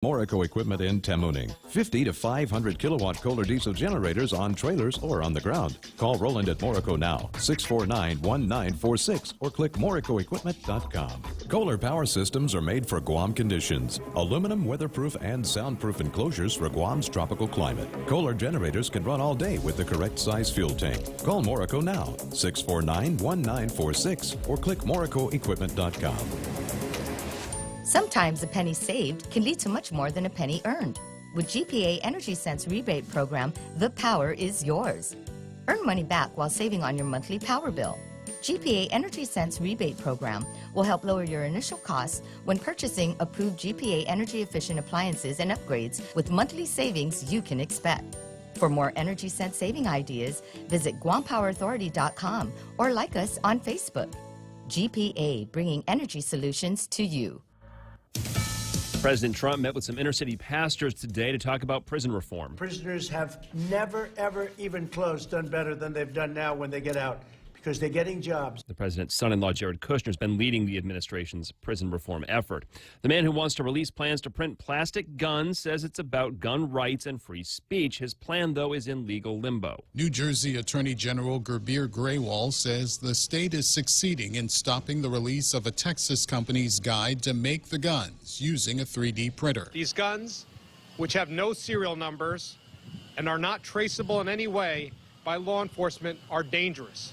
Morico Equipment in Tamuning. 50 to 500 kilowatt Kohler diesel generators on trailers or on the ground. Call Roland at Morico now, 649-1946, or click moricoequipment.com. Kohler power systems are made for Guam conditions. Aluminum, weatherproof, and soundproof enclosures for Guam's tropical climate. Kohler generators can run all day with the correct size fuel tank. Call Morico now, 649-1946, or click moricoequipment.com. Sometimes a penny saved can lead to much more than a penny earned. With GPA Energy Sense rebate program, the power is yours. Earn money back while saving on your monthly power bill. GPA Energy Sense rebate program will help lower your initial costs when purchasing approved GPA energy efficient appliances and upgrades with monthly savings you can expect. For more Energy Sense saving ideas, visit GuamPowerAuthority.com or like us on Facebook. GPA, bringing energy solutions to you. President Trump met with some inner-city pastors today to talk about prison reform. Prisoners have never, ever, even close done better than they've done now when they get out, because they're getting jobs. The president's son-in-law, Jared Kushner, has been leading the administration's prison reform effort. The man who wants to release plans to print plastic guns says it's about gun rights and free speech. His plan, though, is in legal limbo. New Jersey Attorney General Gurbir Grewal says the state is succeeding in stopping the release of a Texas company's guide to make the guns using a 3D printer. These guns, which have no serial numbers and are not traceable in any way by law enforcement, are dangerous.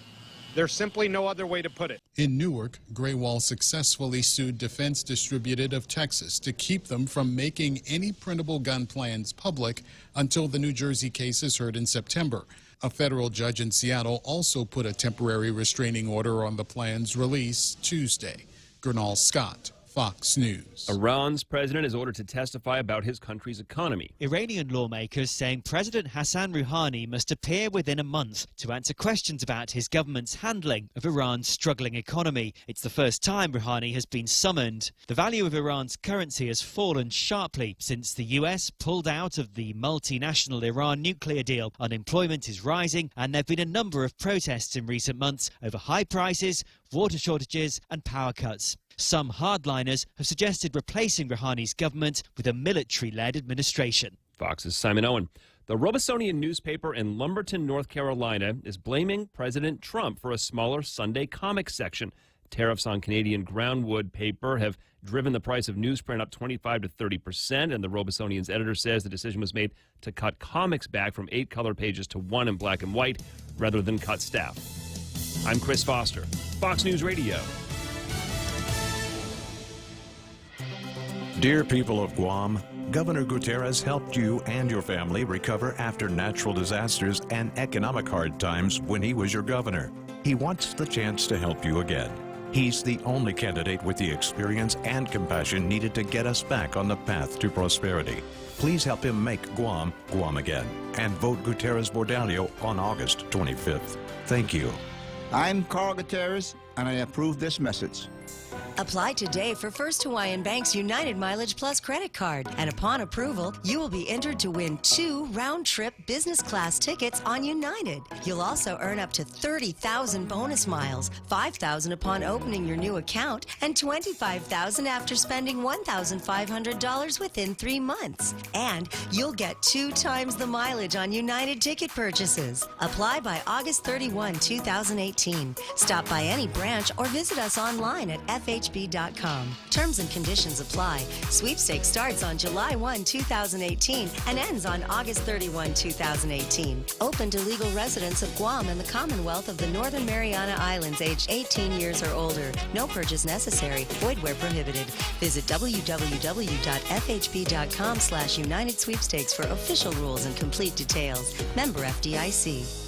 There's simply no other way to put it. In Newark, Grewal successfully sued Defense Distributed of Texas to keep them from making any printable gun plans public until the New Jersey case is heard in September. A federal judge in Seattle also put a temporary restraining order on the plan's release Tuesday. Gernal Scott, Fox News. Iran's president is ordered to testify about his country's economy. Iranian lawmakers saying President Hassan Rouhani must appear within a month to answer questions about his government's handling of Iran's struggling economy. It's the first time Rouhani has been summoned. The value of Iran's currency has fallen sharply since the US pulled out of the multinational Iran nuclear deal. Unemployment is rising, and there have been a number of protests in recent months over high prices, water shortages and power cuts. Some hardliners have suggested replacing Rouhani's government with a military-led administration. Fox's Simon Owen. The Robesonian newspaper in Lumberton, North Carolina, is blaming President Trump for a smaller Sunday comic section. Tariffs on Canadian groundwood paper have driven the price of newsprint up 25 to 30%, and the Robesonian's editor says the decision was made to cut comics back from 8 color pages to 1 in black and white rather than cut staff. I'm Chris Foster, Fox News Radio. Dear people of Guam, Governor Gutierrez helped you and your family recover after natural disasters and economic hard times when he was your governor. He wants the chance to help you again. He's the only candidate with the experience and compassion needed to get us back on the path to prosperity. Please help him make Guam, Guam again, and vote Gutierrez Bordallo on August 25th. Thank you. I'm Carl Gutierrez, and I approve this message. Apply today for First Hawaiian Bank's United Mileage Plus credit card, and upon approval, you will be entered to win 2 round-trip business class tickets on United. You'll also earn up to 30,000 bonus miles, 5,000 upon opening your new account, and 25,000 after spending $1,500 within 3 months. And you'll get 2 times the mileage on United ticket purchases. Apply by August 31, 2018. Stop by any branch or visit us online at FHB.com. Terms and conditions apply. Sweepstakes starts on July 1, 2018 and ends on August 31, 2018. Open to legal residents of Guam and the Commonwealth of the Northern Mariana Islands aged 18 years or older. No purchase necessary. Void where prohibited. Visit www.fhb.com/United Sweepstakes for official rules and complete details. Member FDIC.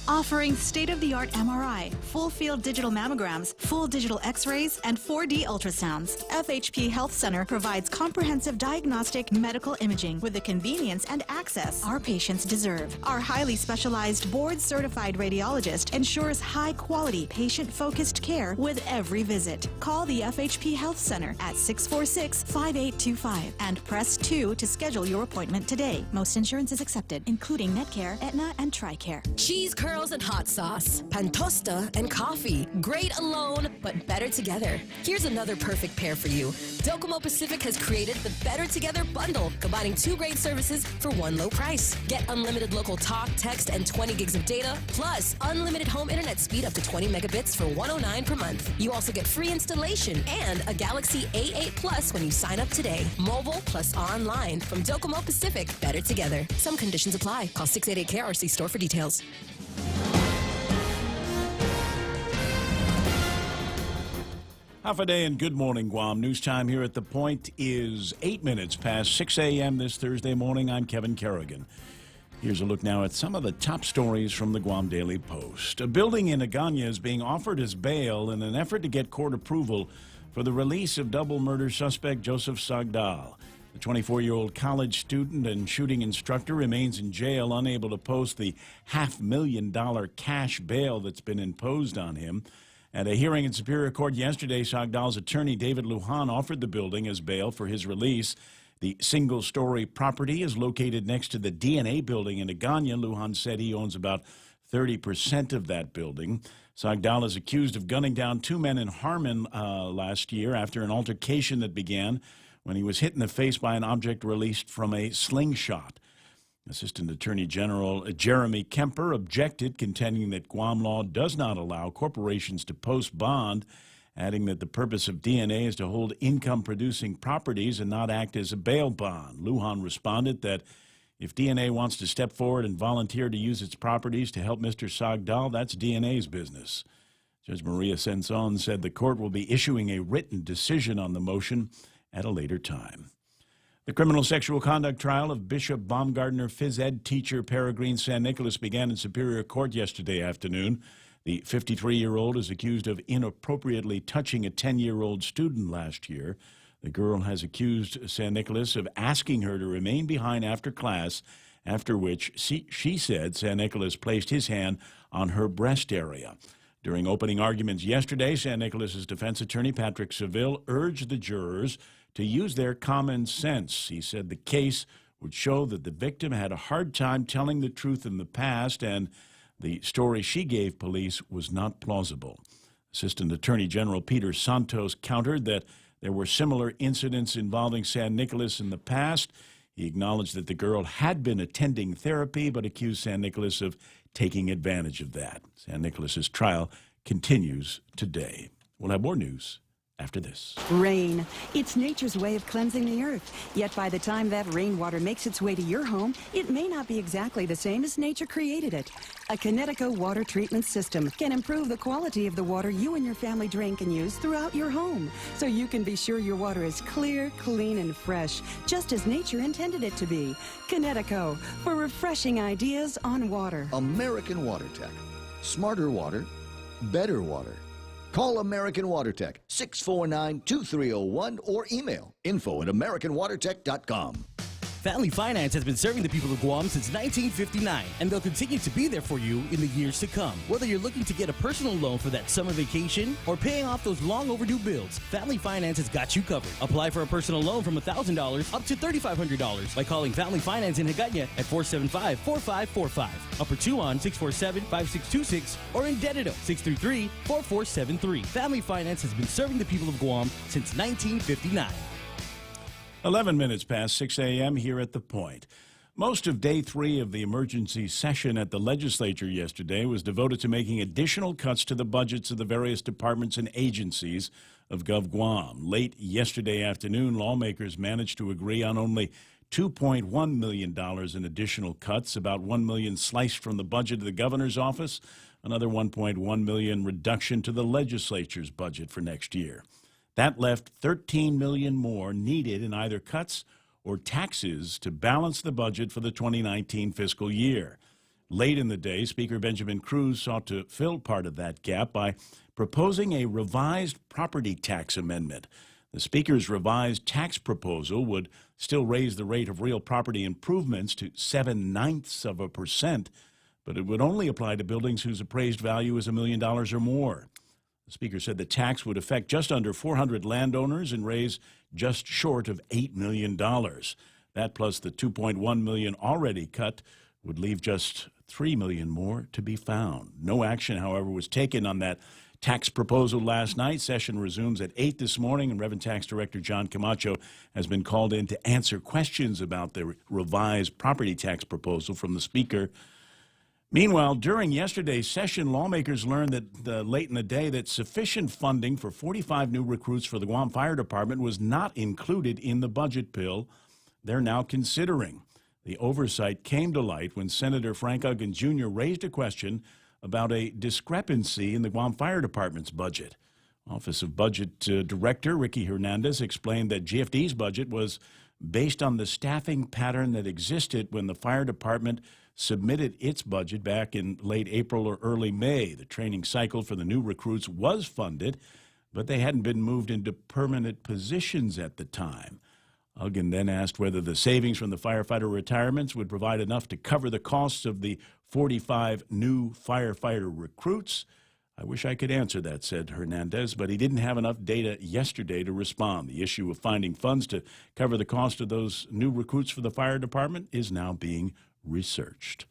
Offering state-of-the-art MRI, full-field digital mammograms, full digital x-rays, and 4D ultrasounds. FHP Health Center provides comprehensive diagnostic medical imaging with the convenience and access our patients deserve. Our highly specialized board-certified radiologist ensures high-quality, patient-focused care with every visit. Call the FHP Health Center at 646-5825 and press 2 to schedule your appointment today. Most insurance is accepted, including Netcare, Aetna, and TRICARE. She's curls and hot sauce, pantosta and coffee. Great alone, but better together. Here's another perfect pair for you. Docomo Pacific has created the Better Together bundle, combining 2 great services for one low price. Get unlimited local talk, text, and 20 gigs of data, plus unlimited home internet speed up to 20 megabits for $109 per month. You also get free installation and a Galaxy A8 Plus when you sign up today. Mobile plus online from Docomo Pacific. Better together. Some conditions apply. Call 688-KRC store for details. Half a day and good morning, Guam. News time here at The Point is 8 minutes past 6 a.m. this Thursday morning. I'm Kevin Kerrigan. Here's a look now at some of the top stories from the Guam Daily Post. A building in Agana is being offered as bail in an effort to get court approval for the release of double murder suspect Joseph Sagdal. The 24-year-old college student and shooting instructor remains in jail, unable to post the $500,000 cash bail that's been imposed on him. At a hearing in Superior Court yesterday, Sagdal's attorney, David Lujan, offered the building as bail for his release. The single-story property is located next to the DNA building in Agana. Lujan said he owns about 30% of that building. Sagdal is accused of gunning down 2 men in Harmon last year after an altercation that began when he was hit in the face by an object released from a slingshot. Assistant Attorney General Jeremy Kemper objected, contending that Guam law does not allow corporations to post bond, adding that the purpose of DNA is to hold income-producing properties and not act as a bail bond. Lujan responded that if DNA wants to step forward and volunteer to use its properties to help Mr. Sagdal, that's DNA's business. Judge Maria Senson said the court will be issuing a written decision on the motion at a later time. The criminal sexual conduct trial of Bishop Baumgardner phys ed teacher Peregrine San Nicolas began in Superior Court yesterday afternoon. The 53-year-old is accused of inappropriately touching a 10-year-old student last year. The girl has accused San Nicolas of asking her to remain behind after class, after which she said San Nicolas placed his hand on her breast area. During opening arguments yesterday, San Nicolas's defense attorney, Patrick Seville, urged the jurors to use their common sense. He said the case would show that the victim had a hard time telling the truth in the past and the story she gave police was not plausible. Assistant Attorney General Peter Santos countered that there were similar incidents involving San Nicolas in the past. He acknowledged that the girl had been attending therapy but accused San Nicolas of taking advantage of that. San Nicolas's trial continues today. We'll have more news after this. Rain. It's nature's way of cleansing the earth. Yet by the time that rainwater makes its way to your home, it may not be exactly the same as nature created it. A Connecticut water treatment system can improve the quality of the water you and your family drink and use throughout your home, so you can be sure your water is clear, clean, and fresh, just as nature intended it to be. Connecticut, for refreshing ideas on water. American Water Tech. Smarter water, better water. Call American Water Tech, 649-2301, or email info@americanwatertech.com. Family Finance has been serving the people of Guam since 1959, and they'll continue to be there for you in the years to come. Whether you're looking to get a personal loan for that summer vacation or paying off those long overdue bills, Family Finance has got you covered. Apply for a personal loan from $1,000 up to $3,500 by calling Family Finance in Agana at 475-4545, Upper Tuon 647-5626, or in Dededo 633-4473. Family Finance has been serving the people of Guam since 1959. 11 minutes past 6 a.m. here at The Point. Most of day 3 of the emergency session at the legislature yesterday was devoted to making additional cuts to the budgets of the various departments and agencies of GovGuam. Late yesterday afternoon, lawmakers managed to agree on only $2.1 million in additional cuts, about $1 million sliced from the budget of the governor's office, another $1.1 million reduction to the legislature's budget for next year. That left $13 million more needed in either cuts or taxes to balance the budget for the 2019 fiscal year. Late in the day, Speaker Benjamin Cruz sought to fill part of that gap by proposing a revised property tax amendment. The Speaker's revised tax proposal would still raise the rate of real property improvements to 0.7%, but it would only apply to buildings whose appraised value is $1 million or more. The Speaker said the tax would affect just under 400 landowners and raise just short of $8 million. That plus the $2.1 million already cut would leave just $3 million more to be found. No action, however, was taken on that tax proposal last night. Session resumes at 8 this morning, and Reverend Tax Director John Camacho has been called in to answer questions about the revised property tax proposal from the Speaker. Meanwhile, during yesterday's session, lawmakers learned that late in the day that sufficient funding for 45 new recruits for the Guam Fire Department was not included in the budget bill they're now considering. The oversight came to light when Senator Frank Uggan Jr. raised a question about a discrepancy in the Guam Fire Department's budget. Office of Budget Director Ricky Hernandez explained that GFD's budget was based on the staffing pattern that existed when the fire department submitted its budget back in late April or early May. The training cycle for the new recruits was funded, but they hadn't been moved into permanent positions at the time. Uggan then asked whether the savings from the firefighter retirements would provide enough to cover the costs of the 45 new firefighter recruits. I wish I could answer that, said Hernandez, but he didn't have enough data yesterday to respond. The issue of finding funds to cover the cost of those new recruits for the fire department is now being researched.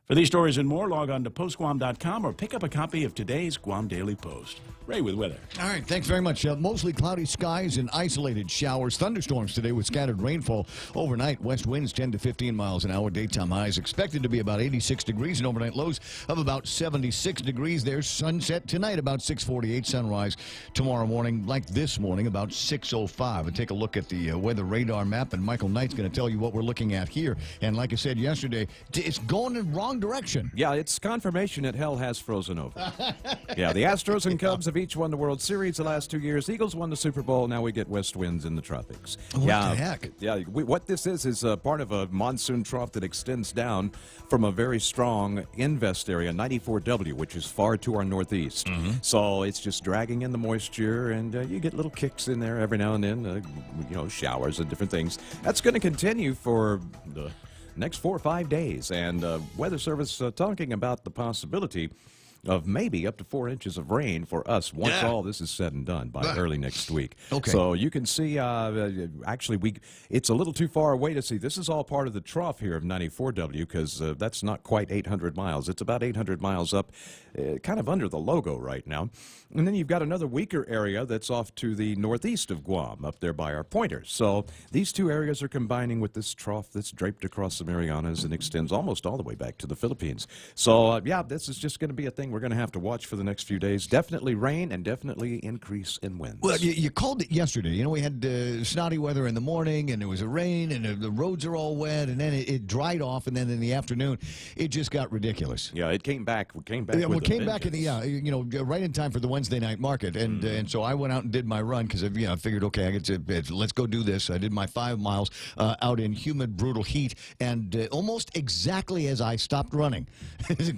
For these stories and more, log on to postguam.com or pick up a copy of today's Guam Daily Post. Ray with weather. All right, thanks very much. Mostly cloudy skies and isolated showers. Thunderstorms today with scattered rainfall. Overnight, west winds 10 to 15 miles an hour. Daytime highs expected to be about 86 degrees and overnight lows of about 76 degrees. There's sunset tonight about 6:48. Sunrise tomorrow morning, like this morning, about 6:05. And take a look at the weather radar map, and Michael Knight's going to tell you what we're looking at here. And like I said yesterday, it's going in the wrong direction. Yeah, it's confirmation that hell has frozen over. Yeah, the Astros and Cubs have each won the World Series the last 2 years. Eagles won the Super Bowl. Now we get west winds in the tropics. What the heck? Yeah, what this is part of a monsoon trough that extends down from a very strong invest area, 94W, which is far to our northeast. So it's just dragging in the moisture, and you get little kicks in there every now and then, showers and different things. That's going to continue for the next 4 or 5 days, and Weather Service talking about the possibility of maybe up to 4 inches of rain for us once all this is said and done by early next week. Okay. So you can see, actually, it's a little too far away to see. This is all part of the trough here of 94W, because that's not quite 800 miles. It's about 800 miles up, kind of under the logo right now. And then you've got another weaker area that's off to the northeast of Guam, up there by our pointers. So these two areas are combining with this trough that's draped across the Marianas and extends almost all the way back to the Philippines. So, this is just going to be a thing we're going to have to watch for the next few days. Definitely rain and definitely increase in winds. Well, you called it yesterday. We had snotty weather in the morning, and there was a rain, and the roads are all wet, and then it dried off, and then in the afternoon, it just got ridiculous. Yeah, it came back. We came back. Yeah, with we came back right in time for the Wednesday night market, and so I went out and did my run because I figured, okay, let's go do this. I did my 5 miles out in humid, brutal heat, and almost exactly as I stopped running,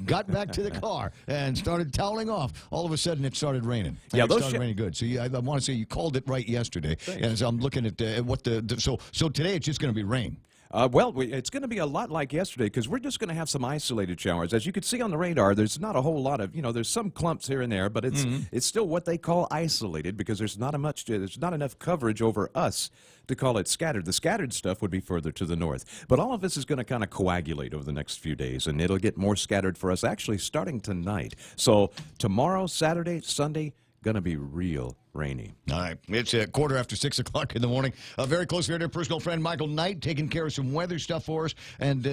got back to the car and started toweling off. All of a sudden, it started raining. Yeah, it started raining good. So I want to say you called it right yesterday. Thanks. And so I'm looking at what so today it's just going to be rain. It's going to be a lot like yesterday, because we're just going to have some isolated showers. As you can see on the radar, there's not a whole lot of, there's some clumps here and there, but it's still what they call isolated, because there's not enough coverage over us to call it scattered. The scattered stuff would be further to the north. But all of this is going to kind of coagulate over the next few days, and it'll get more scattered for us actually starting tonight. So tomorrow, Saturday, Sunday, going to be real rainy. All right. It's a 6:15 in the morning. Very close here to personal friend Michael Knight taking care of some weather stuff for us. And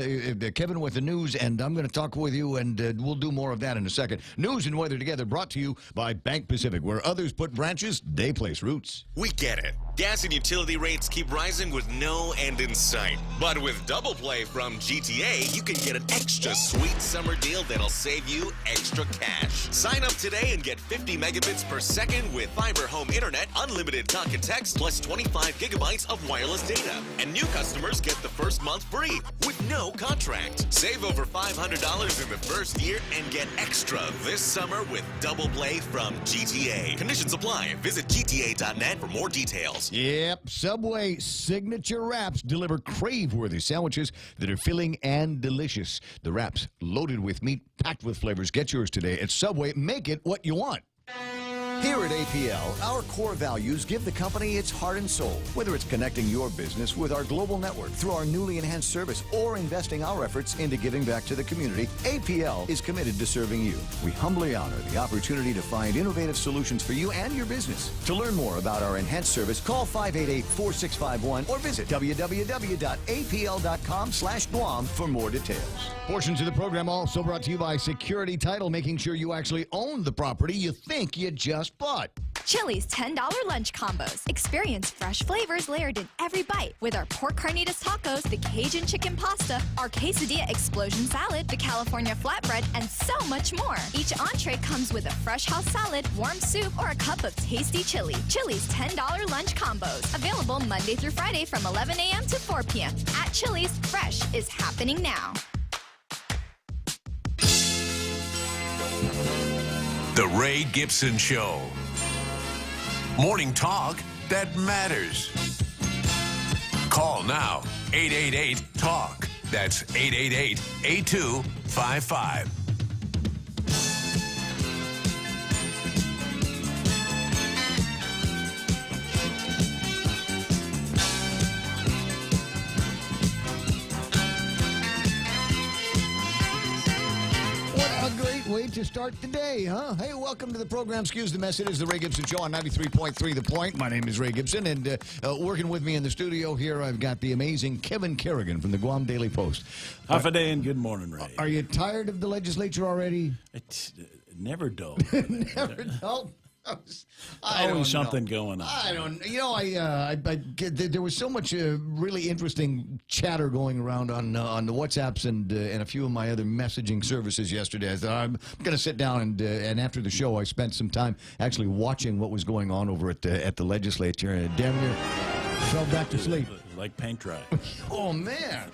Kevin with the news. And I'm going to talk with you, and we'll do more of that in a second. News and weather together brought to you by Bank Pacific. Where others put branches, they place roots. We get it. Gas and utility rates keep rising with no end in sight. But with Double Play from GTA, you can get an extra sweet summer deal that'll save you extra cash. Sign up today and get 50 megabits per second with fiber home internet, unlimited talk and text, plus 25 gigabytes of wireless data. And new customers get the first month free with no contract. Save over $500 in the first year and get extra this summer with Double Play from GTA. Conditions apply. Visit GTA.net for more details. Yep, Subway signature wraps deliver crave-worthy sandwiches that are filling and delicious. The wraps loaded with meat, packed with flavors. Get yours today at Subway. Make it what you want. Here at APL, our core values give the company its heart and soul. Whether it's connecting your business with our global network through our newly enhanced service or investing our efforts into giving back to the community, APL is committed to serving you. We humbly honor the opportunity to find innovative solutions for you and your business. To learn more about our enhanced service, call 588-4651 or visit www.apl.com/Guam for more details. Portions of the program also brought to you by Security Title, making sure you actually own the property you think you just bought. Chili's $10 lunch combos. Experience fresh flavors layered in every bite with our pork carnitas tacos, the Cajun chicken pasta, our quesadilla explosion salad, the California flatbread, and so much more. Each entree comes with a fresh house salad, warm soup, or a cup of tasty chili. Chili's $10 lunch combos. Available Monday through Friday from 11 a.m. to 4 p.m. At Chili's, fresh is happening now. The Ray Gibson Show. Morning talk that matters. Call now, 888-TALK. That's 888-8255. Way to start the day, huh? Hey, welcome to the program. Excuse the mess. It is the Ray Gibson Show on 93.3 The Point. My name is Ray Gibson, and working with me in the studio here, I've got the amazing Kevin Kerrigan from the Guam Daily Post. Half a day and good morning, Ray. Are you tired of the legislature already? It's never dull. Never dull. Always something going on. I don't. You know, there was so much really interesting chatter going around on the WhatsApps and a few of my other messaging services yesterday. I thought I'm going to sit down and after the show, I spent some time actually watching what was going on over at the legislature, and damn near fell back to sleep. Like paint dry. Oh man.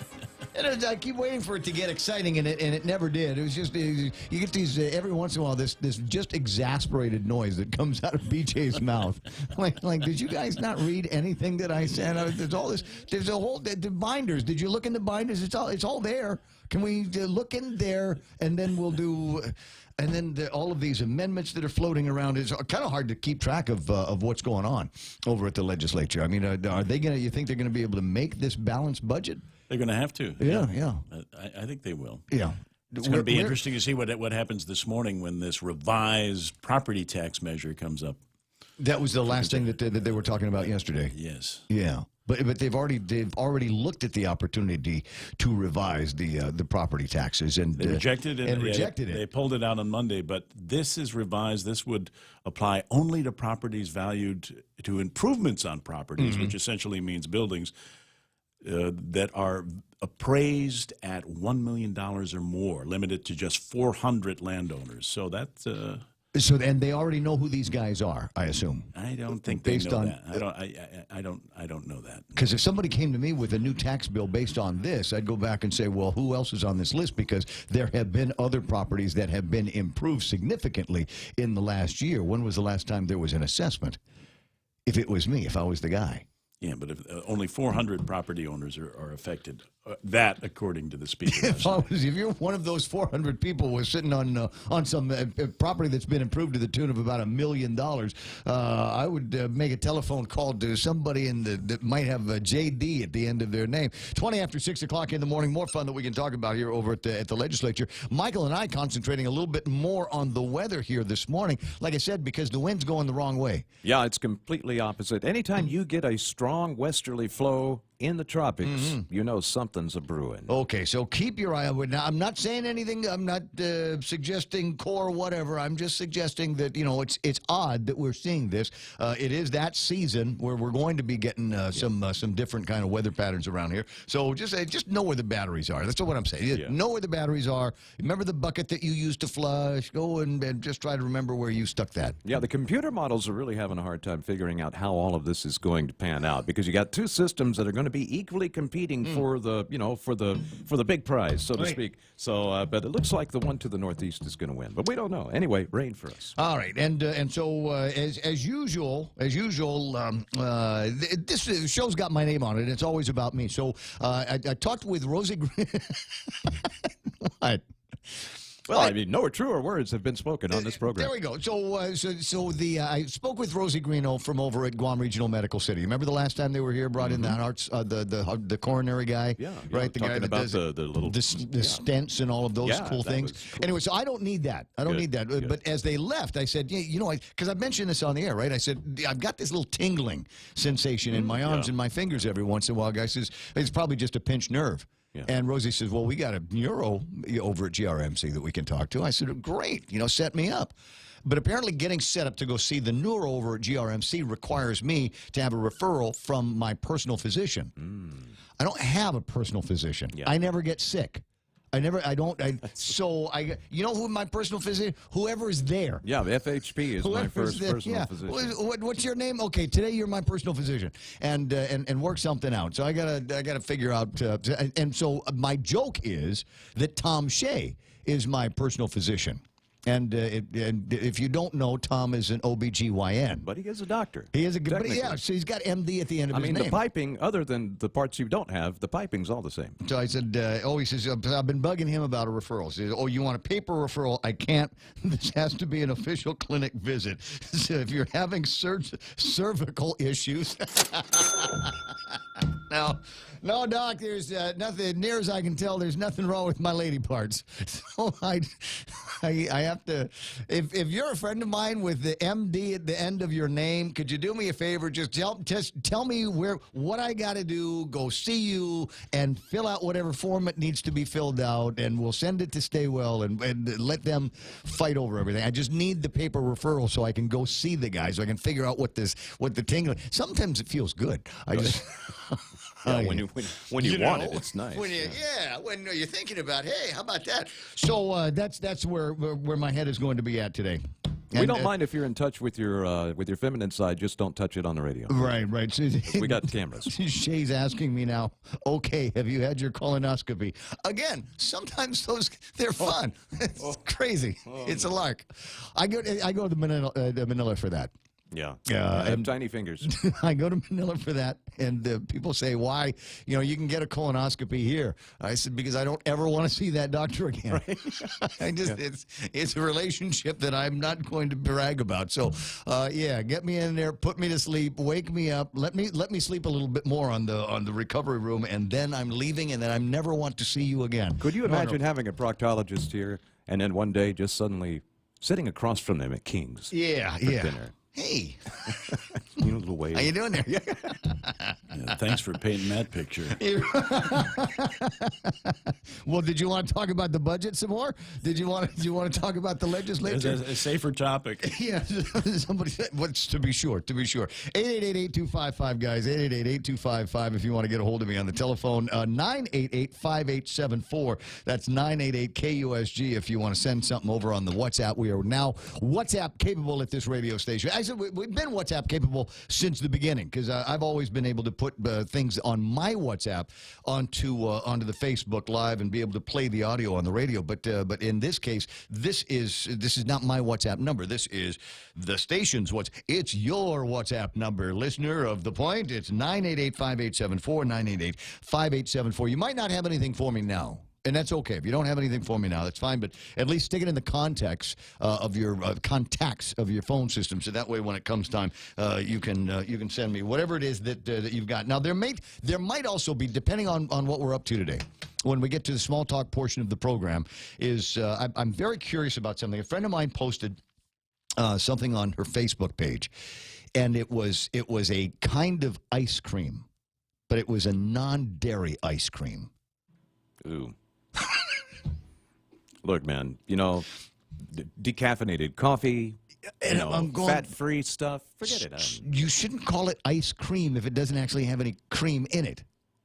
And I keep waiting for it to get exciting, and it never did. It was just you get these every once in a while this just exasperated noise that comes out of BJ's mouth. Like, did you guys not read anything that I said? There's all this. There's a whole the binders. Did you look in the binders? It's all there. Can we look in there, and then we'll do. And then all of these amendments that are floating around, it's kind of hard to keep track of what's going on over at the legislature. I mean, are they going to? You think they're going to be able to make this balanced budget? They're going to have to. Yeah. I think they will. Yeah. It's going to be interesting to see what happens this morning when this revised property tax measure comes up. That was the last thing that they were talking about yesterday. Yes. Yeah. But they've already looked at the opportunity to revise the property taxes and they rejected it. Rejected it. They pulled it out on Monday, but this is revised. This would apply only to properties valued to improvements on properties, which essentially means buildings that are appraised at $1 million or more, limited to just 400 landowners. So that's. And they already know who these guys are, I assume. I don't think they know that. I don't know that. Because if somebody came to me with a new tax bill based on this, I'd go back and say, well, who else is on this list? Because there have been other properties that have been improved significantly in the last year. When was the last time there was an assessment? If it was me, if I was the guy. Yeah, but if only 400 property owners are affected, that according to the speaker. If you're one of those 400 people who was sitting on some property that's been improved to the tune of about $1 million, I would make a telephone call to somebody that might have a JD at the end of their name. 20 after 6 o'clock in the morning, more fun that we can talk about here over at the legislature. Michael and I concentrating a little bit more on the weather here this morning, like I said, because the wind's going the wrong way. Yeah, it's completely opposite. Anytime you get a strong westerly flow in the tropics, you know something's a brewing. Okay, so keep your eye on. Now, I'm not saying anything. I'm not suggesting core whatever. I'm just suggesting that it's odd that we're seeing this. It is that season where we're going to be getting some different kind of weather patterns around here. So just know where the batteries are. That's what I'm saying. Know where the batteries are. Remember the bucket that you used to flush. Go and just try to remember where you stuck that. Yeah, the computer models are really having a hard time figuring out how all of this is going to pan out because you got two systems that are going to be equally competing for the for the big prize, so to speak. So, but it looks like the one to the northeast is going to win, but we don't know. Anyway, rain for us. All right, and so as usual, this show's got my name on it. It's always about me. So I talked with Rosie. What? Well, I mean, no truer words have been spoken on this program. There we go. So, I spoke with Rosie Greeno from over at Guam Regional Medical City. Remember the last time they were here, brought in the hearts, the coronary guy, right? The guy that does the little the stents and all of those cool things. Cool. Anyway, so I don't need that. I don't need that. Good. But as they left, I said, yeah, you know, because I've mentioned this on the air, right? I said I've got this little tingling sensation in my arms and my fingers every once in a while. Guy says it's probably just a pinched nerve. Yeah. And Rosie says, well, we got a neuro over at GRMC that we can talk to. I said, great, you know, set me up. But apparently getting set up to go see the neuro over at GRMC requires me to have a referral from my personal physician. I don't have a personal physician. I never get sick. You know who my personal physician, whoever is there. Yeah, the FHP is my first personal physician. What's your name? Okay, today you're my personal physician, and work something out. So I gotta figure out. And so my joke is that Tom Shea is my personal physician. And if you don't know, Tom is an OBGYN. But he is a doctor. He is a good, so he's got MD at the end of his name. I mean, the piping, other than the parts you don't have, the piping's all the same. So I said, he says, I've been bugging him about a referral. He says, you want a paper referral? I can't. This has to be an official clinic visit. So if you're having cervical issues. No, doc, there's nothing, near as I can tell, there's nothing wrong with my lady parts. So I have to, if you're a friend of mine with the MD at the end of your name, could you do me a favor? Just tell me what I got to do, go see you, and fill out whatever form it needs to be filled out, and we'll send it to Staywell and let them fight over everything. I just need the paper referral so I can go see the guy, so I can figure out what the tingling. Sometimes it feels good. I just... Yeah, when you want it, it's nice. When you're thinking about, hey, how about that? So that's where my head is going to be at today. We don't mind if you're in touch with your feminine side. Just don't touch it on the radio. Right. So, we got cameras. Shay's asking me now, okay, have you had your colonoscopy? Again, sometimes they're fun. It's crazy. It's a lark. I go to Manila for that. Yeah, I have tiny fingers. I go to Manila for that, and people say, why? You know, you can get a colonoscopy here. I said, because I don't ever want to see that doctor again. Right? It's a relationship that I'm not going to brag about. So, get me in there, put me to sleep, wake me up, let me sleep a little bit more on the recovery room, and then I'm leaving, and then I never want to see you again. Could you imagine having a proctologist here, and then one day just suddenly sitting across from them at King's for dinner? Hey. You know, little wave. How you doing there? Thanks for painting that picture. Well, did you want to talk about the budget some more? Did you want to talk about the legislature? It's a safer topic. Yeah, somebody said, to be sure. 888-8255, guys. 888-8255 if you want to get a hold of me on the telephone. 988-5874. That's 988-KUSG if you want to send something over on the WhatsApp. We are now WhatsApp capable at this radio station. I said we've been WhatsApp capable since the beginning because I've always been able to put things on my WhatsApp onto the Facebook Live and be able to play the audio on the radio. But in this case, this is not my WhatsApp number. This is the station's WhatsApp. It's your WhatsApp number, listener of The Point. It's 988-5874, 988-5874. You might not have anything for me now. And that's okay. If you don't have anything for me now, that's fine. But at least stick it in the context of your contacts of your phone system, so that way when it comes time, you can send me whatever it is that you've got. Now there might also be, depending on what we're up to today, when we get to the small talk portion of the program, is I'm very curious about something. A friend of mine posted something on her Facebook page, and it was a kind of ice cream, but it was a non-dairy ice cream. Ooh. Look, man, you know, decaffeinated coffee, fat-free stuff, forget it. You shouldn't call it ice cream if it doesn't actually have any cream in it.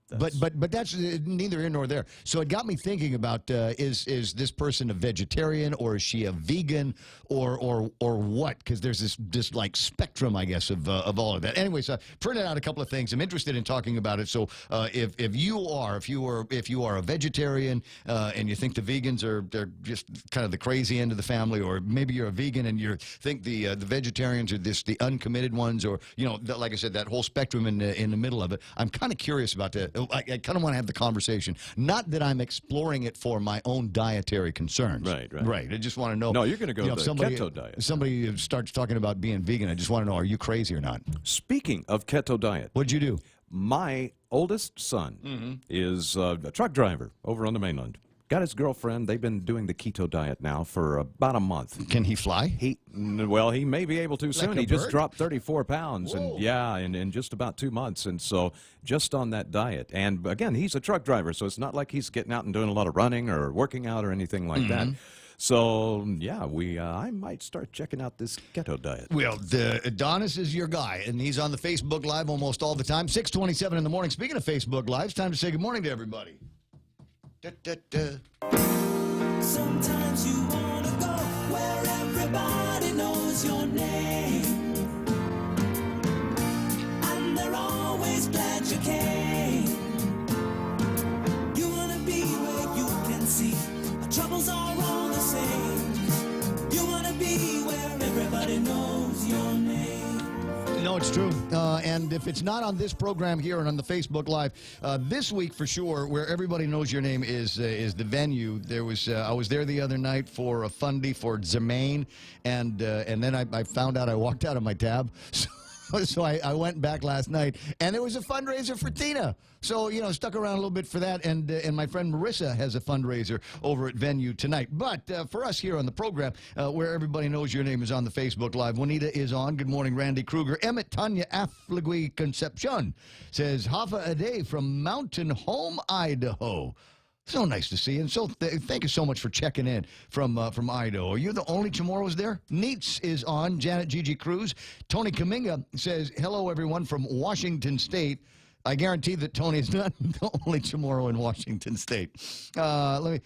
But that's neither here nor there. So it got me thinking about is this person a vegetarian, or is she a vegan, or what? Because there's this like spectrum, I guess, of all of that. Anyways, I printed out a couple of things. I'm interested in talking about it. So if you are a vegetarian and you think the vegans they're just kind of the crazy end of the family, or maybe you're a vegan and you think the vegetarians are the uncommitted ones, or like I said, that whole spectrum in the middle of it. I'm kind of curious about that. I kind of want to have the conversation. Not that I'm exploring it for my own dietary concerns. Right. I just want to know. No, you're going to go if the keto diet. Somebody starts talking about being vegan. I just want to know, are you crazy or not? Speaking of keto diet. What'd you do? My oldest son is a truck driver over on the mainland. Got his girlfriend. They've been doing the keto diet now for about a month. Can he fly? He may be able to soon. a He just bird? dropped 34 pounds, Whoa. and in just about 2 months. And so just on that diet. And again, he's a truck driver, so it's not like he's getting out and doing a lot of running or working out or anything like that. So, yeah, I might start checking out this keto diet. Well, Adonis is your guy, and he's on the Facebook Live almost all the time. 6:27 in the morning. Speaking of Facebook Live, it's time to say good morning to everybody. Sometimes you want to go where everybody knows your name, and they're always glad you came. You want to be where you can see our troubles are all the same. You want to be where everybody knows your name. No, it's true. And if it's not on this program here and on the Facebook Live, this week for sure, where everybody knows your name is the venue. There was I was there the other night for a fundy for Zemaine, and then I found out I walked out of my tab. So I went back last night, and there was a fundraiser for Tina. So, stuck around a little bit for that, and my friend Marissa has a fundraiser over at Venue tonight. But for us here on the program, where everybody knows your name is on the Facebook Live, Juanita is on. Good morning, Randy Kruger. Emmett Tanya Affligui Concepcion says, Hafa a day from Mountain Home, Idaho. So nice to see you. And so thank you so much for checking in from Idaho. Are you the only Chamorros there? Neats is on. Janet Gigi Cruz. Tony Kaminga says, hello, everyone from Washington State. I guarantee that Tony is not the only Chamorro in Washington State.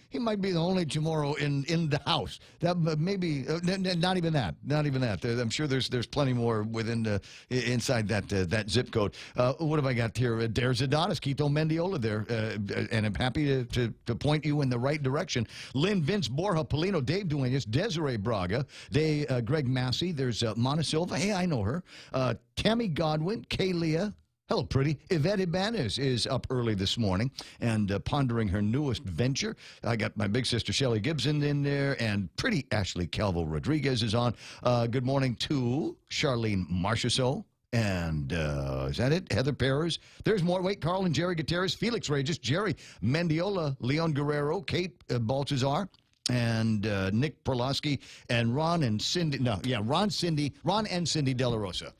He might be the only Chamorro in the house. That maybe not even that. Not even that. I'm sure there's plenty more within inside that zip code. What have I got here? There's Adonis, Quito Mendiola there, and I'm happy to point you in the right direction. Lynn, Vince, Borja, Polino, Dave Duenas, Desiree Braga, Greg Massey. There's Mona Silva. Hey, I know her. Tammy Godwin, Kaylia. Hello, pretty. Yvette Ibanez is up early this morning and pondering her newest venture. I got my big sister Shelly Gibson in there, and pretty Ashley Calvo Rodriguez is on. Good morning to Charlene Marchessault. And is that it? Heather Perez. There's more. Wait, Carl and Jerry Gutierrez, Felix Regis, Jerry Mendiola, Leon Guerrero, Kate Baltazar, and Nick Perlowski, and Ron and Cindy. Ron and Cindy De La Rosa.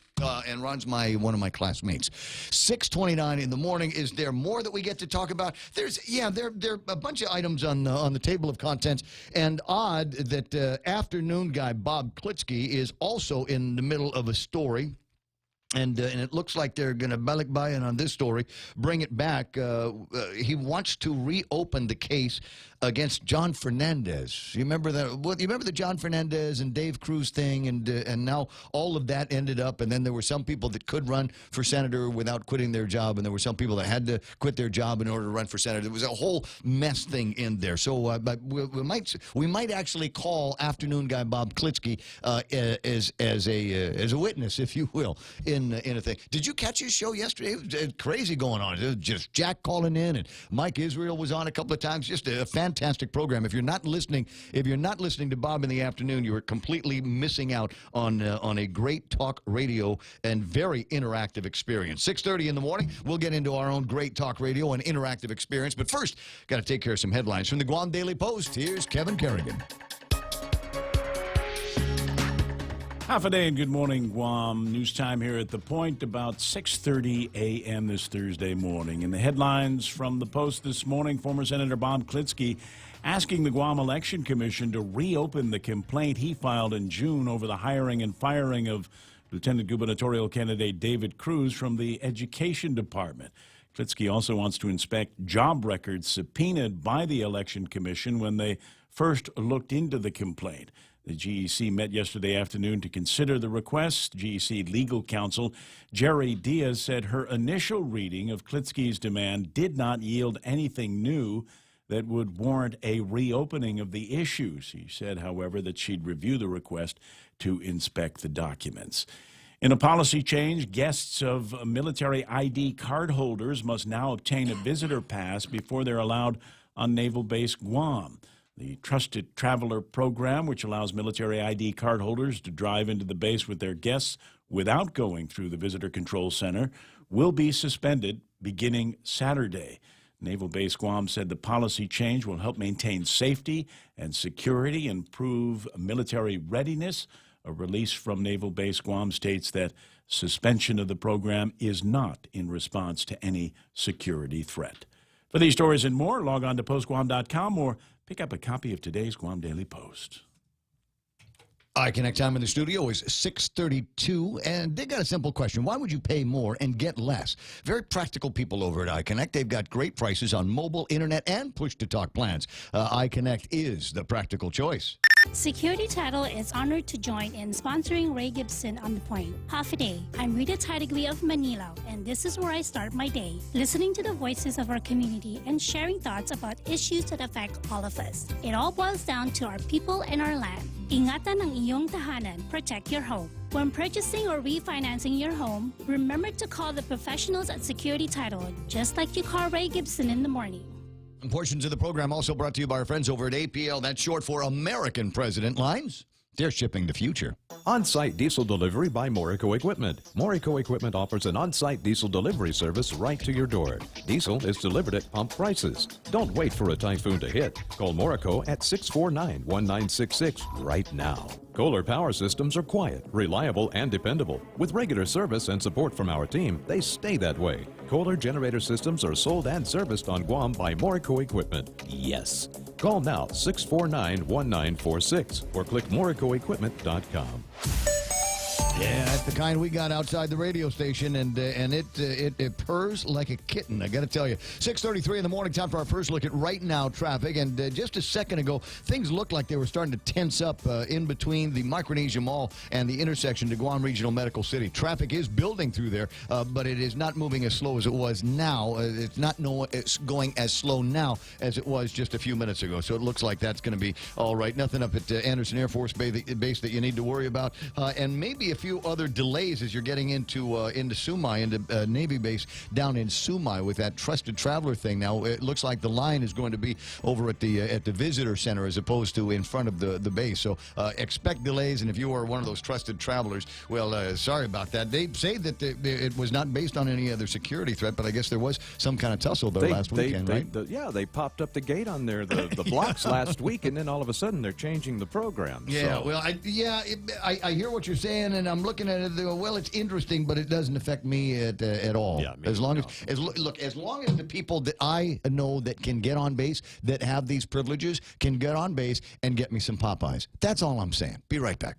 And Ron's one of my classmates. 6:29 in the morning. Is there more that we get to talk about? There are a bunch of items on the table of contents, and odd that afternoon guy Bob Klitsky is also in the middle of a story. And it looks like they're going to balikbayan on this story, bring it back. He wants to reopen the case against John Fernandez. You remember that? You remember the John Fernandez and Dave Cruz thing, and now all of that ended up. And then there were some people that could run for senator without quitting their job, and there were some people that had to quit their job in order to run for senator. There was a whole mess thing in there. So, but we might actually call afternoon guy Bob Klitsky as a witness, if you will, in a thing. Did you catch his show yesterday? It was crazy going on. It was just Jack calling in, and Mike Israel was on a couple of times. Just a fantastic program. If you're not listening to Bob in the afternoon, you are completely missing out on a great talk radio and very interactive experience. 6:30 in the morning, we'll get into our own great talk radio and interactive experience. But first, got to take care of some headlines from the Guam Daily Post. Here's Kevin Kerrigan. Half a day and good morning, Guam. News time here at The Point, about 6:30 a.m. this Thursday morning. In the headlines from the Post this morning, former Senator Bob Klitsky asking the Guam Election Commission to reopen the complaint he filed in June over the hiring and firing of Lieutenant gubernatorial candidate David Cruz from the Education Department. Klitsky also wants to inspect job records subpoenaed by the Election Commission when they first looked into the complaint. The GEC met yesterday afternoon to consider the request. GEC legal counsel Jerry Diaz said her initial reading of Klitsky's demand did not yield anything new that would warrant a reopening of the issues. He said, however, that she'd review the request to inspect the documents. In a policy change, guests of military ID card holders must now obtain a visitor pass before they're allowed on Naval Base Guam. The Trusted Traveler program, which allows military ID card holders to drive into the base with their guests without going through the Visitor Control Center, will be suspended beginning Saturday. Naval Base Guam said the policy change will help maintain safety and security, improve military readiness. A release from Naval Base Guam states that suspension of the program is not in response to any security threat. For these stories and more, log on to postguam.com or pick up a copy of today's Guam Daily Post. iConnect time in the studio is 6:32, and they got a simple question. Why would you pay more and get less? Very practical people over at iConnect. They've got great prices on mobile, internet, and push-to-talk plans. iConnect is the practical choice. Security Title is honored to join in sponsoring Ray Gibson on The Point. Half a day. I'm Rita Tidegui of Manila, and this is where I start my day, listening to the voices of our community and sharing thoughts about issues that affect all of us. It all boils down to our people and our land. Ingatan ang iyong tahanan. Protect your home. When purchasing or refinancing your home, remember to call the professionals at Security Title, just like you call Ray Gibson in the morning. And portions of the program also brought to you by our friends over at APL. That's short for American President Lines. They're shipping the future. On-site diesel delivery by Morico Equipment. Morico Equipment offers an on-site diesel delivery service right to your door. Diesel is delivered at pump prices. Don't wait for a typhoon to hit. Call Morico at 649-1966 right now. Kohler Power Systems are quiet, reliable, and dependable. With regular service and support from our team, they stay that way. Kohler generator systems are sold and serviced on Guam by Morico Equipment. Yes. Call now 649-1946 or click moricoequipment.com. Yeah, that's the kind we got outside the radio station, and it purrs like a kitten, I got to tell you. 6:33 in the morning, time for our first look at right now traffic. And just a second ago, things looked like they were starting to tense up in between the Micronesia Mall and the intersection to Guam Regional Medical City. Traffic is building through there, but it is not moving as slow as it was now. It's going as slow now as it was just a few minutes ago. So it looks like that's going to be all right. Nothing up at Anderson Air Force Base that you need to worry about, and maybe a few other delays as you're getting into Sumai, into Navy Base down in Sumai with that Trusted Traveler thing. Now it looks like the line is going to be over at the visitor center as opposed to in front of the base. So expect delays, and if you are one of those Trusted Travelers, well, sorry about that. They say that it was not based on any other security threat, but I guess there was some kind of tussle there last weekend, right? They popped up the gate on there, the blocks last week, and then all of a sudden they're changing the program. Yeah, so. well, I hear what you're saying, and I'm looking at it. Well, it's interesting, but it doesn't affect me at all. Yeah, as long as the people that I know that can get on base, that have these privileges, can get on base and get me some Popeyes. That's all I'm saying. Be right back.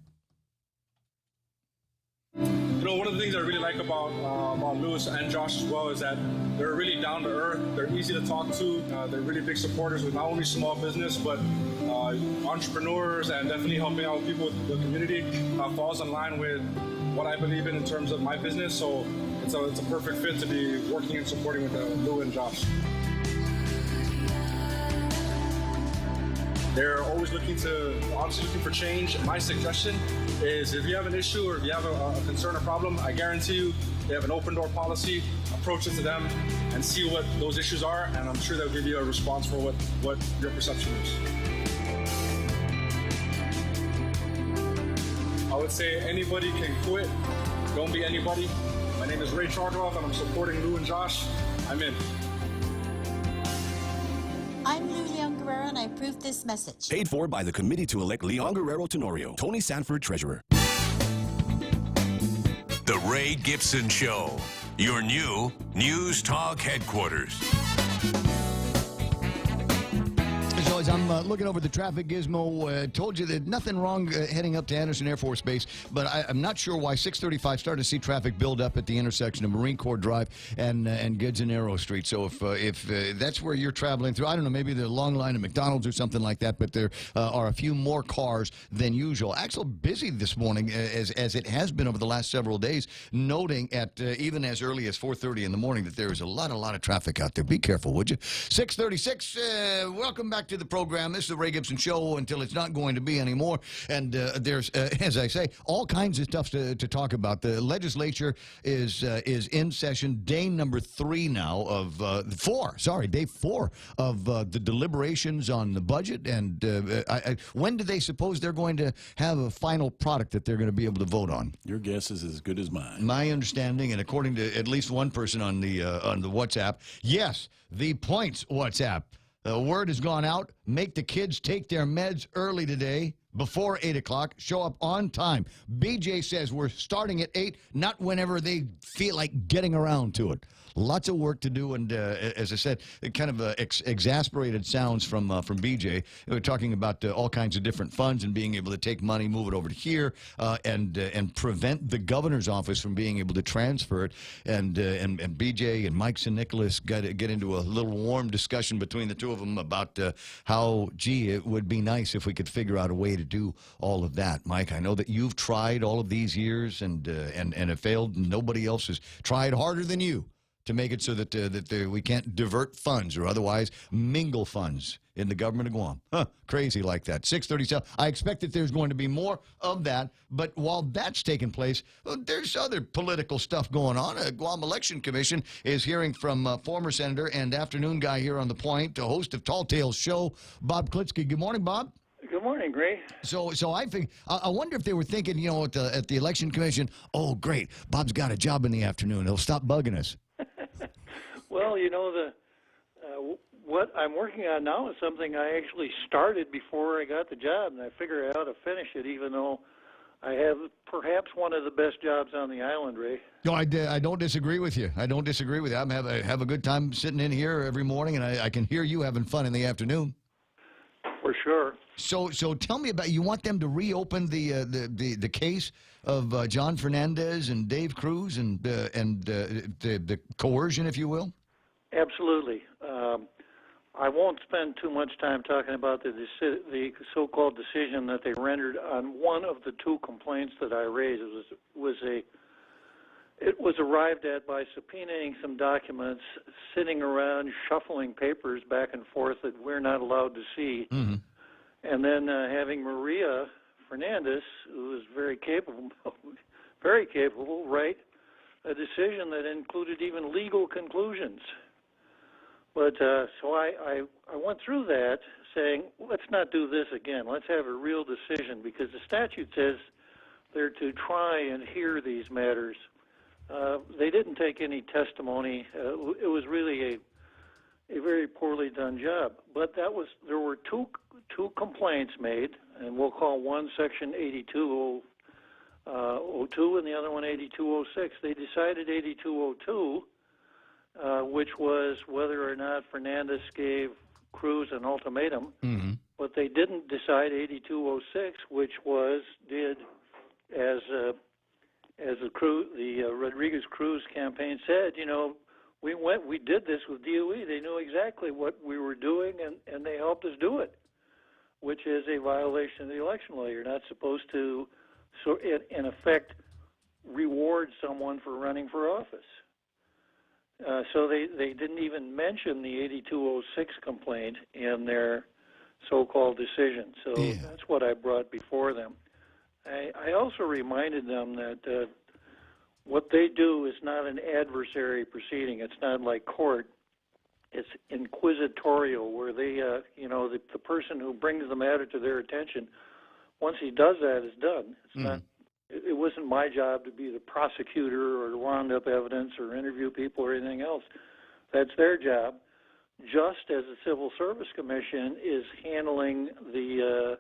You know, one of the things I really like about Louis and Josh as well is that they're really down to earth. They're easy to talk to. They're really big supporters with not only small business, but entrepreneurs, and definitely helping out people with the community. Falls in line with what I believe in terms of my business. So it's a perfect fit to be working and supporting with Lou and Josh. They're always looking for change. My suggestion is if you have an issue or if you have a concern or problem, I guarantee you they have an open door policy. Approach it to them and see what those issues are, and I'm sure they'll give you a response for what your perception is. I would say anybody can quit. Don't be anybody. My name is Ray Charkov, and I'm supporting Lou and Josh. I'm in. I'm Lou Leon Guerrero, and I approve this message. Paid for by the committee to elect Leon Guerrero Tenorio. Tony Sanford, Treasurer. The Ray Gibson Show, your new News Talk headquarters. As always, I'm looking over the traffic gizmo. Told you that nothing wrong heading up to Anderson Air Force Base, but I'm not sure why 635 started to see traffic build up at the intersection of Marine Corps Drive and Goods and Arrow Street. So if that's where you're traveling through, I don't know, maybe the long line at McDonald's or something like that, but there are a few more cars than usual. Actually busy this morning, as it has been over the last several days, noting at even as early as 4:30 in the morning that there is a lot of traffic out there. Be careful, would you? 6:36, welcome back to the program. This is the Ray Gibson Show until it's not going to be anymore. And there's, as I say, all kinds of stuff to talk about. The legislature is in session, day number 3 now of day 4 of the deliberations on the budget. And when do they suppose they're going to have a final product that they're going to be able to vote on? Your guess is as good as mine. My understanding, and according to at least one person on the WhatsApp, yes, the Points WhatsApp. The word has gone out. Make the kids take their meds early today, before 8 o'clock. Show up on time. BJ says we're starting at 8, not whenever they feel like getting around to it. Lots of work to do, and as I said, kind of exasperated sounds from BJ. We're talking about all kinds of different funds and being able to take money, move it over to here, and prevent the governor's office from being able to transfer it. And BJ and Mike St. Nicholas got to get into a little warm discussion between the two of them about how, gee, it would be nice if we could figure out a way to do all of that. Mike, I know that you've tried all of these years and have failed. Nobody else has tried harder than you to make it so that we can't divert funds or otherwise mingle funds in the government of Guam. Crazy like that. 637. I expect that there's going to be more of that, but while that's taking place, there's other political stuff going on. Guam Election Commission is hearing from former Senator and afternoon guy here on The Point, the host of Tall Tales Show, Bob Klitsky. Good morning, Bob. Good morning, Gray. So I think I wonder if they were thinking, you know, at the Election Commission, oh, great, Bob's got a job in the afternoon. He'll stop bugging us. Well, you know, what I'm working on now is something I actually started before I got the job, and I figure I ought to finish it, even though I have perhaps one of the best jobs on the island, Ray. No, I don't disagree with you. I don't disagree with you. I have a good time sitting in here every morning, and I can hear you having fun in the afternoon. For sure. So tell me about, you want them to reopen the case of John Fernandez and Dave Cruz and the coercion, if you will? Absolutely. I won't spend too much time talking about the so-called decision that they rendered on one of the 2 complaints that I raised. It was arrived at by subpoenaing some documents, sitting around shuffling papers back and forth that we're not allowed to see, and then having Maria Fernandez, who is very capable, write a decision that included even legal conclusions. But so I went through that saying, let's not do this again. Let's have a real decision, because the statute says they're to try and hear these matters. They didn't take any testimony. It was really a very poorly done job. But there were two complaints made, and we'll call one Section 8202 and the other one 8206. They decided 8202. Which was whether or not Fernandez gave Cruz an ultimatum, but they didn't decide 8206, which did as the Rodriguez Cruz campaign said, you know, we did this with DOE. They knew exactly what we were doing, and they helped us do it, which is a violation of the election law. You're not supposed to, in effect, reward someone for running for office. So they didn't even mention the 8206 complaint in their so-called decision. So that's what I brought before them. I also reminded them that what they do is not an adversary proceeding. It's not like court. It's inquisitorial, where they, the person who brings the matter to their attention, once he does that, it's done. It's not. It wasn't my job to be the prosecutor or to round up evidence or interview people or anything else. That's their job, just as the Civil Service Commission is handling the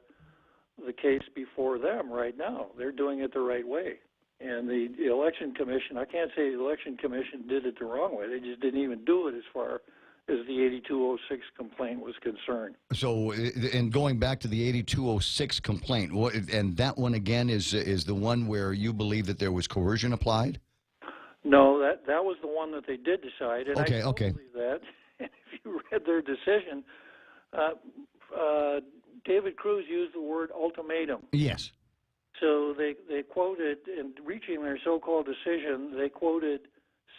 case before them right now. They're doing it the right way. And the Election Commission, I can't say the Election Commission did it the wrong way. They just didn't even do it as far as the 8206 complaint was concerned. So, and going back to the 8206 complaint, and that one again is the one where you believe that there was coercion applied? No, that was the one that they did decide, and okay, I don't believe that. And if you read their decision, David Cruz used the word ultimatum. Yes. So they quoted, in reaching their so-called decision, they quoted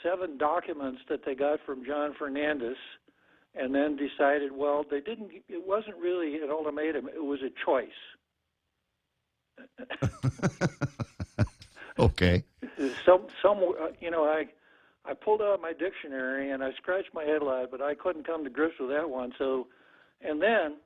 7 documents that they got from John Fernandez and then decided, well, they didn't. It wasn't really an ultimatum; it was a choice. Okay. I pulled out my dictionary and I scratched my head a lot, but I couldn't come to grips with that one. So, and then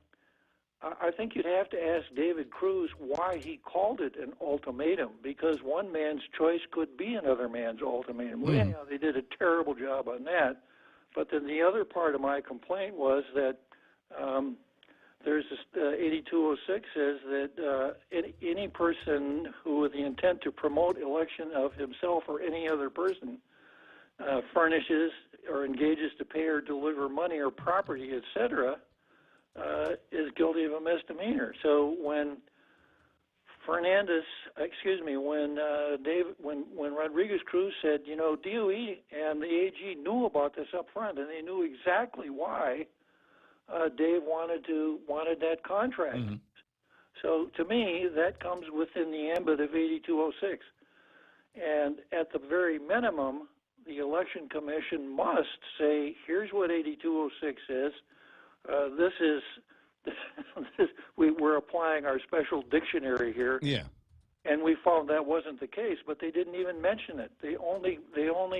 I think you'd have to ask David Cruz why he called it an ultimatum, because one man's choice could be another man's ultimatum. Well, yeah, they did a terrible job on that. But then the other part of my complaint was that there's this 8206 says that any person who with the intent to promote election of himself or any other person furnishes or engages to pay or deliver money or property, etc., is guilty of a misdemeanor. So when when Rodriguez Cruz said, DOE and the AG knew about this up front, and they knew exactly why Dave wanted that contract. Mm-hmm. So to me, that comes within the ambit of 8206. And at the very minimum, the Election Commission must say, here's what 8206 is. We're applying our special dictionary here. Yeah. And we found that wasn't the case, but they didn't even mention it. They only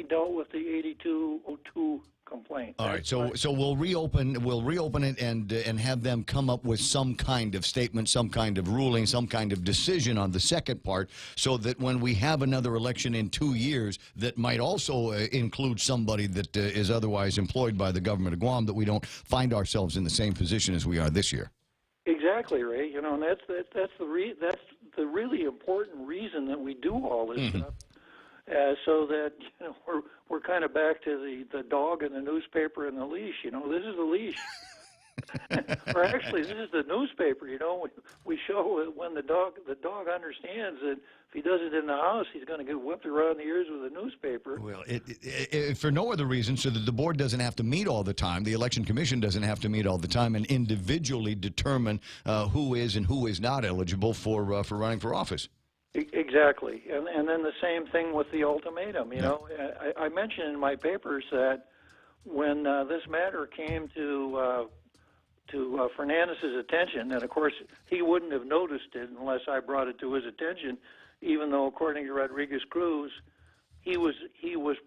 dealt with the 8202 complaint. All right, so we'll reopen it and have them come up with some kind of statement, some kind of ruling, some kind of decision on the second part, so that when we have another election in 2 years that might also include somebody that is otherwise employed by the government of Guam, that we don't find ourselves in the same position as we are this year. Exactly, Ray. And that's the really important reason that we do all this stuff. So that we're kind of back to the dog and the newspaper and the leash. This is the leash, or actually, this is the newspaper. We show when the dog understands that if he does it in the house, he's going to get whipped around the ears with a newspaper. Well, for no other reason, so that the board doesn't have to meet all the time, the Election Commission doesn't have to meet all the time, and individually determine who is and who is not eligible for running for office. Exactly, and then the same thing with the ultimatum. I mentioned in my papers that when this matter came to Fernandez's attention, and of course he wouldn't have noticed it unless I brought it to his attention, even though according to Rodriguez Cruz, he was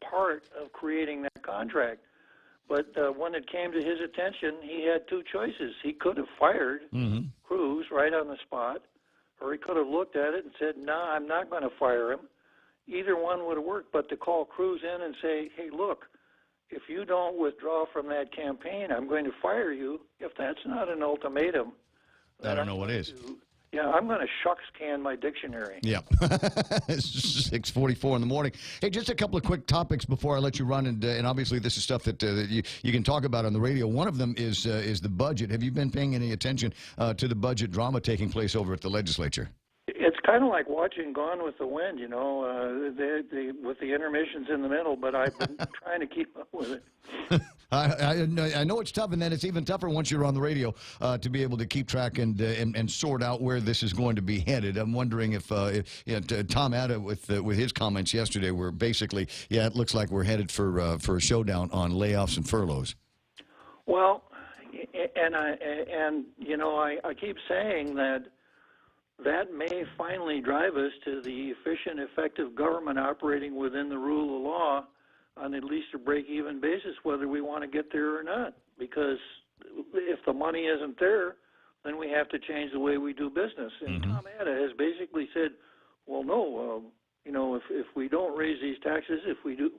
part of creating that contract. But when it came to his attention, he had two choices. He could have fired Cruz right on the spot, or he could have looked at it and said, "Nah, I'm not going to fire him." Either one would have worked, but to call Cruz in and say, "Hey, look, if you don't withdraw from that campaign, I'm going to fire you," if that's not an ultimatum, I don't know what is. I'm going to shucks can my dictionary. Yeah. It's 6:44 in the morning. Hey, just a couple of quick topics before I let you run, and obviously this is stuff that you can talk about on the radio. One of them is the budget. Have you been paying any attention to the budget drama taking place over at the legislature? It's kind of like watching Gone with the Wind, with the intermissions in the middle, but I've been trying to keep up with it. I know it's tough, and then it's even tougher once you're on the radio to be able to keep track and sort out where this is going to be headed. I'm wondering if Tom Atta with his comments yesterday were basically, it looks like we're headed for a showdown on layoffs and furloughs. Well, and I keep saying that may finally drive us to the efficient, effective government operating within the rule of law on at least a break-even basis, whether we want to get there or not. Because if the money isn't there, then we have to change the way we do business. And Tom Atta has basically said, well, no, if we don't raise these taxes, if we do,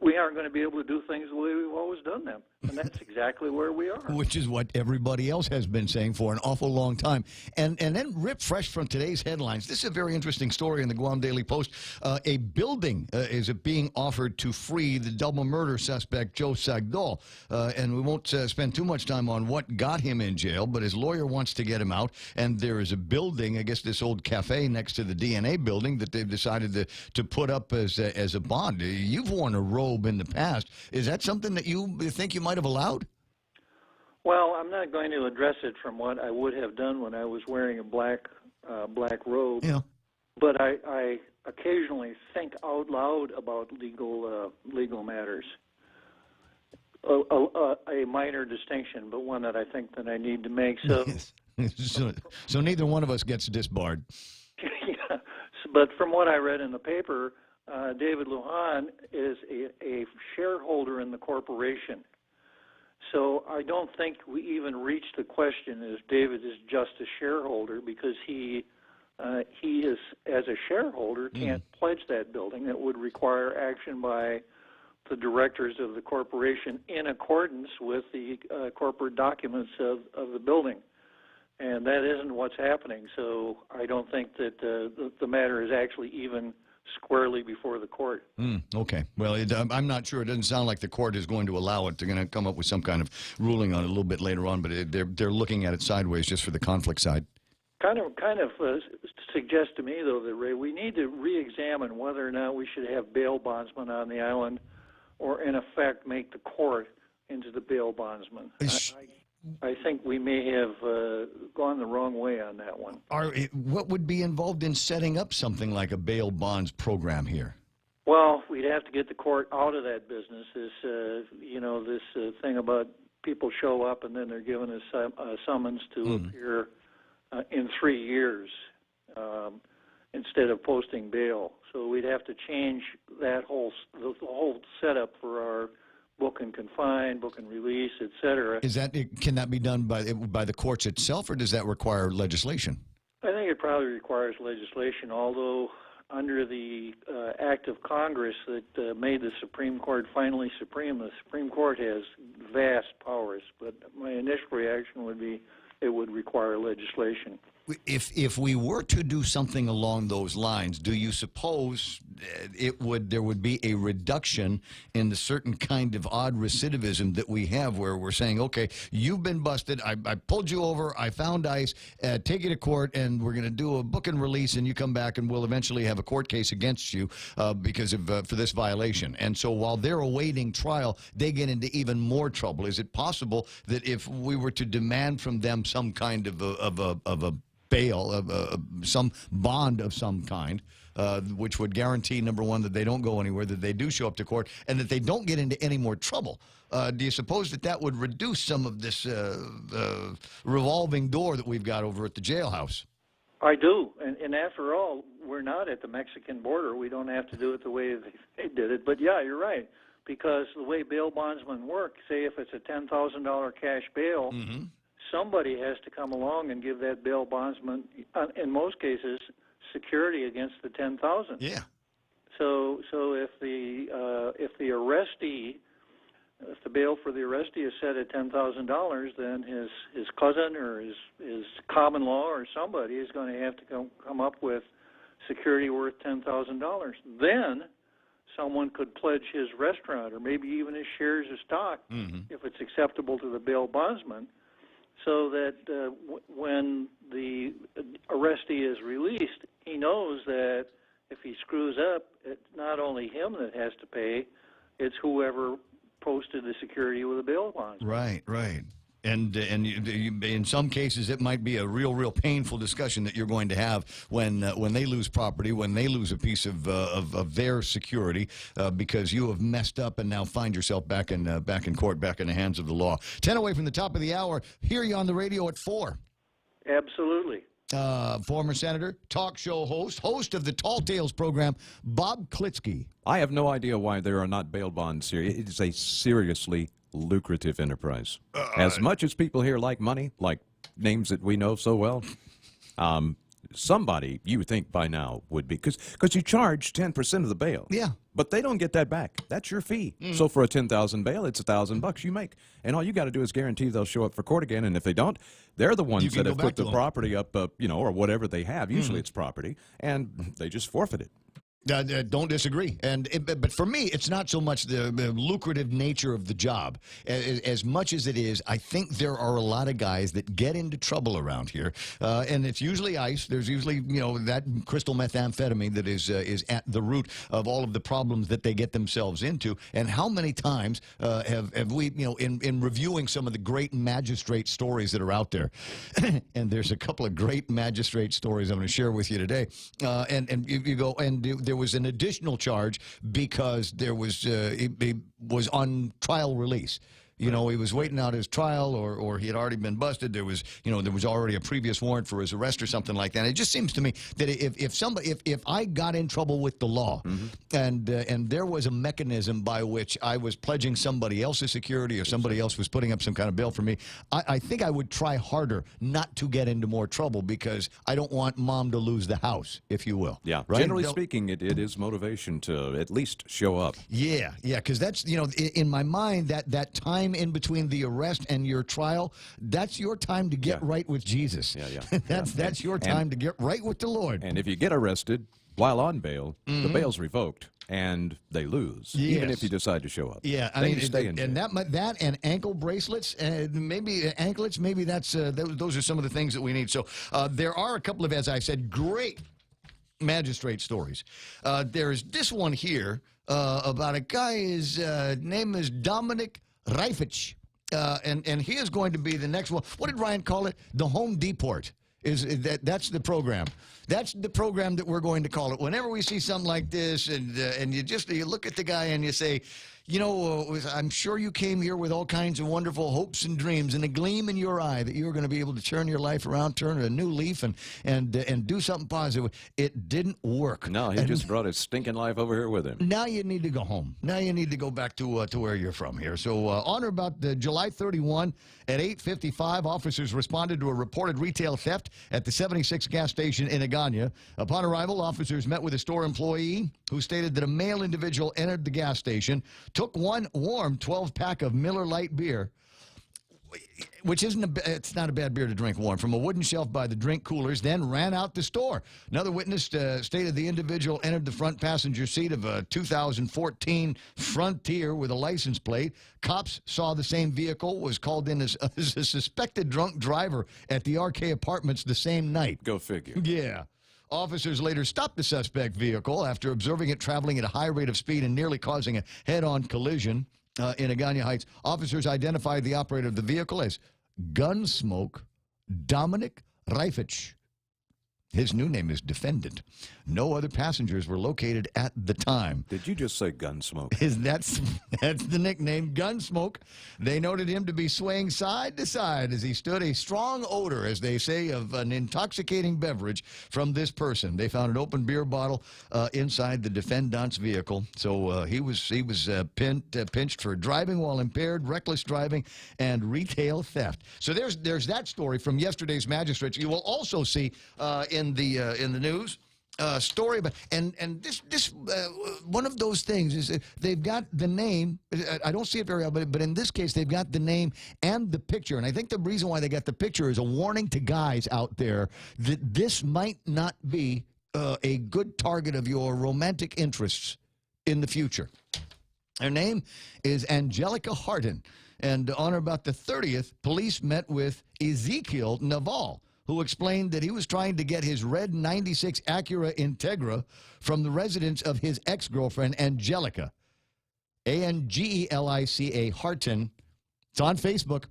we aren't going to be able to do things the way we've always done them. And that's exactly where we are. Which is what everybody else has been saying for an awful long time. And then ripped fresh from today's headlines, this is a very interesting story in the Guam Daily Post. A building is being offered to free the double murder suspect, Joe Sagdal. And we won't spend too much time on what got him in jail, but his lawyer wants to get him out. And there is a building, I guess this old cafe next to the DNA building, that they've decided to put up as a bond. You've worn a robe in the past. Is that something that you think you might have allowed? Well, I'm not going to address it from what I would have done when I was wearing a black robe. Yeah. But I occasionally think out loud about legal matters. a minor distinction, but one that I think that I need to make. So, so neither one of us gets disbarred. yeah, but from what I read in the paper, David Lujan is a shareholder in the corporation. So I don't think we even reached the question if David is just a shareholder, because he is, as a shareholder, can't pledge that building. It would require action by the directors of the corporation in accordance with the corporate documents of the building. And that isn't what's happening. So I don't think that the matter is actually even squarely before the court. Okay. Well, I'm not sure. It doesn't sound like the court is going to allow it. They're going to come up with some kind of ruling on it a little bit later on, but they're looking at it sideways just for the conflict side. Kind of suggests to me, though, that, Ray, we need to re-examine whether or not we should have bail bondsmen on the island, or in effect make the court into the bail bondsman. I think we may have gone the wrong way on that one. What would be involved in setting up something like a bail bonds program here? Well, we'd have to get the court out of that business. This thing about people show up and then they're given a summons to appear in 3 years instead of posting bail. So we'd have to change that whole setup for our book and confine, book and release, etc. Can that be done by the courts itself, or does that require legislation? I think it probably requires legislation, although under the act of Congress that made the Supreme Court finally supreme, the Supreme Court has vast powers. But my initial reaction would be it would require legislation. If we were to do something along those lines, do you suppose there would be a reduction in the certain kind of odd recidivism that we have, where we're saying, okay, you've been busted, I pulled you over, I found ice, take you to court, and we're going to do a book and release, and you come back, and we'll eventually have a court case against you because of for this violation. And so while they're awaiting trial, they get into even more trouble. Is it possible that if we were to demand from them some kind of a bail, some bond of some kind, which would guarantee, number one, that they don't go anywhere, that they do show up to court, and that they don't get into any more trouble? Do you suppose that would reduce some of this revolving door that we've got over at the jailhouse? I do, and after all, we're not at the Mexican border. We don't have to do it the way they did it. But yeah, you're right, because the way bail bondsmen work, say if it's a $10,000 cash bail, somebody has to come along and give that bail bondsman, in most cases, security against the $10,000. Yeah. So if the arrestee, if the bail for the arrestee is set at $10,000, then his cousin or his common law or somebody is going to have to come up with security worth $10,000. Then someone could pledge his restaurant or maybe even his shares of stock if it's acceptable to the bail bondsman, so that when the arrestee is released, he knows that if he screws up, it's not only him that has to pay, it's whoever posted the security with a bail bond. Right. And in some cases, it might be a real painful discussion that you're going to have when they lose property, when they lose a piece of their security, because you have messed up and now find yourself back in court, back in the hands of the law. 10 away from the top of the hour. Hear you on the radio at 4. Absolutely. Former senator, talk show host of the Tall Tales program, Bob Klitsky. I have no idea why there are not bail bonds here. It is a seriously lucrative enterprise. As much as people here like money, like names that we know so well, somebody you would think by now would be, because you charge 10% of the bail. Yeah. But they don't get that back. That's your fee. So for a $10,000 bail, it's $1,000 you make, and all you got to do is guarantee they'll show up for court again. And if they don't, they're the ones that have put the property up, or whatever they have. Usually it's property, and they just forfeit it. Don't disagree. But for me, it's not so much the lucrative nature of the job as much as it is. I think there are a lot of guys that get into trouble around here, and it's usually ice. There's usually that crystal methamphetamine that is at the root of all of the problems that they get themselves into. And how many times have we in reviewing some of the great magistrate stories that are out there, and there's a couple of great magistrate stories I'm going to share with you today, and you go and there was an additional charge because there was it was on trial release. You know, he was waiting out his trial, or he had already been busted. There was already a previous warrant for his arrest or something like that. It just seems to me that if I got in trouble with the law, and there was a mechanism by which I was pledging somebody else's security or somebody else was putting up some kind of bail for me, I think I would try harder not to get into more trouble, because I don't want mom to lose the house, if you will. Yeah, right? generally speaking, it is motivation to at least show up. Yeah, because that's, in my mind, that time in between the arrest and your trial, that's your time to get right with Jesus. Yeah. That's your time to get right with the Lord. And if you get arrested while on bail, the bail's revoked and they lose, even if you decide to show up. Yeah, then you stay in jail. And that and ankle bracelets, maybe anklets, maybe those are some of the things that we need. So there are a couple of, as I said, great magistrate stories. There's this one here about a guy. His name is Dominic Reifich, and he is going to be the next one. What did Ryan call it? The Home Deport. That's the program. That's the program that we're going to call it. Whenever we see something like this, and you look at the guy and you say, I'm sure you came here with all kinds of wonderful hopes and dreams and a gleam in your eye that you were going to be able to turn your life around, turn a new leaf, and do something positive. It didn't work. No, he just brought his stinking life over here with him. Now you need to go home. Now you need to go back to where you're from here. So on or about July 31 at 8:55, officers responded to a reported retail theft at the 76 gas station in Agana. Upon arrival, officers met with a store employee who stated that a male individual entered the gas station, took one warm 12-pack of Miller Lite beer, which it's not a bad beer to drink warm, from a wooden shelf by the drink coolers, then ran out the store. Another witness stated the individual entered the front passenger seat of a 2014 Frontier with a license plate. Cops saw the same vehicle, was called in as a suspected drunk driver at the RK Apartments the same night. Go figure. Yeah. Officers later stopped the suspect vehicle after observing it traveling at a high rate of speed and nearly causing a head-on collision in Agana Heights. Officers identified the operator of the vehicle as Gunsmoke Dominic Reifich. His new name is Defendant. No other passengers were located at the time. Did you just say Gunsmoke? That's the nickname, Gunsmoke. They noted him to be swaying side to side as he stood, a strong odor, as they say, of an intoxicating beverage from this person. They found an open beer bottle inside the defendant's vehicle. So he was pinched for driving while impaired, reckless driving, and retail theft. So there's that story from yesterday's magistrates. You will also see in the news story about, and this one of those things is they've got the name. I don't see it very often, but in this case they've got the name and the picture. And I think the reason why they got the picture is a warning to guys out there that this might not be a good target of your romantic interests in the future. Her name is Angelica Harden, and on or about the 30th, police met with Ezekiel Naval, who explained that he was trying to get his red 96 Acura Integra from the residence of his ex-girlfriend, Angelica. Angelica Harton. It's on Facebook.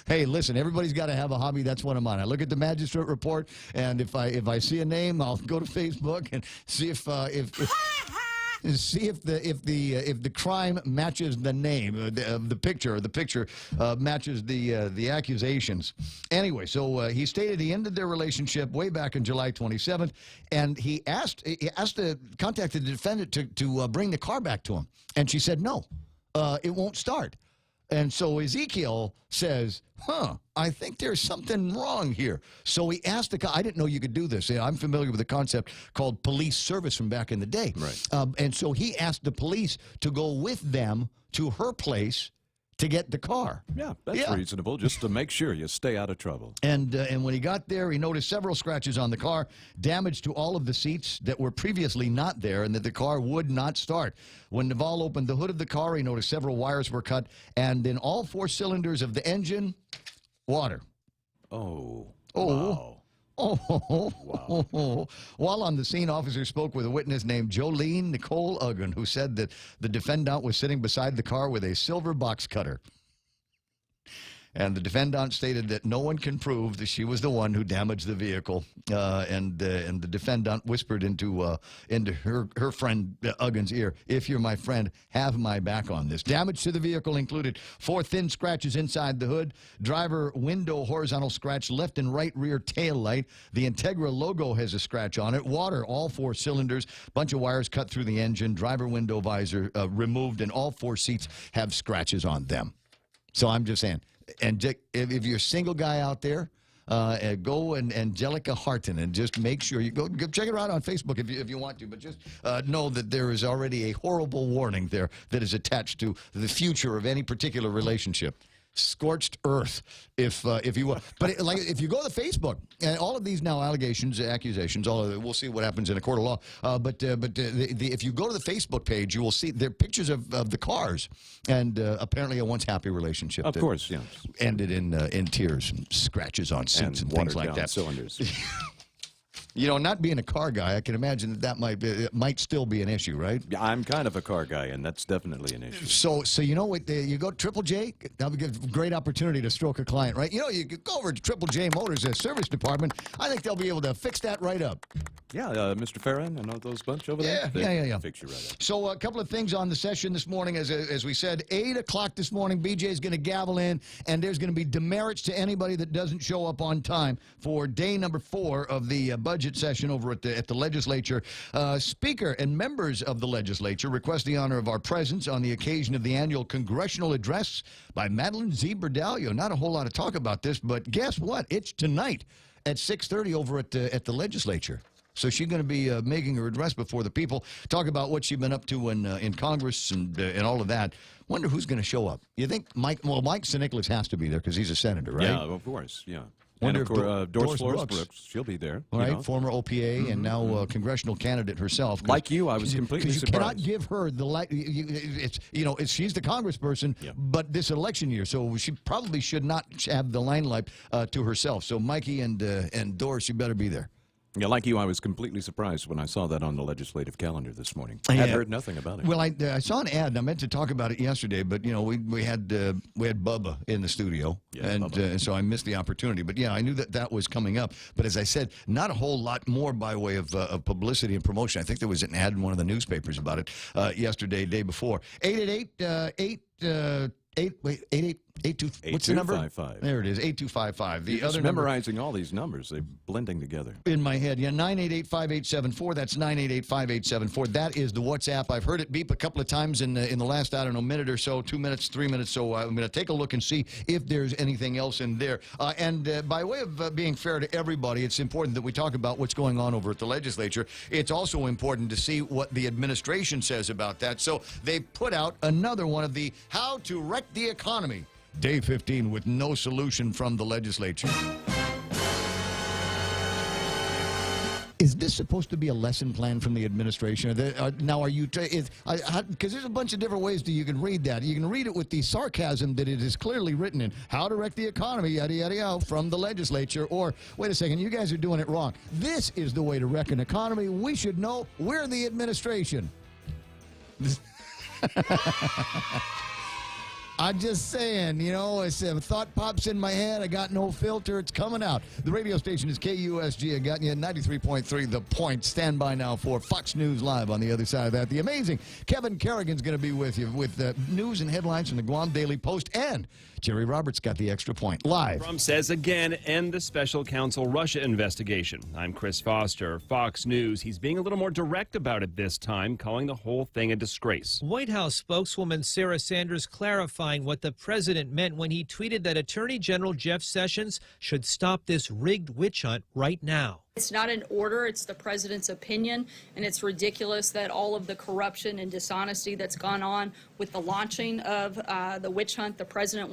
Hey, listen, everybody's got to have a hobby. That's one of mine. I look at the magistrate report, and if I see a name, I'll go to Facebook and see if the crime matches the name of the picture, or the picture matches the accusations. Anyway, so he stated he ended their relationship way back on July 27th, and he contacted the defendant to bring the car back to him, and she said no, it won't start. And so Ezekiel says, I think there's something wrong here. So he asked I didn't know you could do this. I'm familiar with the concept called police service from back in the day. Right. And so he asked the police to go with them to her place to get the car. Yeah, that's reasonable, just to make sure you stay out of trouble. And when he got there, he noticed several scratches on the car, damage to all of the seats that were previously not there, and that the car would not start. When Naval opened the hood of the car, he noticed several wires were cut, and in all 4 cylinders of the engine, water. Oh. Wow. Wow. While on the scene, officers spoke with a witness named Jolene Nicole Uggan, who said that the defendant was sitting beside the car with a silver box cutter. And the defendant stated that no one can prove that she was the one who damaged the vehicle. And the defendant whispered into her friend Uggan's ear, "If you're my friend, have my back on this." Damage to the vehicle included 4 thin scratches inside the hood, driver window horizontal scratch, left and right rear tail light. The Integra logo has a scratch on it. Water, all 4 cylinders, bunch of wires cut through the engine, driver window visor removed, and all 4 seats have scratches on them. So I'm just saying, and if you're a single guy out there, go and Angelica Harton and just make sure you go check her out on Facebook if you want to, but just know that there is already a horrible warning there that is attached to the future of any particular relationship. Scorched earth, if you will. But if you go to Facebook, and all of these now allegations, accusations, all of it, we'll see what happens in a court of law. If you go to the Facebook page, you will see there are pictures of the cars, and apparently a once happy relationship. Of course, yeah. Ended in tears and scratches on seats and things like that. Cylinders. You know, not being a car guy, I can imagine that might still be an issue, right? Yeah, I'm kind of a car guy, and that's definitely an issue. So you know what? You go Triple J. That would give a great opportunity to stroke a client, right? You know, you could go over to Triple J Motors service department. I think they'll be able to fix that right up. Yeah, Mr. Farron and all those bunch over there. Yeah. Fix you right up. So a couple of things on the session this morning, as we said, 8 o'clock this morning. BJ's going to gavel in, and there's going to be demerits to anybody that doesn't show up on time for day number 4 of the budget session over at the legislature. Speaker and members of the legislature request the honor of our presence on the occasion of the annual congressional address by Madeline Z. Berdalio. Not a whole lot of talk about this, but guess what? It's tonight at 6:30 over at the legislature. So she's going to be making her address before the people, talk about what she's been up to in Congress and all of that. Wonder who's going to show up. You think Mike St. Nicholas has to be there because he's a senator, right? Yeah, of course, yeah. Wonder and of course, Doris Flores Brooks, she'll be there. All right, former OPA and now congressional candidate herself. Like you, I was completely surprised. You cannot give her the she's the congressperson, but this election year, so she probably should not have the limelight to herself. So Mikey and Doris, you better be there. Yeah, like you, I was completely surprised when I saw that on the legislative calendar this morning. I had heard nothing about it. Well, I saw an ad, and I meant to talk about it yesterday, but you know, we had Bubba in the studio, and so I missed the opportunity. But yeah, I knew that was coming up. But as I said, not a whole lot more by way of publicity and promotion. I think there was an ad in one of the newspapers about it yesterday, day before. 888 what's the number? 8255. There it is, 8255. The other memorizing all these numbers, they're blending together. In my head, yeah, 988-5874. That's 988-5874. That is the WhatsApp. I've heard it beep a couple of times in the last, I don't know, minute or so, 2 minutes, 3 minutes. So I'm going to take a look and see if there's anything else in there. And by way of being fair to everybody, it's important that we talk about what's going on over at the legislature. It's also important to see what the administration says about that. So they put out another one of the How to Wreck the Economy. Day 15 with no solution from the legislature. Is this supposed to be a lesson plan from the administration? Now, are you because there's a bunch of different ways that you can read that. You can read it with the sarcasm that it is clearly written in How to Wreck the Economy, yada, yada, yada, from the legislature. Or, wait a second, you guys are doing it wrong. This is the way to wreck an economy. We should know we're the administration. I'm just saying, you know, a thought pops in my head. I got no filter. It's coming out. The radio station is KUSG. I got you at 93.3 The Point. Stand by now for Fox News Live on the other side of that. The amazing Kevin Kerrigan's going to be with you with news and headlines from the Guam Daily Post. And Jerry Roberts got the extra point live. Trump says again, end the special counsel Russia investigation. I'm Chris Foster, Fox News. He's being a little more direct about it this time, calling the whole thing a disgrace. White House spokeswoman Sarah Sanders clarifying what the president meant when he tweeted that Attorney General Jeff Sessions should stop this rigged witch hunt right now. It's not an order, it's the president's opinion, and it's ridiculous that all of the corruption and dishonesty that's gone on with the launching of the witch hunt, the president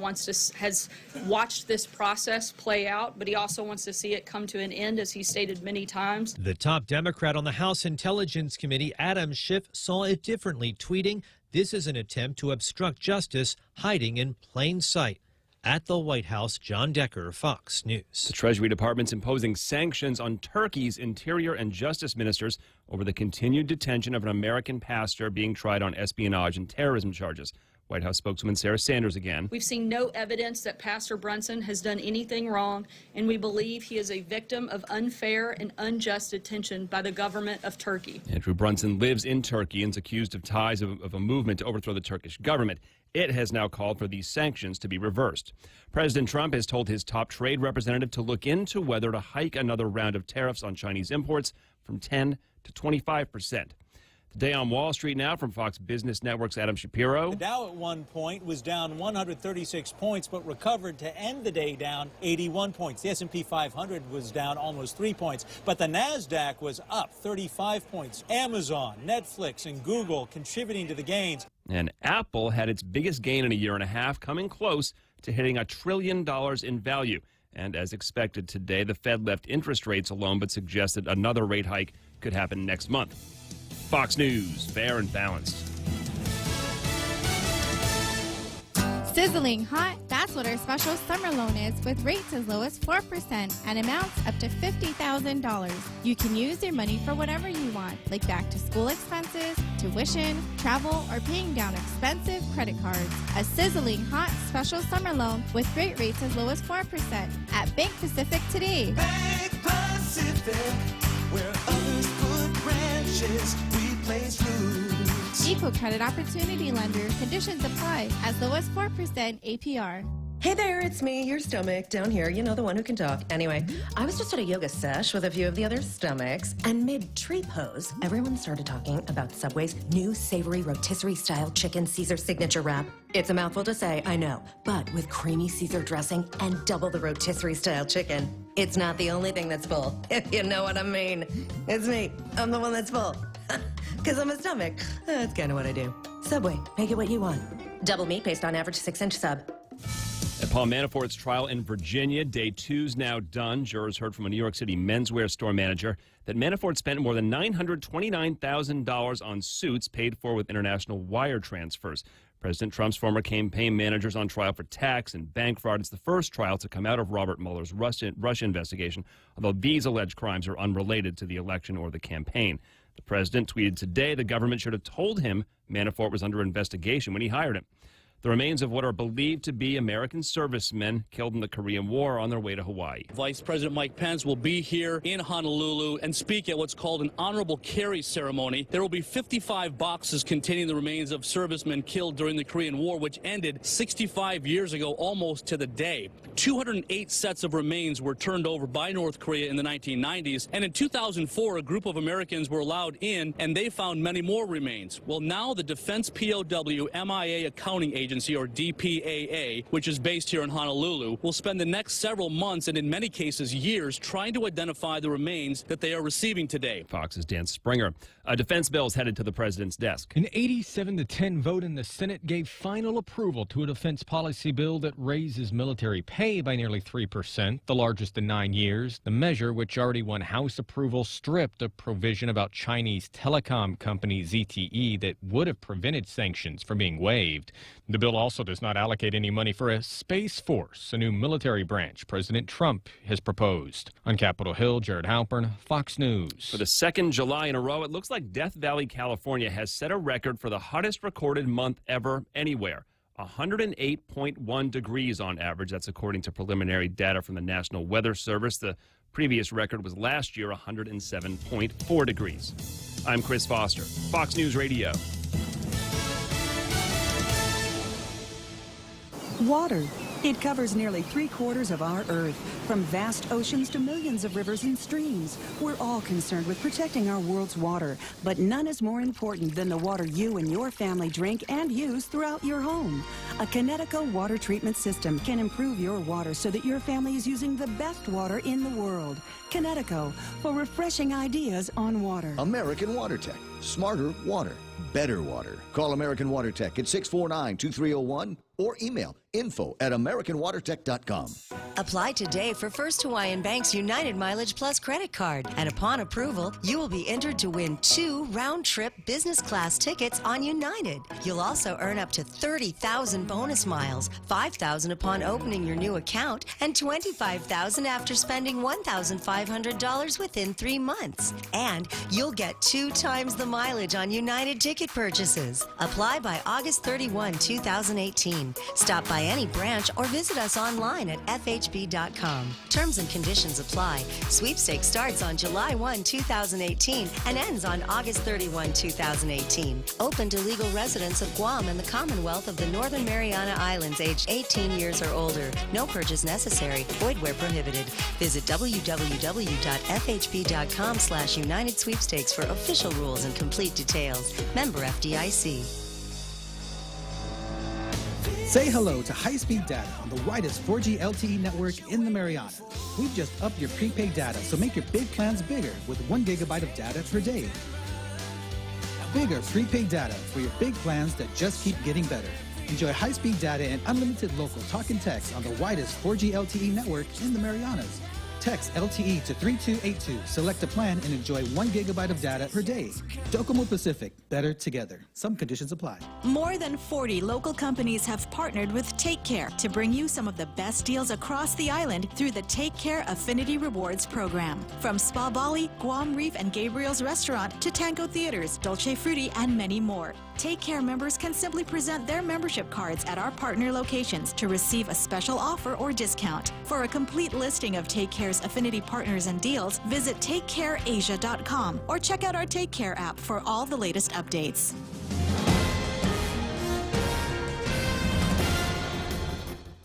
has watched this process play out, but he also wants to see it come to an end, as he stated many times. The top Democrat on the House Intelligence Committee, Adam Schiff, saw it differently, tweeting, "This is an attempt to obstruct justice, hiding in plain sight." At the White House, John Decker, Fox News. The Treasury Department's imposing sanctions on Turkey's interior and justice ministers over the continued detention of an American pastor being tried on espionage and terrorism charges. White House spokeswoman Sarah Sanders again. We've seen no evidence that Pastor Brunson has done anything wrong, and we believe he is a victim of unfair and unjust detention by the government of Turkey. Andrew Brunson lives in Turkey and is accused of ties of a movement to overthrow the Turkish government. It has now called for these sanctions to be reversed. President Trump has told his top trade representative to look into whether to hike another round of tariffs on Chinese imports from 10 to 25%. Today on Wall Street now from Fox Business Network's Adam Shapiro. The Dow at one point was down 136 points, but recovered to end the day down 81 points. The S&P 500 was down almost 3 points, but the NASDAQ was up 35 points. Amazon, Netflix, and Google contributing to the gains. And Apple had its biggest gain in a year and a half, coming close to hitting $1 trillion in value. And as expected today, the Fed left interest rates alone, but suggested another rate hike could happen next month. Fox News, fair and balanced. Sizzling hot, that's what our special summer loan is, with rates as low as 4% and amounts up to $50,000. You can use your money for whatever you want, like back to school expenses, tuition, travel, or paying down expensive credit cards. A sizzling hot special summer loan with great rates as low as 4% at Bank Pacific today. Bank Pacific, where others put branches, we place roots. Equal credit opportunity lender. Conditions apply. As low as 4% APR. Hey there, it's me, your stomach, down here. You know, the one who can talk. Anyway, I was just at a yoga sesh with a few of the other stomachs, and mid-tree pose, everyone started talking about Subway's new savory rotisserie-style chicken Caesar signature wrap. It's a mouthful to say, I know, but with creamy Caesar dressing and double the rotisserie-style chicken. It's not the only thing that's full, if you know what I mean. It's me. I'm the one that's full. Because I'm a stomach. That's kind of what I do. Subway, make it what you want. Double meat based on average 6-inch sub. At Paul Manafort's trial in Virginia, day 2's now done. Jurors heard from a New York City menswear store manager that Manafort spent more than $929,000 on suits paid for with international wire transfers. President Trump's former campaign managers on trial for tax and bank fraud. It's the first trial to come out of Robert Mueller's Russia investigation, although these alleged crimes are unrelated to the election or the campaign. The president tweeted today the government should have told him Manafort was under investigation when he hired him. The remains of what are believed to be American servicemen killed in the Korean War are on their way to Hawaii. Vice President Mike Pence will be here in Honolulu and speak at what's called an honorable carry ceremony. There will be 55 boxes containing the remains of servicemen killed during the Korean War, which ended 65 years ago, almost to the day. 208 sets of remains were turned over by North Korea in the 1990s, and in 2004, a group of Americans were allowed in, and they found many more remains. Well, now the Defense POW MIA Accounting Agency, or DPAA, which is based here in Honolulu, will spend the next several months and in many cases years trying to identify the remains that they are receiving today. Fox's Dan Springer. A defense bill is headed to the president's desk. An 87-10 vote in the Senate gave final approval to a defense policy bill that raises military pay by nearly 3%, the largest in 9 years. The measure, which already won House approval, stripped a provision about Chinese telecom company ZTE that would have prevented sanctions from being waived. The bill also does not allocate any money for a Space Force, a new military branch President Trump has proposed. On Capitol Hill, Jared Halpern, Fox News. For the second July in a row, it looks like Death Valley, California has set a record for the hottest recorded month ever anywhere. 108.1 degrees on average. That's according to preliminary data from the National Weather Service. The previous record was last year, 107.4 degrees. I'm Chris Foster, Fox News Radio. Water. It covers nearly 3/4 of our Earth. From vast oceans to millions of rivers and streams, we're all concerned with protecting our world's water. But none is more important than the water you and your family drink and use throughout your home. A Connecticut water treatment system can improve your water so that your family is using the best water in the world. Connecticut, for refreshing ideas on water. American Water Tech. Smarter water. Better water. Call American Water Tech at 649-2301 or email info@americanwatertech.com. Apply today for First Hawaiian Bank's United Mileage Plus credit card. And upon approval, you will be entered to win 2 round-trip business class tickets on United. You'll also earn up to 30,000 bonus miles, 5,000 upon opening your new account, and 25,000 after spending $1,500 within 3 months. And you'll get 2 times the mileage on United ticket purchases. Apply by August 31, 2018. Stop by any branch or visit us online at FHB.com. Terms and conditions apply. Sweepstakes starts on July 1, 2018 and ends on August 31, 2018. Open to legal residents of Guam and the Commonwealth of the Northern Mariana Islands aged 18 years or older. No purchase necessary. Void where prohibited. Visit www.fhb.com/United Sweepstakes for official rules and complete details. Member FDIC. Say hello to high-speed data on the widest 4G LTE network in the Marianas. We've just upped your prepaid data, so make your big plans bigger with 1 gigabyte of data per day. Bigger prepaid data for your big plans that just keep getting better. Enjoy high-speed data and unlimited local talk and text on the widest 4G LTE network in the Marianas. Text LTE to 3282. Select a plan and enjoy 1 gigabyte of data per day. Docomo Pacific, better together. Some conditions apply. More than 40 local companies have partnered with Take Care to bring you some of the best deals across the island through the Take Care Affinity Rewards program. From Spa Bali, Guam Reef and Gabriel's Restaurant to Tango Theaters, Dolce Frutti, and many more. Take Care members can simply present their membership cards at our partner locations to receive a special offer or discount. For a complete listing of Take Care's affinity partners and deals, visit TakeCareAsia.com or check out our Take Care app for all the latest updates.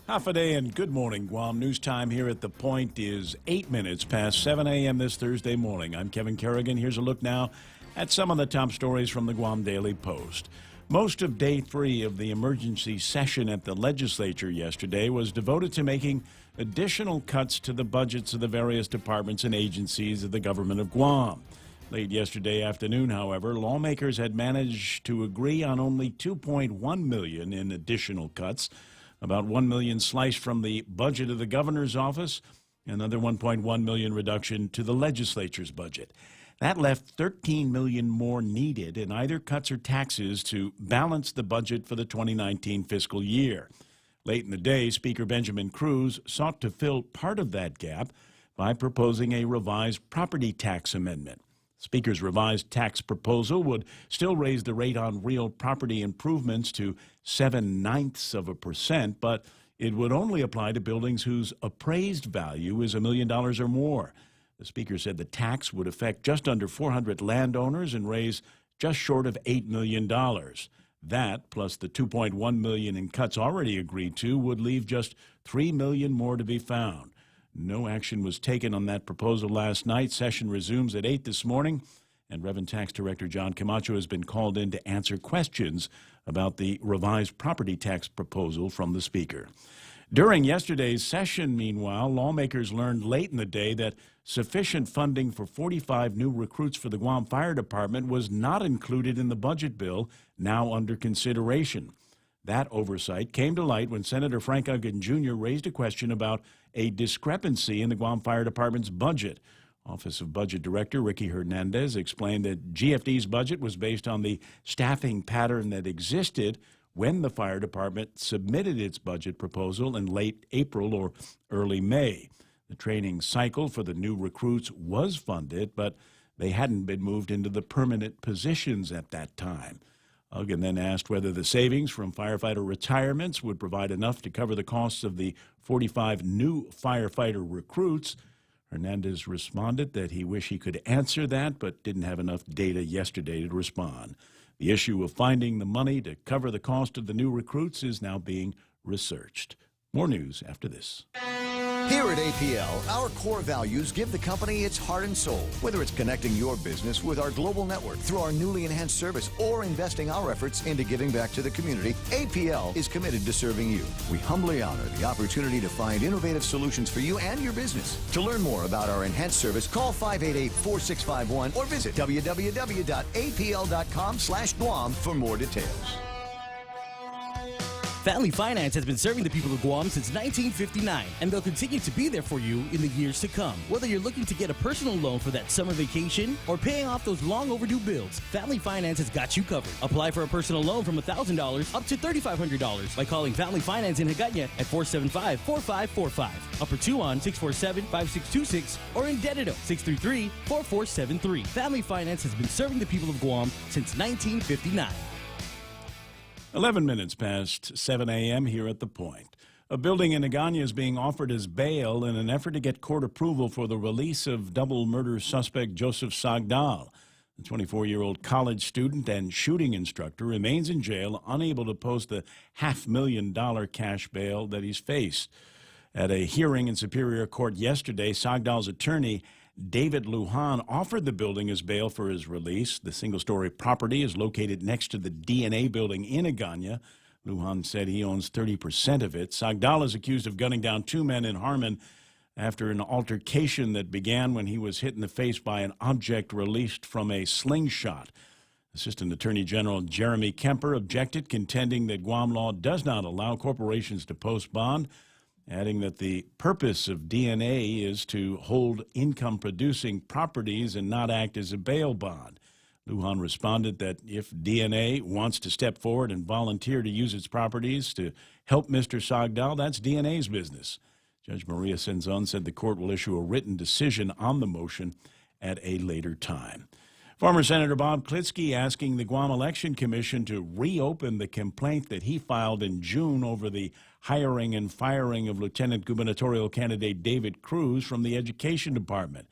Half a day and good morning, Guam. News time here at The Point is 8 minutes past 7 a.m. this Thursday morning. I'm Kevin Kerrigan. Here's a look now at some of the top stories from the Guam Daily Post. Most of day 3 of the emergency session at the legislature yesterday was devoted to making additional cuts to the budgets of the various departments and agencies of the government of Guam. Late yesterday afternoon, however, lawmakers had managed to agree on only $2.1 million in additional cuts, about $1 million sliced from the budget of the governor's office, another $1.1 million reduction to the legislature's budget. That left $13 million more needed in either cuts or taxes to balance the budget for the 2019 fiscal year. Late in the day, Speaker Benjamin Cruz sought to fill part of that gap by proposing a revised property tax amendment. Speaker's revised tax proposal would still raise the rate on real property improvements to 0.7%, but it would only apply to buildings whose appraised value is $1 million or more. The Speaker said the tax would affect just under 400 landowners and raise just short of $8 million. That, plus the $2.1 million in cuts already agreed to, would leave just $3 million more to be found. No action was taken on that proposal last night. Session resumes at 8 this morning, and Reverend Tax Director John Camacho has been called in to answer questions about the revised property tax proposal from the Speaker. During yesterday's session, meanwhile, lawmakers learned late in the day that sufficient funding for 45 new recruits for the Guam Fire Department was not included in the budget bill now under consideration. That oversight came to light when Senator Frank Uggan Jr. raised a question about a discrepancy in the Guam Fire Department's budget. Office of Budget Director Ricky Hernandez explained that GFD's budget was based on the staffing pattern that existed when the fire department submitted its budget proposal in late April or early May. The training cycle for the new recruits was funded, but they hadn't been moved into the permanent positions at that time. Uggan then asked whether the savings from firefighter retirements would provide enough to cover the costs of the 45 new firefighter recruits. Hernandez responded that he wished he could answer that, but didn't have enough data yesterday to respond. The issue of finding the money to cover the cost of the new recruits is now being researched. More news after this. Here at APL, our core values give the company its heart and soul. Whether it's connecting your business with our global network through our newly enhanced service or investing our efforts into giving back to the community, APL is committed to serving you. We humbly honor the opportunity to find innovative solutions for you and your business. To learn more about our enhanced service, call 588-4651 or visit www.apl.com/Guam for more details. Family Finance has been serving the people of Guam since 1959, and they'll continue to be there for you in the years to come. Whether you're looking to get a personal loan for that summer vacation or paying off those long overdue bills, Family Finance has got you covered. Apply for a personal loan from $1,000 up to $3,500 by calling Family Finance in Hagåtña at 475-4545, Upper Tuon 647-5626, or in Dedito 633-4473. Family Finance has been serving the people of Guam since 1959. 11 minutes past 7 a.m. here at The Point. A building in Hagåtña is being offered as bail in an effort to get court approval for the release of double murder suspect Joseph Sagdal. The 24-year-old college student and shooting instructor remains in jail, unable to post the $500,000 cash bail that he's faced. At a hearing in Superior Court yesterday, Sagdal's attorney, David Lujan, offered the building as bail for his release. The single-story property is located next to the DNA building in Hagåtña. Lujan said he owns 30% of it. Sagdal is accused of gunning down two men in Harmon after an altercation that began when he was hit in the face by an object released from a slingshot. Assistant Attorney General Jeremy Kemper objected, contending that Guam law does not allow corporations to post bond, adding that the purpose of DNA is to hold income-producing properties and not act as a bail bond. Lujan responded that if DNA wants to step forward and volunteer to use its properties to help Mr. Sagdal, that's DNA's business. Judge Maria Senzon said the court will issue a written decision on the motion at a later time. Former Senator Bob Klitsky asking the Guam Election Commission to reopen the complaint that he filed in June over the hiring and firing of Lieutenant gubernatorial candidate David Cruz from the Education Department.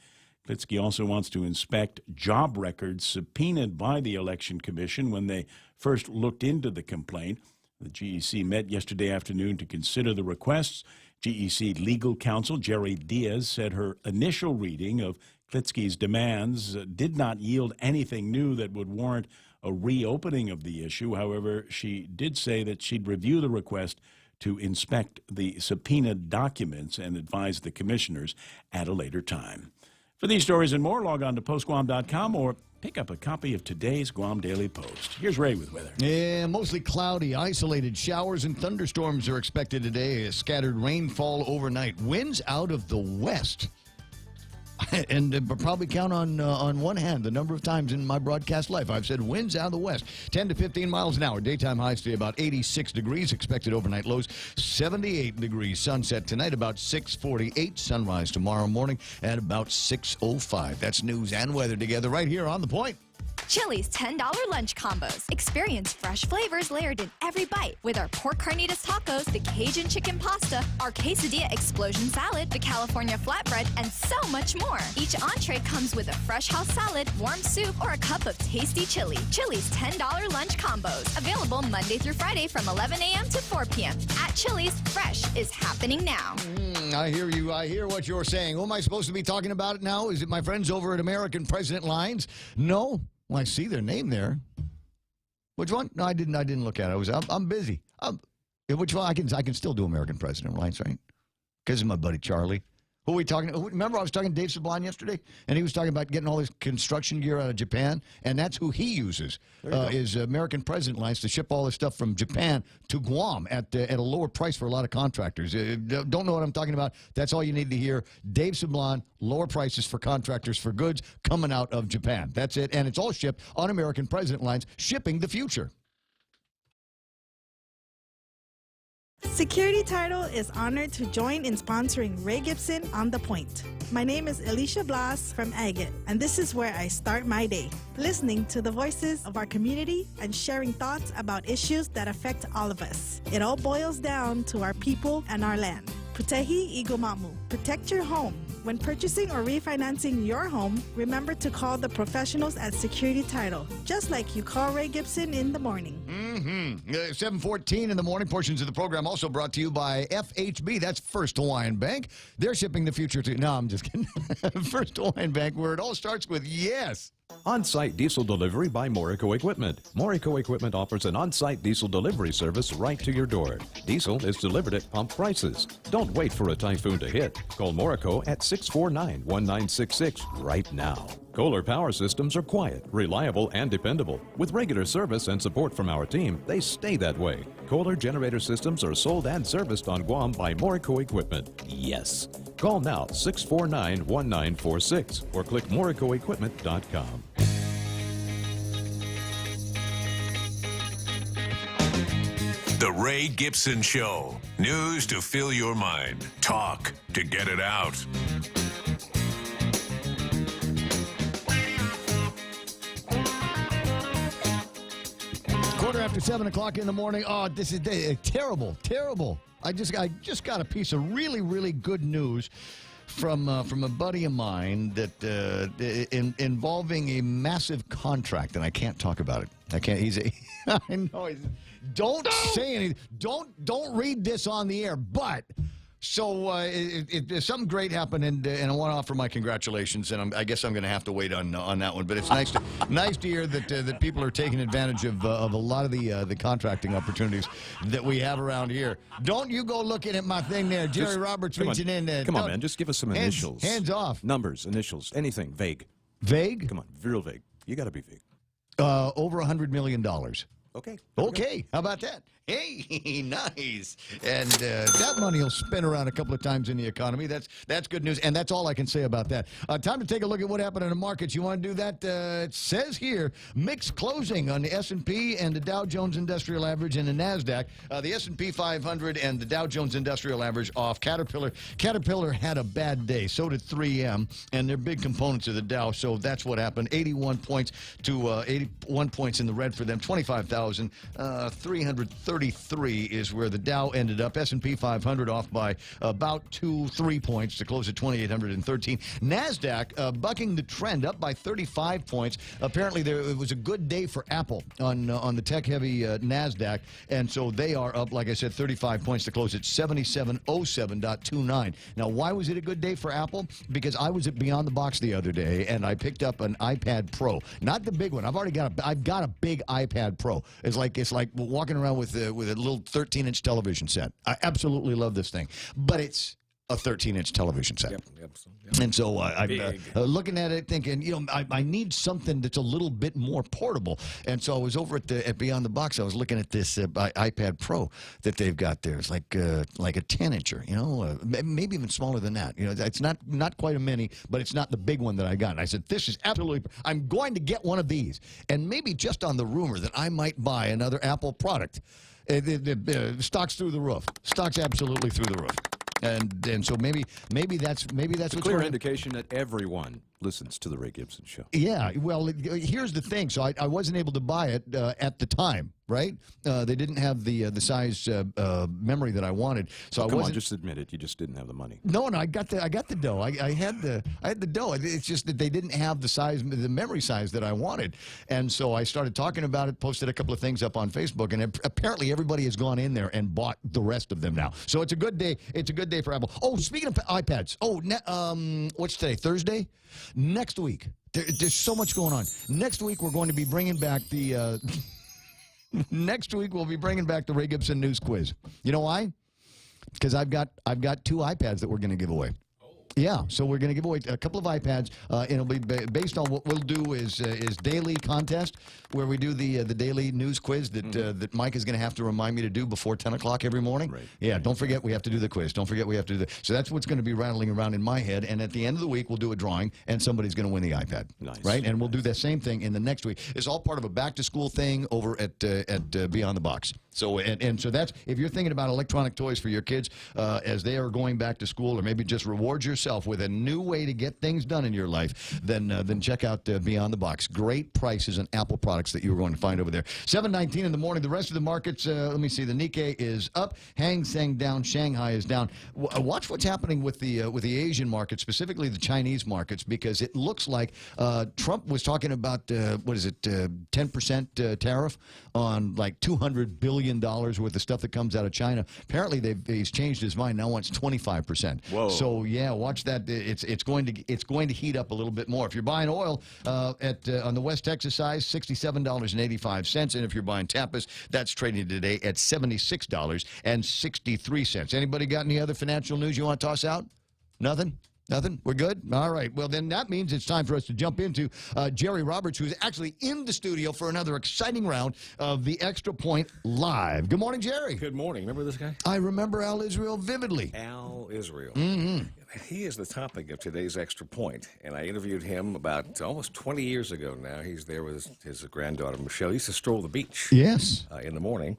Klitsky also wants to inspect job records subpoenaed by the Election Commission when they first looked into the complaint. The GEC met yesterday afternoon to consider the requests. GEC legal counsel Jerry Diaz said her initial reading of Klitsky's demands did not yield anything new that would warrant a reopening of the issue. However, she did say that she'd review the request to inspect the subpoenaed documents and advise the commissioners at a later time. For these stories and more, log on to postguam.com or pick up a copy of today's Guam Daily Post. Here's Ray with weather. Yeah, mostly cloudy, isolated showers and thunderstorms are expected today. Scattered rainfall overnight. Winds out of the west. And probably count on one hand the number of times in my broadcast life I've said winds out of the west. 10 to 15 miles an hour. Daytime highs today about 86 degrees. Expected overnight lows 78 degrees. Sunset tonight about 6:48. Sunrise tomorrow morning at about 6:05. That's news and weather together right here on The Point. Chili's $10 lunch combos. Experience fresh flavors layered in every bite with our pork carnitas tacos, the Cajun chicken pasta, our quesadilla explosion salad, the California flatbread, and so much more. Each entree comes with a fresh house salad, warm soup, or a cup of tasty chili. Chili's $10 lunch combos. Available Monday through Friday from 11 a.m. to 4 p.m. At Chili's, fresh is happening now. I hear you. I hear what you're saying. Who am I supposed to be talking about it now? Is it my friends over at American President Lines? No. Well, I see their name there. Which one? No, I didn't look at it. I'm busy. Which one? I can still do American President Lines, right? Because of my buddy Charlie. Who are we talking? Remember, I was talking to Dave Sablon yesterday, and he was talking about getting all his construction gear out of Japan, and that's who he uses is American President Lines to ship all this stuff from Japan to Guam at a lower price for a lot of contractors. Don't know what I'm talking about? That's all you need to hear. Dave Sablon, lower prices for contractors for goods coming out of Japan. That's it, and it's all shipped on American President Lines, shipping the future. Security Title is honored to join in sponsoring Ray Gibson on The Point. My name is Alicia Blas from Agate, and this is where I start my day, listening to the voices of our community and sharing thoughts about issues that affect all of us. It all boils down to our people and our land. Putehi Igumamu. Protect your home. When purchasing or refinancing your home, remember to call the professionals at Security Title, just like you call Ray Gibson in the morning. 7:14 in the morning. Portions of the program also brought to you by FHB. That's First Hawaiian Bank. They're shipping the future to... No, I'm just kidding. First Hawaiian Bank, where it all starts with yes. On-site diesel delivery by Morico Equipment. Morico Equipment offers an on-site diesel delivery service right to your door. Diesel is delivered at pump prices. Don't wait for a typhoon to hit. Call Morico at 649-1966 right now. Kohler Power Systems are quiet, reliable, and dependable. With regular service and support from our team, they stay that way. Kohler generator systems are sold and serviced on Guam by Morico Equipment. Yes. Call now 649-1946 or click moricoequipment.com. The Ray Gibson Show. News to fill your mind. Talk to get it out. Quarter after 7 o'clock in the morning. Oh, this is terrible, terrible. I just got a piece of really, really good news from a buddy of mine that involving a massive contract, and I can't talk about it. I can't. I know. Don't say anything. Don't read this on the air. But so something great happened, and I want to offer my congratulations. And I guess I'm going to have to wait on that one. But it's nice to hear that people are taking advantage of a lot of the contracting opportunities that we have around here. Don't you go looking at my thing there, Jerry Roberts reaching in there. Come on, man. Just give us some initials. Hands off. Numbers, initials, anything vague. Vague? Come on, real vague. You got to be vague. Over $100 million. Okay. Okay. How about that? Hey, nice. And that money will spin around a couple of times in the economy. That's good news, and that's all I can say about that. Time to take a look at what happened in the markets. You want to do that? It says here, mixed closing on the S&P and the Dow Jones Industrial Average and the NASDAQ. The S&P 500 and the Dow Jones Industrial Average off. Caterpillar had a bad day. So did 3M, and they're big components of the Dow, so that's what happened. 81 points to 81 points in the red for them. 25,333 is where the Dow ended up. S&P 500 off by about 2-3 points to close at 2,813. NASDAQ bucking the trend, up by 35 points. Apparently, it was a good day for Apple on the tech-heavy NASDAQ, and so they are up, like I said, 35 points to close at 7707.29. Now, why was it a good day for Apple? Because I was at Beyond the Box the other day, and I picked up an iPad Pro. Not the big one. I've got a big iPad Pro. It's like walking around with a little 13-inch television set. I absolutely love this thing, but it's a 13-inch television set. Yep. And so I'm looking at it thinking, I need something that's a little bit more portable. And so I was over at Beyond the Box. I was looking at this iPad Pro that they've got there. It's like a 10-incher, maybe even smaller than that. It's not quite a mini, but it's not the big one that I got. And I said, this is absolutely, I'm going to get one of these. And maybe just on the rumor that I might buy another Apple product. Stock's through the roof. Stock's absolutely through the roof. And so maybe that's what's a clear going indication that everyone listens to the Ray Gibson Show. Yeah, well, here's the thing. So I wasn't able to buy it at the time, right? They didn't have the size memory that I wanted. So come on, just admit it. You just didn't have the money. No, I got the dough. I had the dough. It's just that they didn't have the memory size that I wanted. And so I started talking about it, posted a couple of things up on Facebook, and apparently everybody has gone in there and bought the rest of them now. So it's a good day. It's a good day for Apple. Oh, speaking of iPads. Oh, what's today? Thursday? Next week. There's so much going on. Next week we're going to be bringing back the. Next week we'll be bringing back the Ray Gibson News Quiz. You know why? Because I've got 2 iPads that we're going to give away. Yeah, so we're going to give away a couple of iPads. It'll be based on what we'll do is daily contest, where we do the daily news quiz that Mike is going to have to remind me to do before 10 o'clock every morning. Right. Yeah, don't forget we have to do the quiz. Don't forget we have to do so that's what's going to be rattling around in my head. And at the end of the week, we'll do a drawing, and somebody's going to win the iPad. Nice. Right? And we'll do the same thing in the next week. It's all part of a back-to-school thing over at Beyond the Box. So so that's, if you're thinking about electronic toys for your kids as they are going back to school, or maybe just reward yourself with a new way to get things done in your life, then check out Beyond the Box. Great prices on Apple products that you're going to find over there. 7:19 in the morning. The rest of the markets, let me see. The Nikkei is up. Hang Seng down. Shanghai is down. Watch what's happening with the Asian markets, specifically the Chinese markets, because it looks like Trump was talking about 10% tariff on like $200 billion worth of stuff that comes out of China. Apparently, he's changed his mind. Now wants 25%. Whoa! So yeah, watch that. It's going to heat up a little bit more. If you're buying oil on the West Texas side, $67.85, and if you're buying Tapas, that's trading today at $76.63. Anybody got any other financial news you want to toss out? Nothing? Nothing? We're good? All right. Well, then that means it's time for us to jump into Jerry Roberts, who's actually in the studio for another exciting round of the Extra Point Live. Good morning, Jerry. Good morning. Remember this guy? I remember Al Israel vividly. Al Israel. Mm-hmm. He is the topic of today's Extra Point, and I interviewed him about almost 20 years ago now. He's there with his granddaughter, Michelle. He used to stroll the beach. Yes. In the morning.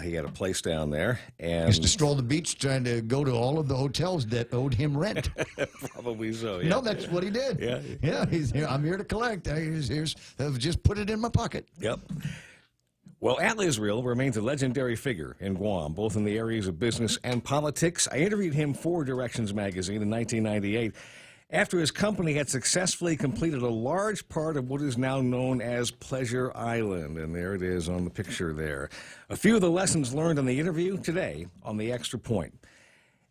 He had a place down there. And Used to stroll the beach trying to go to all of the hotels that owed him rent. Probably so, yeah. No, that's what he did. Yeah. Yeah, he's here. I'm here to collect. Here's just put it in my pocket. Yep. Well, Al Israel remains a legendary figure in Guam, both in the areas of business and politics. I interviewed him for Directions magazine in 1998 after his company had successfully completed a large part of what is now known as Pleasure Island. And there it is on the picture there. A few of the lessons learned in the interview today on the Extra Point.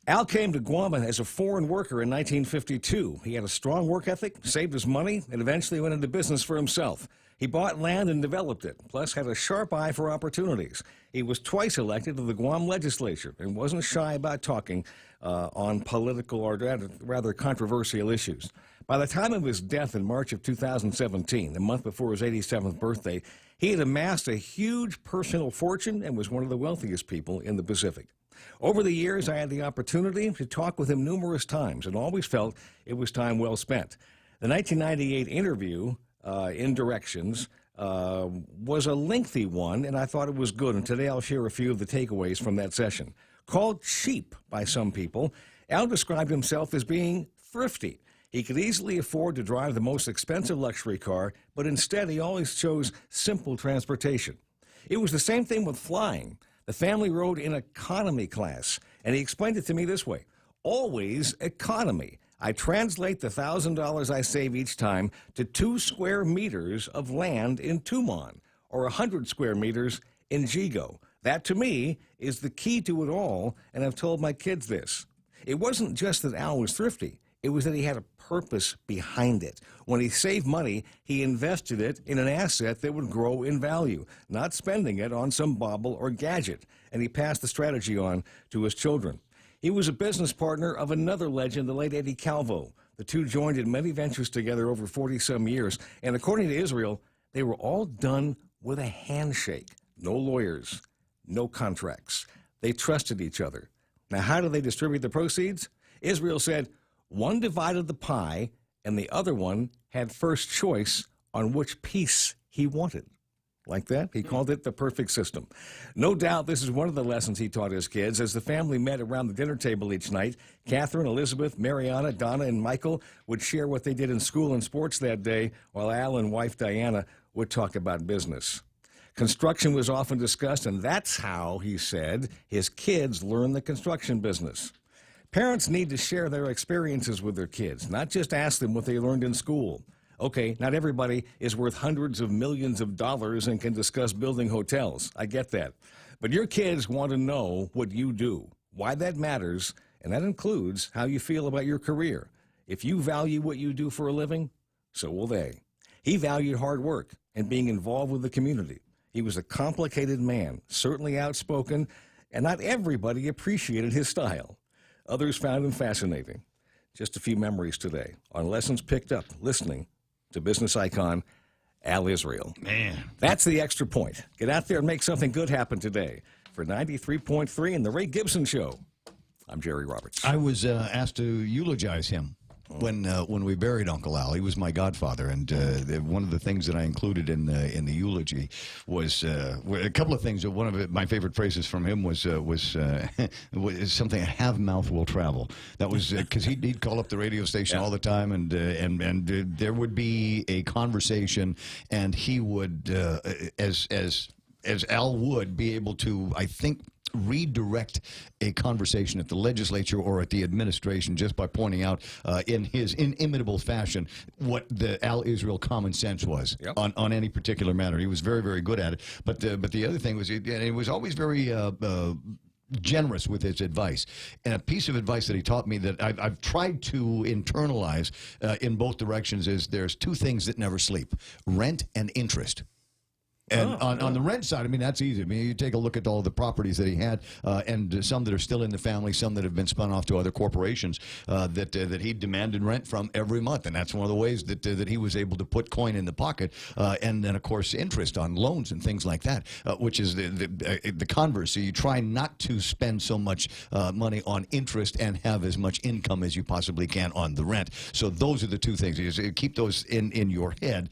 Al came to Guam as a foreign worker in 1952. He had a strong work ethic, saved his money, and eventually went into business for himself. He bought land and developed it, plus had a sharp eye for opportunities. He was twice elected to the Guam legislature and wasn't shy about talking on political or rather controversial issues. By the time of his death in March of 2017, the month before his 87th birthday, he had amassed a huge personal fortune and was one of the wealthiest people in the Pacific. Over the years, I had the opportunity to talk with him numerous times and always felt it was time well spent. The 1998 interview in Directions was a lengthy one, and I thought it was good. And today I'll share a few of the takeaways from that session. Called cheap by some people, Al described himself as being thrifty. He could easily afford to drive the most expensive luxury car, but instead he always chose simple transportation. It was the same thing with flying. The family rode in economy class, and he explained it to me this way: always economy. I translate the $1,000 I save each time to 2 square meters of land in Tumon, or 100 square meters in Jigo. That, to me, is the key to it all, and I've told my kids this. It wasn't just that Al was thrifty. It was that he had a purpose behind it. When he saved money, he invested it in an asset that would grow in value, not spending it on some bauble or gadget, and he passed the strategy on to his children. He was a business partner of another legend, the late Eddie Calvo. The two joined in many ventures together over 40-some years, and according to Israel, they were all done with a handshake. No lawyers, no contracts. They trusted each other. Now, how do they distribute the proceeds? Israel said one divided the pie, and the other one had first choice on which piece he wanted. Like that? He called it the perfect system. No doubt this is one of the lessons he taught his kids. As the family met around the dinner table each night, Catherine, Elizabeth, Mariana, Donna, and Michael would share what they did in school and sports that day, while Al and wife Diana would talk about business. Construction was often discussed, and that's how, he said, his kids learned the construction business. Parents need to share their experiences with their kids, not just ask them what they learned in school. Okay, not everybody is worth hundreds of millions of dollars and can discuss building hotels. I get that. But your kids want to know what you do, why that matters, and that includes how you feel about your career. If you value what you do for a living, so will they. He valued hard work and being involved with the community. He was a complicated man, certainly outspoken, and not everybody appreciated his style. Others found him fascinating. Just a few memories today on lessons picked up listening to business icon Al Israel. Man. That's the Extra Point. Get out there and make something good happen today. For 93.3 and The Ray Gibson Show, I'm Jerry Roberts. I was asked to eulogize him when we buried Uncle Al. He was my godfather, and one of the things that I included in the eulogy was a couple of things. One of my favorite phrases from him was something, "Have mouth will travel." That was because he'd call up the radio station all the time, and there would be a conversation, and he would, as Al would, be able to, I think, redirect a conversation at the legislature or at the administration just by pointing out in his inimitable fashion what the Al Israel common sense was on any particular matter. He was very, very good at it. But the other thing was, it was always very generous with his advice. And a piece of advice that he taught me that I've tried to internalize in both directions is there's two things that never sleep: rent and interest. And on the rent side, I mean, that's easy. I mean, you take a look at all the properties that he had, and some that are still in the family, some that have been spun off to other corporations that he demanded rent from every month. And that's one of the ways that he was able to put coin in the pocket. And then, of course, interest on loans and things like that, which is the converse. So you try not to spend so much money on interest and have as much income as you possibly can on the rent. So those are the two things. You keep those in your head.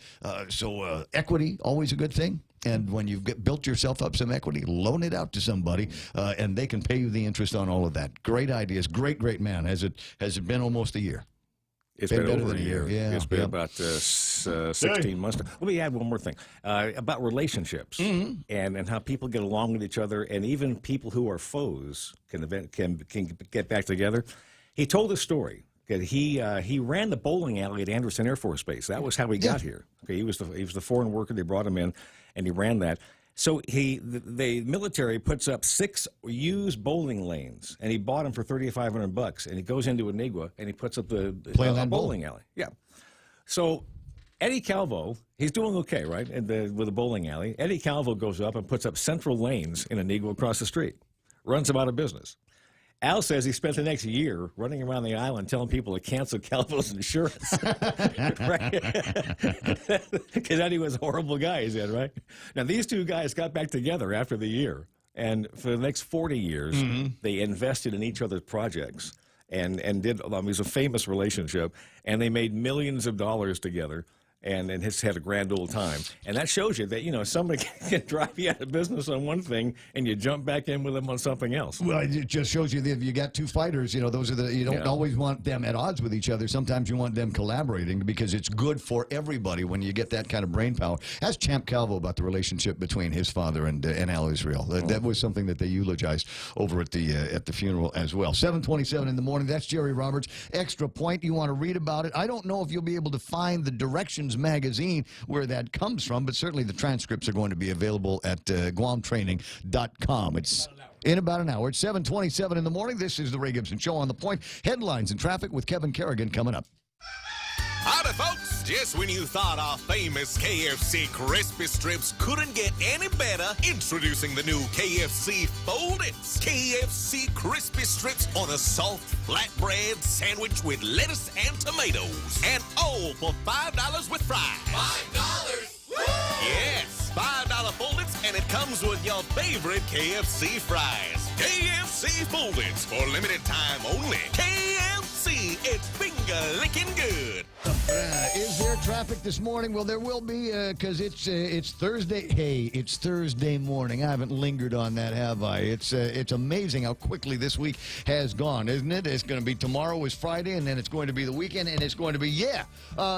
So equity, always a good thing. And when you've built yourself up some equity, loan it out to somebody, and they can pay you the interest on all of that. Great ideas. Great man. Has it been almost a year? It's been better over than a year. Yeah, it's been about 16 months. Let me add one more thing about relationships and how people get along with each other, and even people who are foes can get back together. He told a story. He ran the bowling alley at Anderson Air Force Base. That was how he got here. Okay, he was the foreign worker. They brought him in, and he ran that. So the military puts up 6 used bowling lanes, and he bought them for $3,500. And he goes into Anigua and he puts up the bowling alley. Yeah. So Eddie Calvo, he's doing okay, right? With the bowling alley. Eddie Calvo goes up and puts up central lanes in Anigua across the street. Runs him out of business. Al says he spent the next year running around the island telling people to cancel Calvo's insurance. Because Eddie was a horrible guy, he said, right? Now, these two guys got back together after the year, and for the next 40 years, they invested in each other's projects and did, it was a famous relationship, and they made millions of dollars together. And has had a grand old time. And that shows you that, somebody can drive you out of business on one thing and you jump back in with them on something else. Well, it just shows you that if you got two fighters, those are you don't always want them at odds with each other. Sometimes you want them collaborating because it's good for everybody when you get that kind of brain power. Ask Champ Calvo about the relationship between his father and Al Israel. That was something that they eulogized over at the funeral as well. 7:27 in the morning. That's Jerry Roberts. Extra Point. You want to read about it. I don't know if you'll be able to find the Directions magazine where that comes from, but certainly the transcripts are going to be available at GuamTraining.com. It's in about an hour. It's 7:27 in the morning. This is the Ray Gibson Show on the Point. Headlines and traffic with Kevin Kerrigan coming up. Howdy, folks. Just when you thought our famous KFC Crispy Strips couldn't get any better, introducing the new KFC Fold-Its. KFC Crispy Strips on a soft flatbread sandwich with lettuce and tomatoes. And all for $5 with fries. $5? Woo! Yes, $5 Fold-Its, and it comes with your favorite KFC fries. KFC Fold-Its for limited time only. KFC, it's finger-licking good. Is there traffic this morning? Well, there will be because it's Thursday. Hey, it's Thursday morning. I haven't lingered on that, have I? It's amazing how quickly this week has gone, isn't it? It's going to be tomorrow is Friday, and then it's going to be the weekend, and it's going to be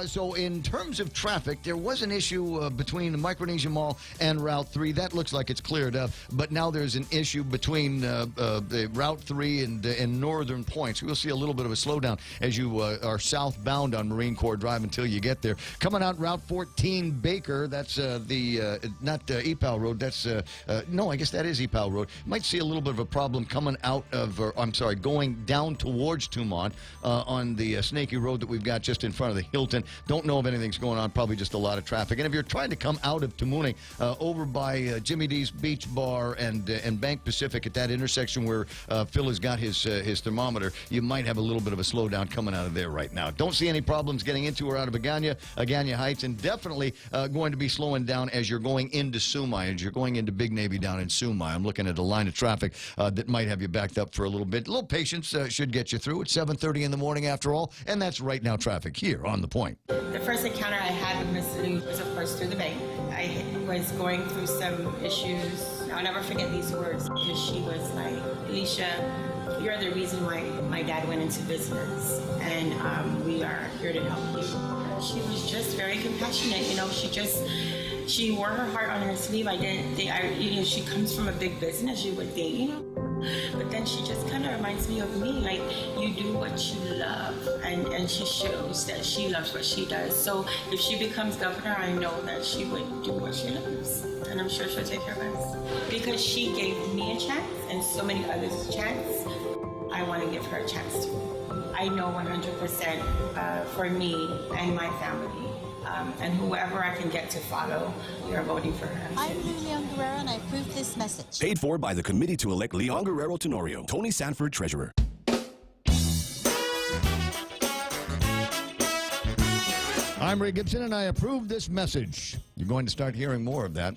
so in terms of traffic, there was an issue between the Micronesia Mall and Route 3. That looks like it's cleared up, but now there's an issue between the Route 3 and Northern Points. We'll see a little bit of a slowdown as you are southbound on Marine Corps Drive until you get there. Coming out Route 14 Baker, that's not EPAL Road. That's no, I guess that is EPAL Road. Might see a little bit of a problem coming out of, going down towards Tumon on the snaky road that we've got just in front of the Hilton. Don't know if anything's going on. Probably just a lot of traffic. And if you're trying to come out of Tamuning over by Jimmy D's Beach Bar and Bank Pacific at that intersection where Phil has got his thermometer, you might have a little bit of a slowdown coming out of there right now. Don't see any problems getting into or out of Agana Heights, and definitely going to be slowing down as you're going into Sumai, as you're going into Big Navy down in Sumai. I'm looking at a line of traffic that might have you backed up for a little bit. A little patience should get you through. It's 7:30 in the morning after all, and that's right now traffic here on The Point. The first encounter I had with Miss Lou was, of course, through the bank. I was going through some issues. I'll never forget these words because she was like, Alicia, you're the reason why my dad went into business, and we are here to help you. She was just very compassionate, she wore her heart on her sleeve. I didn't think, she comes from a big business, you would think, but then she just kind of reminds me of me, like, you do what you love, and she shows that she loves what she does. So if she becomes governor, I know that she would do what she loves, and I'm sure she'll take care of us. Because she gave me a chance, and so many others a chance, I want to give her a chance too. I know 100% for me and my family, and whoever I can get to follow, we are voting for her. I'm Lilian Guerrero, and I approve this message. Paid for by the committee to elect Leon Guerrero Tenorio. Tony Sanford, Treasurer. I'm Ray Gibson, and I approve this message. You're going to start hearing more of that.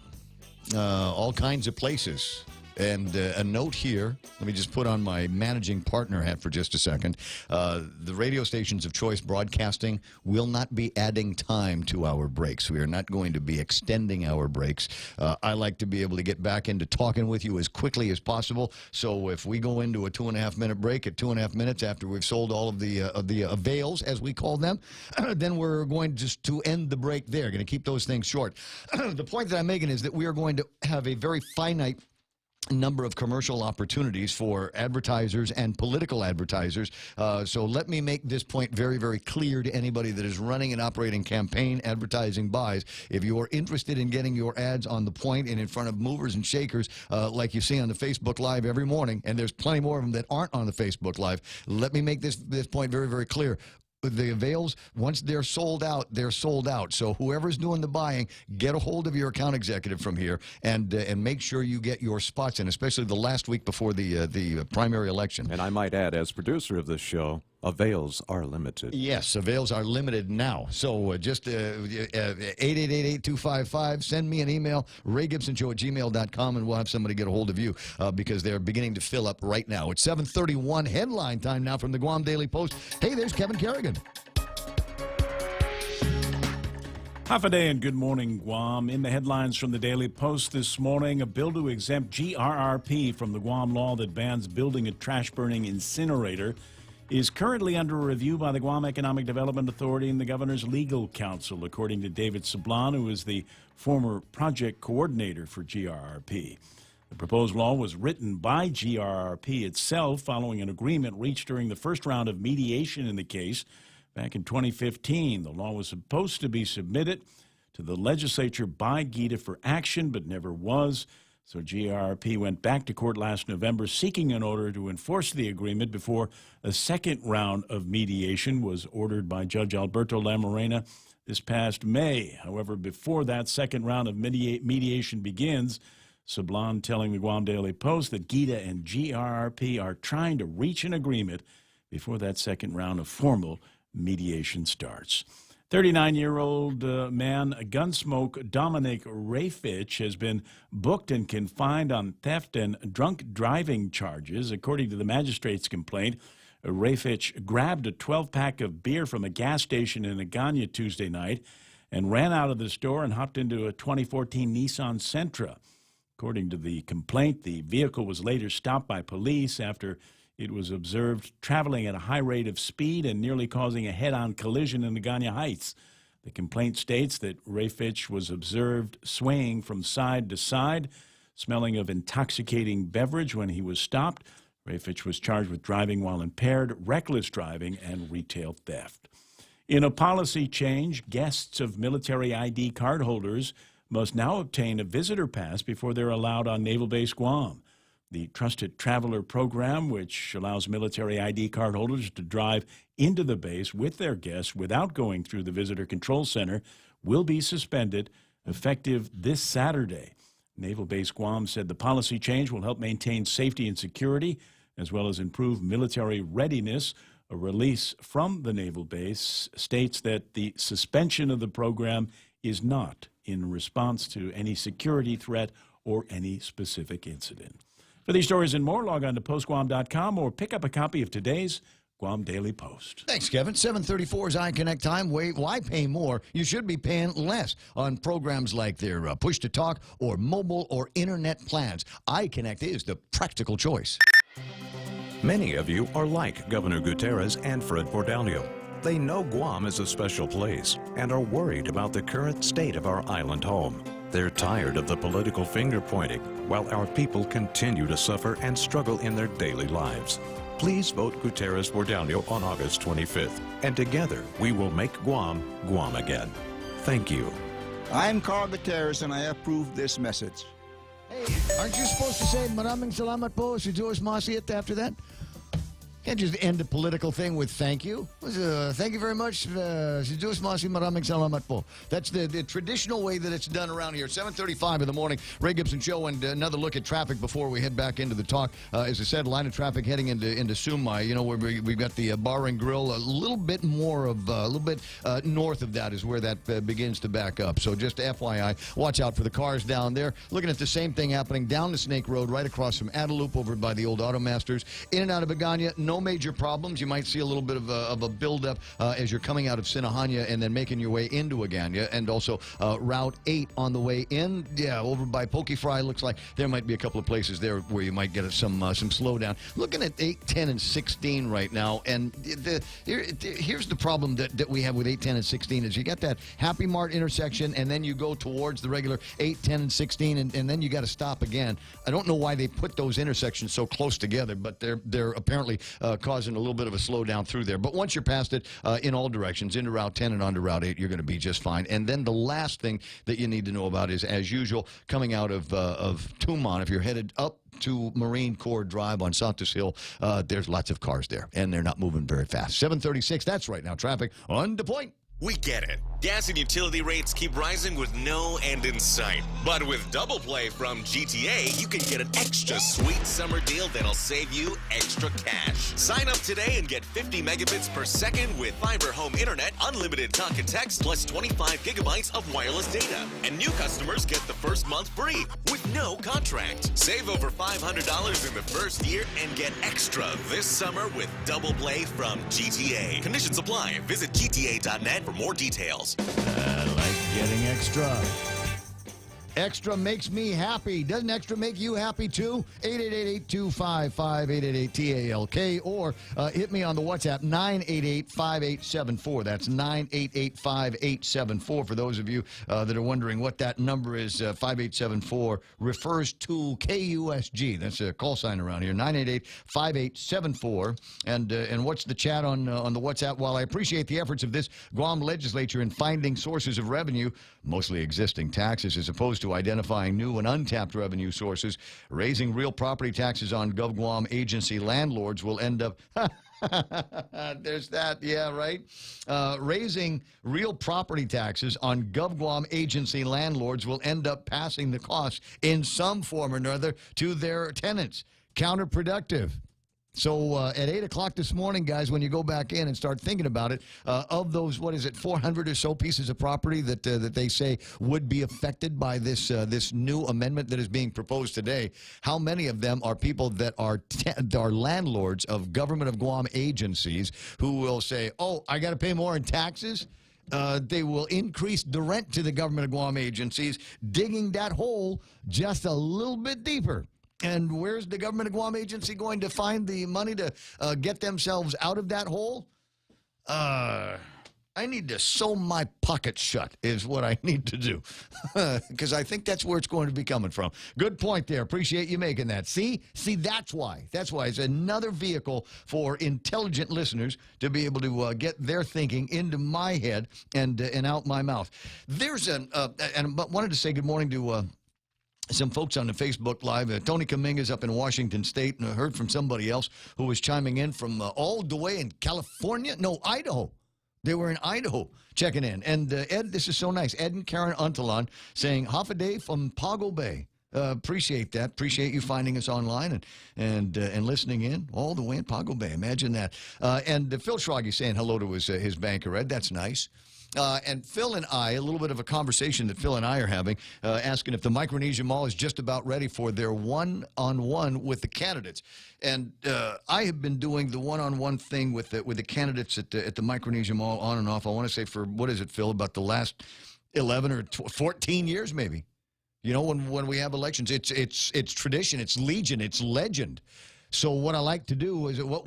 All kinds of places. And a note here, let me just put on my managing partner hat for just a second. The radio stations of choice broadcasting will not be adding time to our breaks. We are not going to be extending our breaks. I like to be able to get back into talking with you as quickly as possible. So if we go into a 2.5-minute break at 2.5 minutes after we've sold all of the avails, as we call them, then we're going just to end the break there. Going to keep those things short. The point that I'm making is that we are going to have a very finite number of commercial opportunities for advertisers and political advertisers. So let me make this point very, very clear to anybody that is running and operating campaign advertising buys. If you are interested in getting your ads on the point and in front of movers and shakers like you see on the Facebook Live every morning, and there's plenty more of them that aren't on the Facebook Live, let me make this point very, very clear. The avails, once they're sold out, they're sold out. So whoever's doing the buying, get a hold of your account executive from here and make sure you get your spots in, especially the last week before the primary election. And I might add, as producer of this show, avails are limited. Yes, avails are limited now. So just 888-8255. Send me an email, raygibsonshow@gmail.com, and we'll have somebody get a hold of you because they're beginning to fill up right now. It's 7:31 headline time now from the Guam Daily Post. Hey, there's Kevin Kerrigan. Half a day and good morning, Guam. In the headlines from the Daily Post this morning, a bill to exempt GRRP from the Guam law that bans building a trash-burning incinerator is currently under review by the Guam Economic Development Authority and the governor's legal counsel, according to David Sablan, who is the former project coordinator for GRRP. The proposed law was written by GRRP itself following an agreement reached during the first round of mediation in the case back in 2015. The law was supposed to be submitted to the legislature by GITA for action, but never was. So GRRP went back to court last November seeking an order to enforce the agreement before a second round of mediation was ordered by Judge Alberto Lamarena this past May. However, before that second round of mediation begins, Sablan telling the Guam Daily Post that GITA and GRRP are trying to reach an agreement before that second round of formal mediation starts. 39-year-old man, Gunsmoke Dominic Rayfitch, has been booked and confined on theft and drunk driving charges. According to the magistrate's complaint, Rayfitch grabbed a 12-pack of beer from a gas station in Agana Tuesday night and ran out of the store and hopped into a 2014 Nissan Sentra. According to the complaint, the vehicle was later stopped by police after it was observed traveling at a high rate of speed and nearly causing a head-on collision in Agana Heights. The complaint states that Rayfitch was observed swaying from side to side, smelling of intoxicating beverage when he was stopped. Rayfitch was charged with driving while impaired, reckless driving, and retail theft. In a policy change, guests of military ID card holders must now obtain a visitor pass before they're allowed on Naval Base Guam. The Trusted Traveler Program, which allows military ID card holders to drive into the base with their guests without going through the Visitor Control Center, will be suspended effective this Saturday. Naval Base Guam said the policy change will help maintain safety and security, as well as improve military readiness. A release from the naval base states that the suspension of the program is not in response to any security threat or any specific incident. For these stories and more, log on to postguam.com or pick up a copy of today's Guam Daily Post. Thanks, Kevin. 7:34 is iConnect time. Why pay more? You should be paying less on programs like their push-to-talk or mobile or internet plans. iConnect is the practical choice. Many of you are like Governor Gutierrez and Fred Bordalio. They know Guam is a special place and are worried about the current state of our island home. They're tired of the political finger-pointing while our people continue to suffer and struggle in their daily lives. Please vote Gutierrez Bordalio on August 25th, and together we will make Guam, Guam again. Thank you. I'm Carl Gutierrez, and I approve this message. Hey, aren't you supposed to say maraming salamat po si George Masiat after that? Can't just end a political thing with thank you. Thank you very much. Maraming salamat po. That's the traditional way that it's done around here. 7:35 in the morning. Ray Gibson Show, and another look at traffic before we head back into the talk. As I said, line of traffic heading into Sumai. You know, where we've got the bar and grill. A little bit north of that is where that begins to back up. So just FYI, watch out for the cars down there. Looking at the same thing happening down the Snake Road, right across from Adelup over by the old Automasters. In and out of Agana. No major problems. You might see a little bit of a buildup as you're coming out of Sinahanya and then making your way into Agana, and also Route 8 on the way in. Yeah, over by Pokey Fry, looks like there might be a couple of places there where you might get some slowdown. Looking at 8, 10, and 16 right now, and here's the problem that we have with 8, 10, and 16 is you got that Happy Mart intersection, and then you go towards the regular 8, 10, and 16, and then you got to stop again. I don't know why they put those intersections so close together, but they're apparently causing a little bit of a slowdown through there. But once you're past it in all directions, into Route 10 and onto Route 8, you're going to be just fine. And then the last thing that you need to know about is, as usual, coming out of Tumon, if you're headed up to Marine Corps Drive on Santos Hill, there's lots of cars there, and they're not moving very fast. 7:36, that's right now. Traffic on the point. We get it. Gas and utility rates keep rising with no end in sight. But with Double Play from GTA, you can get an extra sweet summer deal that'll save you extra cash. Sign up today and get 50 megabits per second with fiber home internet, unlimited talk and text, plus 25 gigabytes of wireless data. And new customers get the first month free with no contract. Save over $500 in the first year and get extra this summer with Double Play from GTA. Conditions apply. Visit GTA.net for more details. I like getting extra. Extra makes me happy. Doesn't Extra make you happy too? 888-825-5888-TALK, or hit me on the WhatsApp, 988-5874. That's 988-5874 for those of you that are wondering what that number is. 5874 refers to KUSG. That's a call sign around here, 988-5874. And what's the chat on the WhatsApp? While I appreciate the efforts of this Guam legislature in finding sources of revenue, mostly existing taxes, as opposed to identifying new and untapped revenue sources, raising real property taxes on GovGuam agency landlords will end up... There's that, yeah, right? Raising real property taxes on GovGuam agency landlords will end up passing the cost in some form or another to their tenants. Counterproductive. So at 8 o'clock this morning, guys, when you go back in and start thinking about it, of those, 400 or so pieces of property that they say would be affected by this new amendment that is being proposed today, how many of them are people that are landlords of Government of Guam agencies who will say, oh, I got to pay more in taxes? They will increase the rent to the Government of Guam agencies, digging that hole just a little bit deeper. And where's the Government of Guam agency going to find the money to get themselves out of that hole? I need to sew my pocket shut is what I need to do, because I think that's where it's going to be coming from. Good point there. Appreciate you making that. See, that's why. That's why it's another vehicle for intelligent listeners to be able to get their thinking into my head and out my mouth. There's and I wanted to say good morning to some folks on the Facebook Live. Tony Kaminga's up in Washington State, and I heard from somebody else who was chiming in from all the way in California. No, Idaho. They were in Idaho checking in. And Ed, this is so nice. Ed and Karen Untalon saying, half a day from Pago Bay. Appreciate that. Appreciate you finding us online and listening in all the way in Pago Bay. Imagine that. And Phil Schragi saying hello to his banker, Ed. That's nice. And Phil and I, a little bit of a conversation that Phil and I are having, asking if the Micronesia Mall is just about ready for their one-on-one with the candidates. And I have been doing the one-on-one thing with the candidates at the Micronesia Mall on and off. I want to say for, what is it, Phil, about the last 11 or 14 years maybe. You know, when we have elections, it's tradition, it's legion, it's legend. So what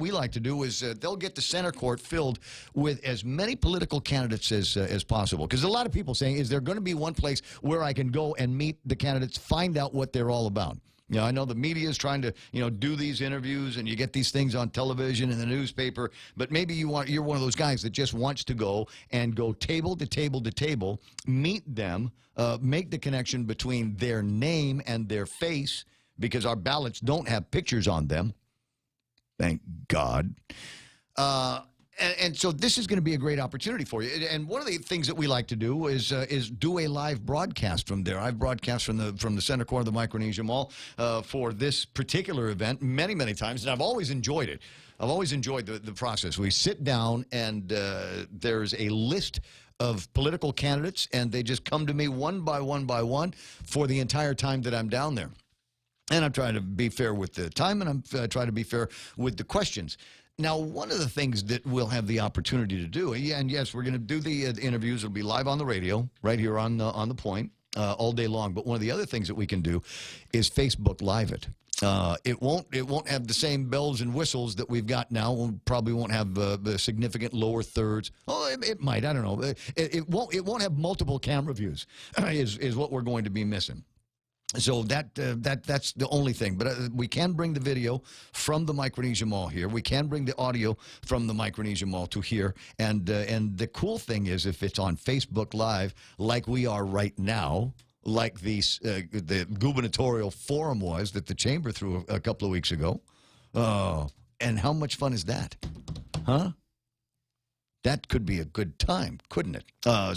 we like to do is they'll get the center court filled with as many political candidates as possible. Because a lot of people saying, is there going to be one place where I can go and meet the candidates, find out what they're all about? You know, I know the media is trying to, do these interviews, and you get these things on television and the newspaper, but maybe you're one of those guys that just wants to go table to table to table, meet them, make the connection between their name and their face, because our ballots don't have pictures on them. Thank God. And so this is going to be a great opportunity for you. And one of the things that we like to do is do a live broadcast from there. I've broadcast from the center core of the Micronesia Mall for this particular event many, many times, and I've always enjoyed it. I've always enjoyed the process. We sit down, and there's a list of political candidates, and they just come to me one by one for the entire time that I'm down there. And I'm trying to be fair with the time, and I'm trying to be fair with the questions. Now, one of the things that we'll have the opportunity to do, and yes, we're going to do the interviews. It'll be live on the radio right here on the Point all day long. But one of the other things that we can do is Facebook Live it. It won't have the same bells and whistles that we've got now. We probably won't have the significant lower thirds. Oh, it might. I don't know. It won't have multiple camera views. Is what we're going to be missing. So that's the only thing. But we can bring the video from the Micronesia Mall here. We can bring the audio from the Micronesia Mall to here. And the cool thing is, if it's on Facebook Live, like we are right now, like the gubernatorial forum was that the chamber threw a couple of weeks ago. And how much fun is that? Huh? That could be a good time, couldn't it?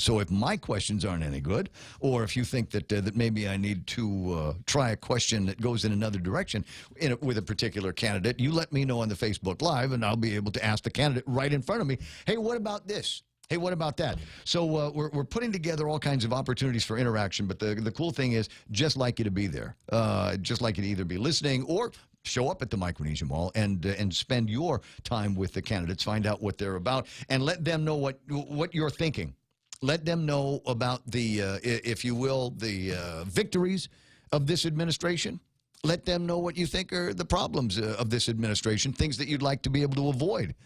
So if my questions aren't any good, or if you think that maybe I need to try a question that goes in another direction with a particular candidate, you let me know on the Facebook Live, and I'll be able to ask the candidate right in front of me, hey, what about this? Hey, what about that? So we're putting together all kinds of opportunities for interaction, but the cool thing is, just like you to be there. Just like you to either be listening or show up at the Micronesia Mall and spend your time with the candidates, find out what they're about, and let them know what you're thinking. Let them know about the, if you will, the victories of this administration. Let them know what you think are the problems of this administration, things that you'd like to be able to avoid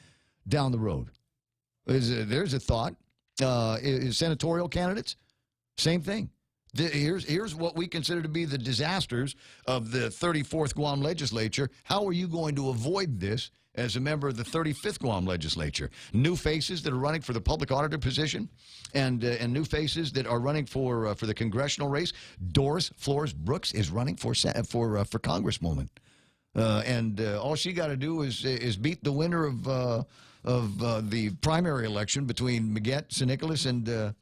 down the road. There's a thought. Senatorial candidates, same thing. Here's what we consider to be the disasters of the 34th Guam legislature. How are you going to avoid this as a member of the 35th Guam legislature? New faces that are running for the public auditor position, and new faces that are running for the congressional race. Doris Flores Brooks is running for congresswoman, and all she got to do is beat the winner of the primary election between Miguel San Nicolas and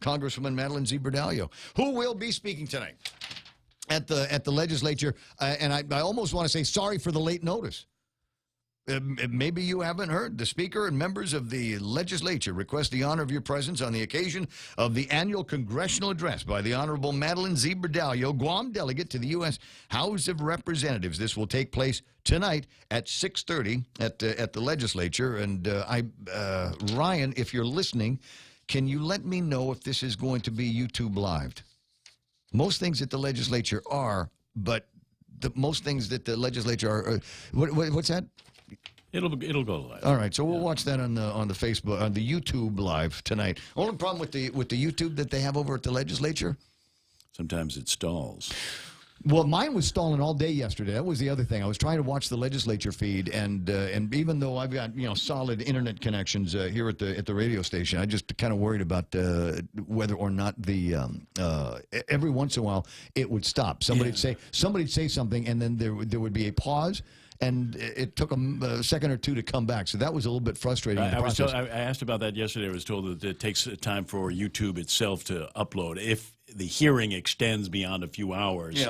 Congresswoman Madeline Z. Berdallo, who will be speaking tonight at the legislature. And I almost want to say sorry for the late notice. Maybe you haven't heard. The Speaker and members of the legislature request the honor of your presence on the occasion of the annual congressional address by the Honorable Madeline Z. Berdallo, Guam delegate to the U.S. House of Representatives. This will take place tonight at 6:30 at the legislature. And Ryan, if you're listening, can you let me know if this is going to be YouTube Live? Most things at the legislature are, but most things that the legislature are. What's that? It'll go live. All right, so we'll watch that on the Facebook, on the YouTube Live tonight. Only problem with the YouTube that they have over at the legislature, sometimes it stalls. Well, mine was stalling all day yesterday. That was the other thing. I was trying to watch the legislature feed, and even though I've got solid internet connections here at the radio station, I just kind of worried about whether or not the every once in a while it would stop. Somebody'd say something, and then there would be a pause. And it took them a second or two to come back. So that was a little bit frustrating. I asked about that yesterday. I was told that it takes time for YouTube itself to upload. If the hearing extends beyond a few hours,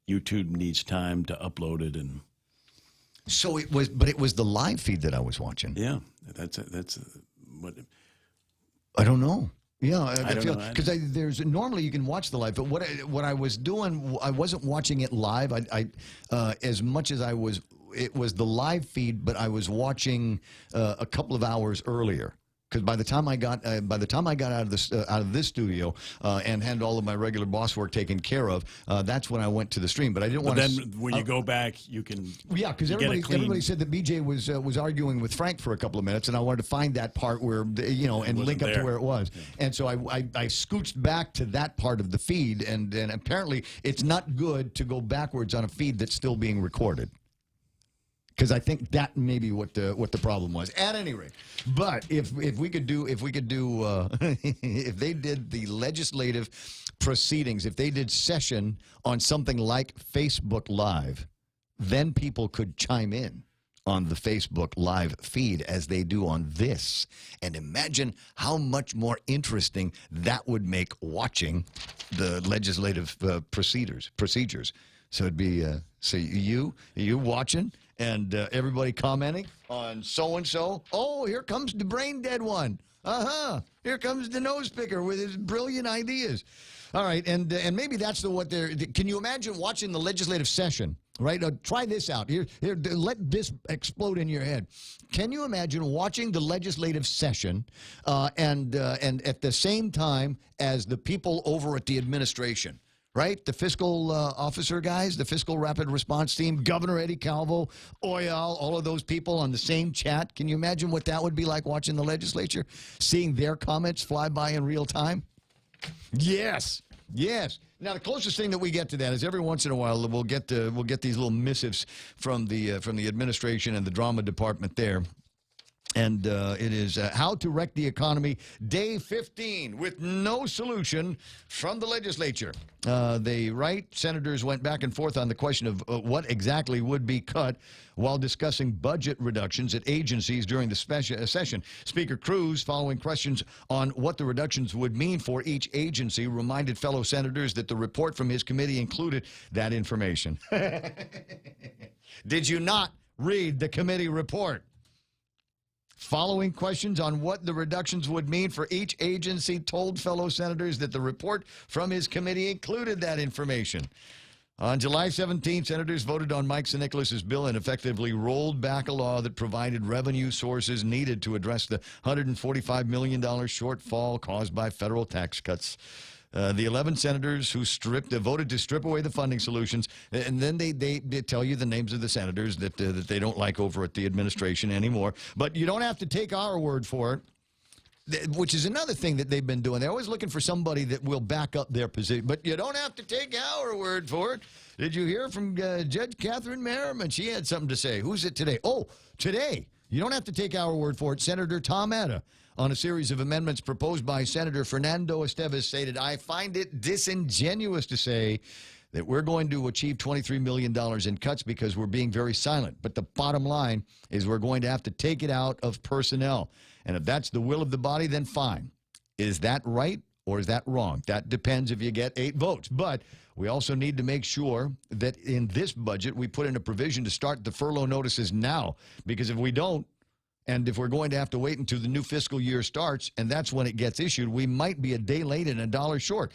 YouTube needs time to upload it. And so it was the live feed that I was watching. Yeah, that's what. I don't know. Yeah, I feel because there's normally you can watch the live, but what I was doing, I wasn't watching it live. I as much as it was the live feed, but I was watching a couple of hours earlier. Because by the time I got out of this studio and had all of my regular boss work taken care of, that's when I went to the stream. But I didn't want to. Then when you go back, you can. Yeah, because everybody said that BJ was arguing with Frank for a couple of minutes, and I wanted to find that part where and link up to where it was. Yeah. And so I scooched back to that part of the feed, and apparently it's not good to go backwards on a feed that's still being recorded. Because I think that may be what the problem was. At any rate, but if we could do if they did the legislative proceedings, if they did session on something like Facebook Live, then people could chime in on the Facebook live feed as they do on this. And imagine how much more interesting that would make watching the legislative procedures. So it'd be so you watching and everybody commenting on so-and-so. Oh, here comes the brain dead one. Here comes the nose picker with his brilliant ideas. All right, and maybe that's what they're. Can you imagine watching the legislative session? Right, try this out. Here, let this explode in your head. Can you imagine watching the legislative session, and at the same time as the people over at the administration? Right, the fiscal officer guys, the fiscal rapid response team, Governor Eddie Calvo, Oyal, all of those people on the same chat. Can you imagine what that would be like watching the legislature, seeing their comments fly by in real time? Yes. Now, the closest thing that we get to that is every once in a while we'll get these little missives from the administration and the drama department there. And it is How to Wreck the Economy, Day 15, with no solution from the legislature. They write, senators went back and forth on the question of what exactly would be cut while discussing budget reductions at agencies during the session. Speaker Cruz, following questions on what the reductions would mean for each agency, reminded fellow senators that the report from his committee included that information. Did you not read the committee report? Following questions on what the reductions would mean for each agency, told fellow senators that the report from his committee included that information. On July 17, senators voted on Mike Nicholas's bill and effectively rolled back a law that provided revenue sources needed to address the $145 million shortfall caused by federal tax cuts. The 11 senators who voted to strip away the funding solutions, and then they tell you the names of the senators that they don't like over at the administration anymore. But you don't have to take our word for it, which is another thing that they've been doing. They're always looking for somebody that will back up their position. But you don't have to take our word for it. Did you hear from Judge Catherine Merriman? She had something to say. Who's it today? Oh, today. You don't have to take our word for it. Senator Tom Atta, on a series of amendments proposed by Senator Fernando Estevez, stated, I find it disingenuous to say that we're going to achieve $23 million in cuts because we're being very silent. But the bottom line is we're going to have to take it out of personnel. And if that's the will of the body, then fine. Is that right or is that wrong? That depends if you get 8 votes. But we also need to make sure that in this budget we put in a provision to start the furlough notices now. Because if we don't, and if we're going to have to wait until the new fiscal year starts, and that's when it gets issued, we might be a day late and $1 short.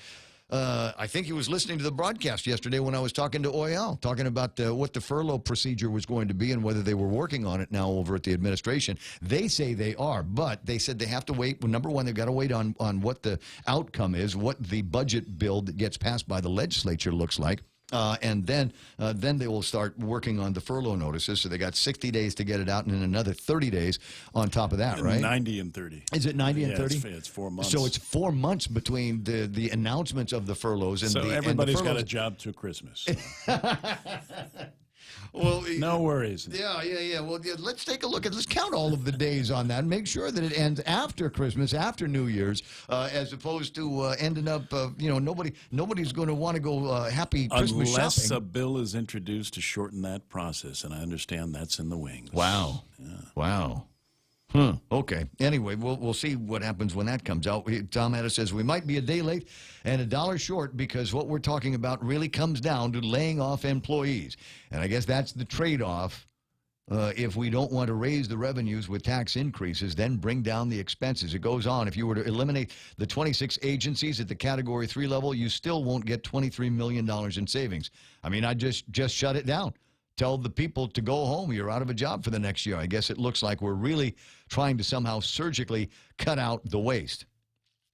I think he was listening to the broadcast yesterday when I was talking to Oyal, talking about what the furlough procedure was going to be and whether they were working on it now over at the administration. They say they are, but they said they have to wait. Well, number one, they've got to wait on what the outcome is, what the budget bill that gets passed by the legislature looks like. And then they will start working on the furlough notices. So they got 60 days to get it out and then another 30 days on top of that, right? 90 and 30. Is it 90 and 30? It's 4 months. So it's 4 months between the announcements of the furloughs and everybody's got a job till Christmas. So. Well, no worries. Yeah. Well, let's take a look let's count all of the days on that and make sure that it ends after Christmas, after New Year's, as opposed to ending up, nobody's going to want to go happy Christmas Unless shopping. a bill is introduced to shorten that process, and I understand that's in the wings. Wow. Yeah. Wow. Okay. Anyway, we'll see what happens when that comes out. Tom Atta says we might be a day late and $1 short because what we're talking about really comes down to laying off employees. And I guess that's the trade-off. If we don't want to raise the revenues with tax increases, then bring down the expenses. It goes on. If you were to eliminate the 26 agencies at the Category 3 level, you still won't get $23 million in savings. I mean, I just shut it down. Tell the people to go home. You're out of a job for the next year. I guess it looks like we're really trying to somehow surgically cut out the waste.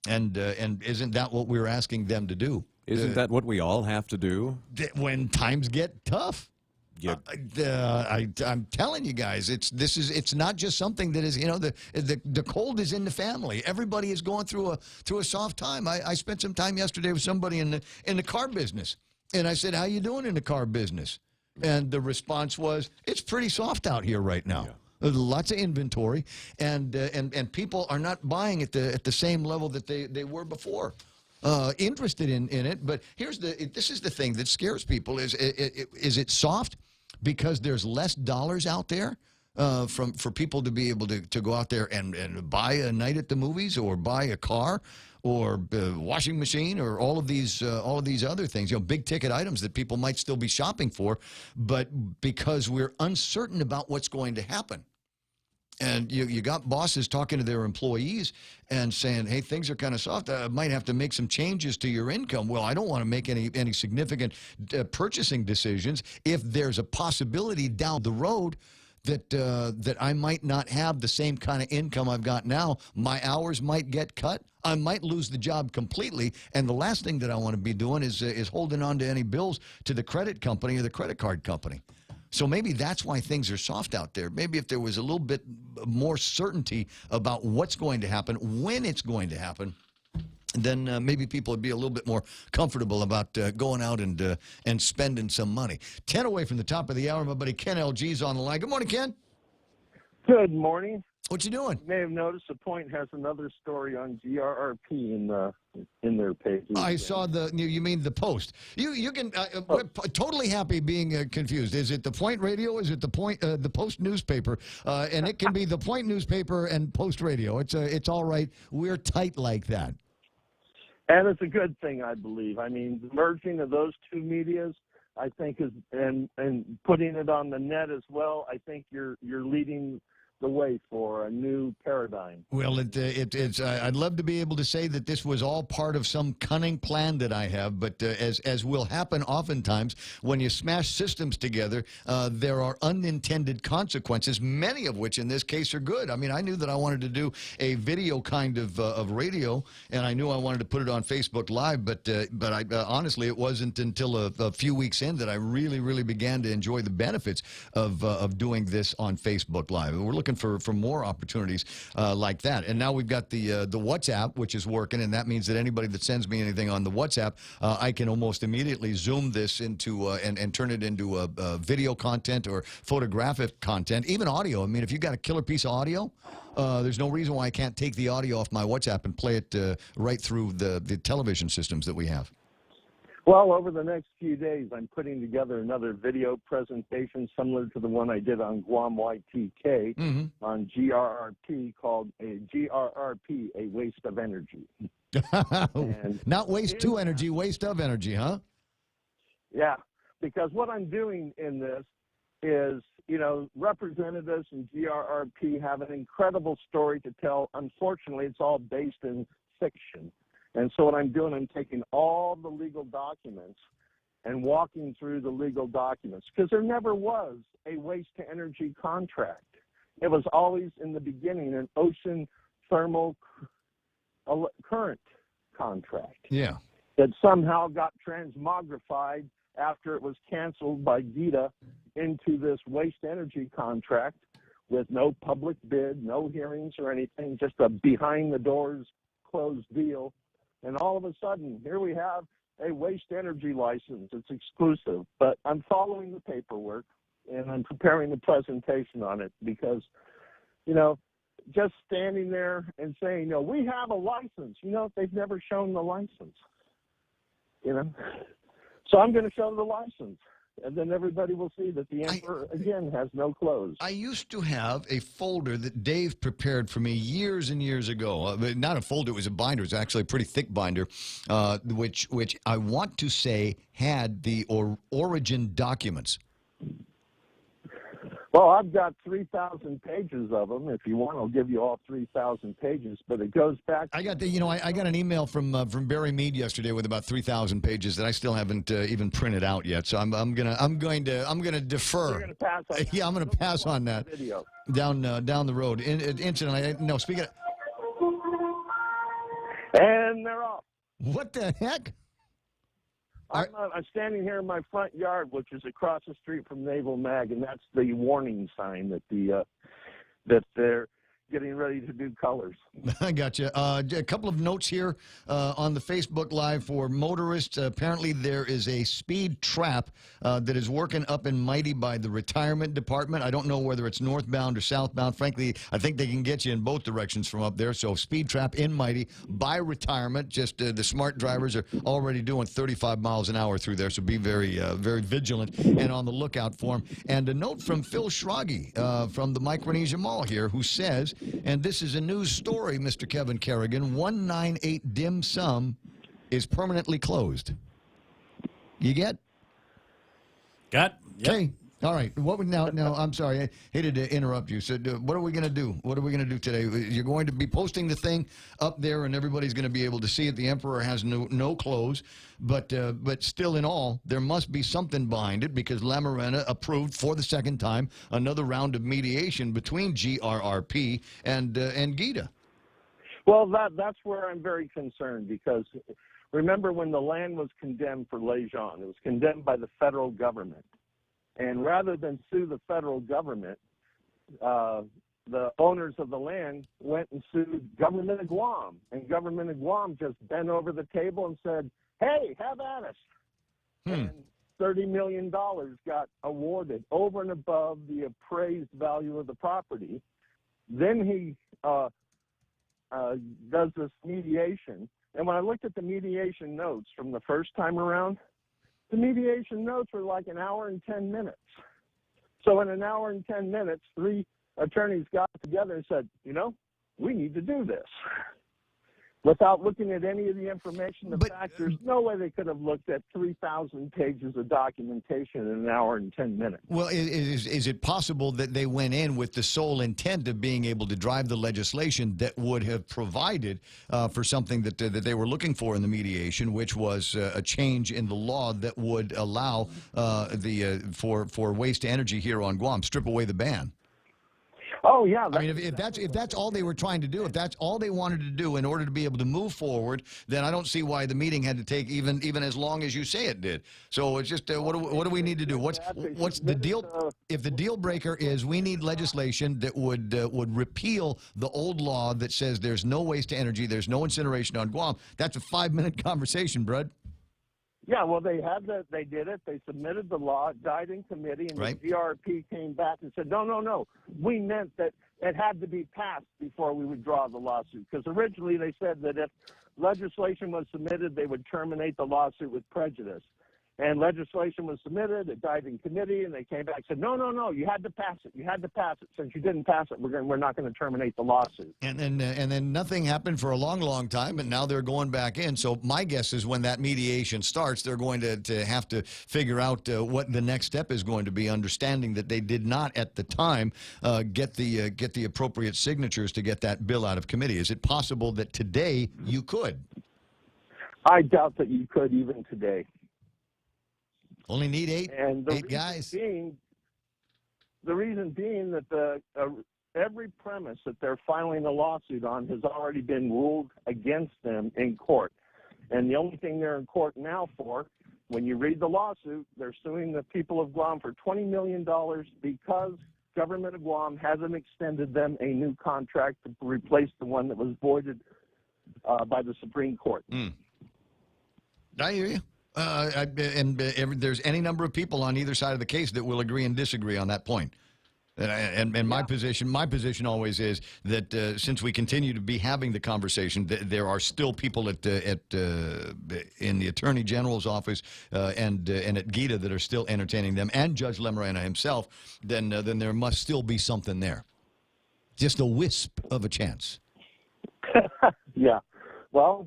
And isn't that what we're asking them to do? Isn't that what we all have to do? When times get tough. Yeah. I'm telling you guys, it's not just something that is, the cold is in the family. Everybody is going through a soft time. I spent some time yesterday with somebody in the car business, and I said, "How you doing in the car business?" And the response was, "It's pretty soft out here right now. There's lots of inventory, and people are not buying at the same level that they were before." Interested in it, but this is the thing that scares people: is it soft because there's less dollars out there? for people to be able to go out there and buy a night at the movies or buy a car or washing machine or all of these other things, big ticket items that people might still be shopping for, but because we're uncertain about what's going to happen. And you got bosses talking to their employees and saying, hey, things are kind of soft. I might have to make some changes to your income. Well, I don't want to make any significant purchasing decisions if there's a possibility down the road that I might not have the same kind of income I've got now. My hours might get cut. I might lose the job completely. And the last thing that I want to be doing is holding on to any bills to the credit company or the credit card company. So maybe that's why things are soft out there. Maybe if there was a little bit more certainty about what's going to happen, when it's going to happen, then maybe people would be a little bit more comfortable about going out and spending some money. 10 away from the top of the hour, my buddy Ken LG's on the line. Good morning, Ken. Good morning. What you doing? You may have noticed The Point has another story on GRRP in their pages. I saw you mean the Post. You can we're totally happy being confused. Is it the Point Radio? Is it the Point the Post newspaper? And it can be the Point newspaper and Post Radio. It's all right. We're tight like that. And it's a good thing, I believe. I mean, the merging of those two medias, I think, is and putting it on the net as well. I think you're leading the way for a new paradigm. Well, it's. I'd love to be able to say that this was all part of some cunning plan that I have, but as will happen oftentimes when you smash systems together, there are unintended consequences. Many of which, in this case, are good. I mean, I knew that I wanted to do a video kind of radio, and I knew I wanted to put it on Facebook Live. But I honestly, it wasn't until a few weeks in that I really began to enjoy the benefits of doing this on Facebook Live. We're looking for more opportunities like that. And now we've got the WhatsApp, which is working, and that means that anybody that sends me anything on the WhatsApp, I can almost immediately zoom this into and turn it into a video content or photographic content, even audio. I mean, if you've got a killer piece of audio, there's no reason why I can't take the audio off my WhatsApp and play it right through the television systems that we have. Well, over the next few days, I'm putting together another video presentation similar to the one I did on Guam YTK on GRRP, called a GRRP, a waste of energy. Not waste to energy, waste of energy, huh? Yeah, because what I'm doing in this is, representatives in GRRP have an incredible story to tell. Unfortunately, it's all based in fiction. And so what I'm doing, I'm taking all the legal documents and walking through the legal documents, because there never was a waste-to-energy contract. It was always, in the beginning, an ocean thermal current contract. Yeah. That somehow got transmogrified after it was canceled by GETA into this waste-energy contract with no public bid, no hearings or anything, just a behind-the-doors closed deal. And all of a sudden, here we have a waste energy license. It's exclusive. But I'm following the paperwork, and I'm preparing the presentation on it because, just standing there and saying, we have a license, they've never shown the license, So I'm going to show the license. And then everybody will see that the emperor, again, has no clothes. I used to have a folder that Dave prepared for me years and years ago. Not a folder, it was a binder. It was actually a pretty thick binder, which I want to say had the origin documents. Well, I've got 3,000 pages of them. If you want, I'll give you all 3,000 pages. But it goes back. I got I got an email from Barry Mead yesterday with about 3,000 pages that I still haven't even printed out yet. So I'm going to defer. You're going to pass on that. Yeah, I'm going to pass on that video. down the road. Incidentally, no. Speaking of, and they're off. What the heck? I'm standing here in my front yard, which is across the street from Naval Mag, and that's the warning sign that getting ready to do colors. I got you. A couple of notes here on the Facebook Live for motorists. Apparently, there is a speed trap that is working up in Mighty by the retirement department. I don't know whether it's northbound or southbound. Frankly, I think they can get you in both directions from up there. So, speed trap in Mighty by retirement. Just the smart drivers are already doing 35 miles an hour through there. So, be very, very vigilant and on the lookout for them. And a note from Phil Schrage from the Micronesia Mall here, who says, and this is a news story, Mr. Kevin Kerrigan, 198 Dim Sum is permanently closed. You get? Got. Yep. Okay. All right. What would now? I'm sorry. I hated to interrupt you. So, what are we going to do? What are we going to do today? You're going to be posting the thing up there, and everybody's going to be able to see it. The Emperor has no clothes, but still, in all, there must be something behind it because La Morena approved for the second time another round of mediation between GRRP and GITA. Well, that's where I'm very concerned because remember when the land was condemned for Lejeune, it was condemned by the federal government. And rather than sue the federal government, the owners of the land went and sued government of Guam. And government of Guam just bent over the table and said, hey, have at us. And $30 million got awarded over and above the appraised value of the property. Then he does this mediation. And when I looked at the mediation notes from the first time around, the mediation notes were like an hour and 10 minutes. So in an hour and 10 minutes, 3 attorneys got together and said, we need to do this. Without looking at any of the information, the fact, there's no way they could have looked at 3,000 pages of documentation in an hour and 10 minutes. Well, is it possible that they went in with the sole intent of being able to drive the legislation that would have provided for something that they were looking for in the mediation, which was a change in the law that would allow for waste to energy here on Guam, strip away the ban? Oh, yeah. I mean, if that's all they were trying to do, if that's all they wanted to do in order to be able to move forward, then I don't see why the meeting had to take even as long as you say it did. So it's just what do we need to do? What's the deal? If the deal breaker is we need legislation that would repeal the old law that says there's no waste to energy, there's no incineration on Guam, that's a 5-minute conversation, Brad. Yeah, well, they did it. They submitted the law. It died in committee, and the GRP came back and said, no. We meant that it had to be passed before we would draw the lawsuit. Because originally they said that if legislation was submitted, they would terminate the lawsuit with prejudice. And legislation was submitted. It died in committee, and they came back and said, no, you had to pass it. You had to pass it. Since you didn't pass it, we're not going to terminate the lawsuit. And then nothing happened for a long, long time, and now they're going back in. So my guess is when that mediation starts, they're going to have to figure out what the next step is going to be, understanding that they did not at the time get the appropriate signatures to get that bill out of committee. Is it possible that today you could? I doubt that you could even today. Only need eight guys. The reason being that every premise that they're filing a lawsuit on has already been ruled against them in court. And the only thing they're in court now for, when you read the lawsuit, they're suing the people of Guam for $20 million because government of Guam hasn't extended them a new contract to replace the one that was voided by the Supreme Court. I hear you. There's any number of people on either side of the case that will agree and disagree on that point. And my position always is that since we continue to be having the conversation, there are still people in the Attorney General's office and at GITA that are still entertaining them, and Judge La Morena himself. Then there must still be something there. Just a wisp of a chance. Yeah. Well.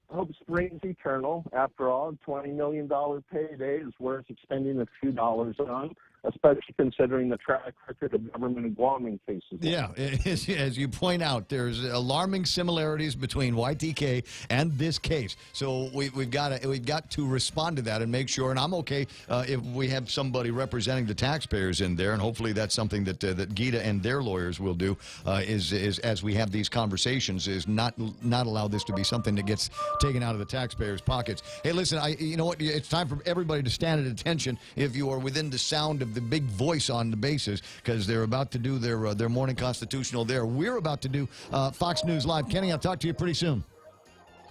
Hope springs eternal. After all, $20 million payday is worth expending a few dollars on, especially considering the track record of government of Guam in cases. Yeah, as you point out, there's alarming similarities between YTK and this case. So we've got to respond to that and make sure. And I'm okay if we have somebody representing the taxpayers in there, and hopefully that's something that GITA and their lawyers will do. Is as we have these conversations, is not allow this to be something that gets taken out of the taxpayers' pockets. Hey, listen, you know what? It's time for everybody to stand at attention. If you are within the sound of the big voice on the bases because they're about to do their morning constitutional there. We're about to do Fox News Live. Kenny, I'll talk to you pretty soon.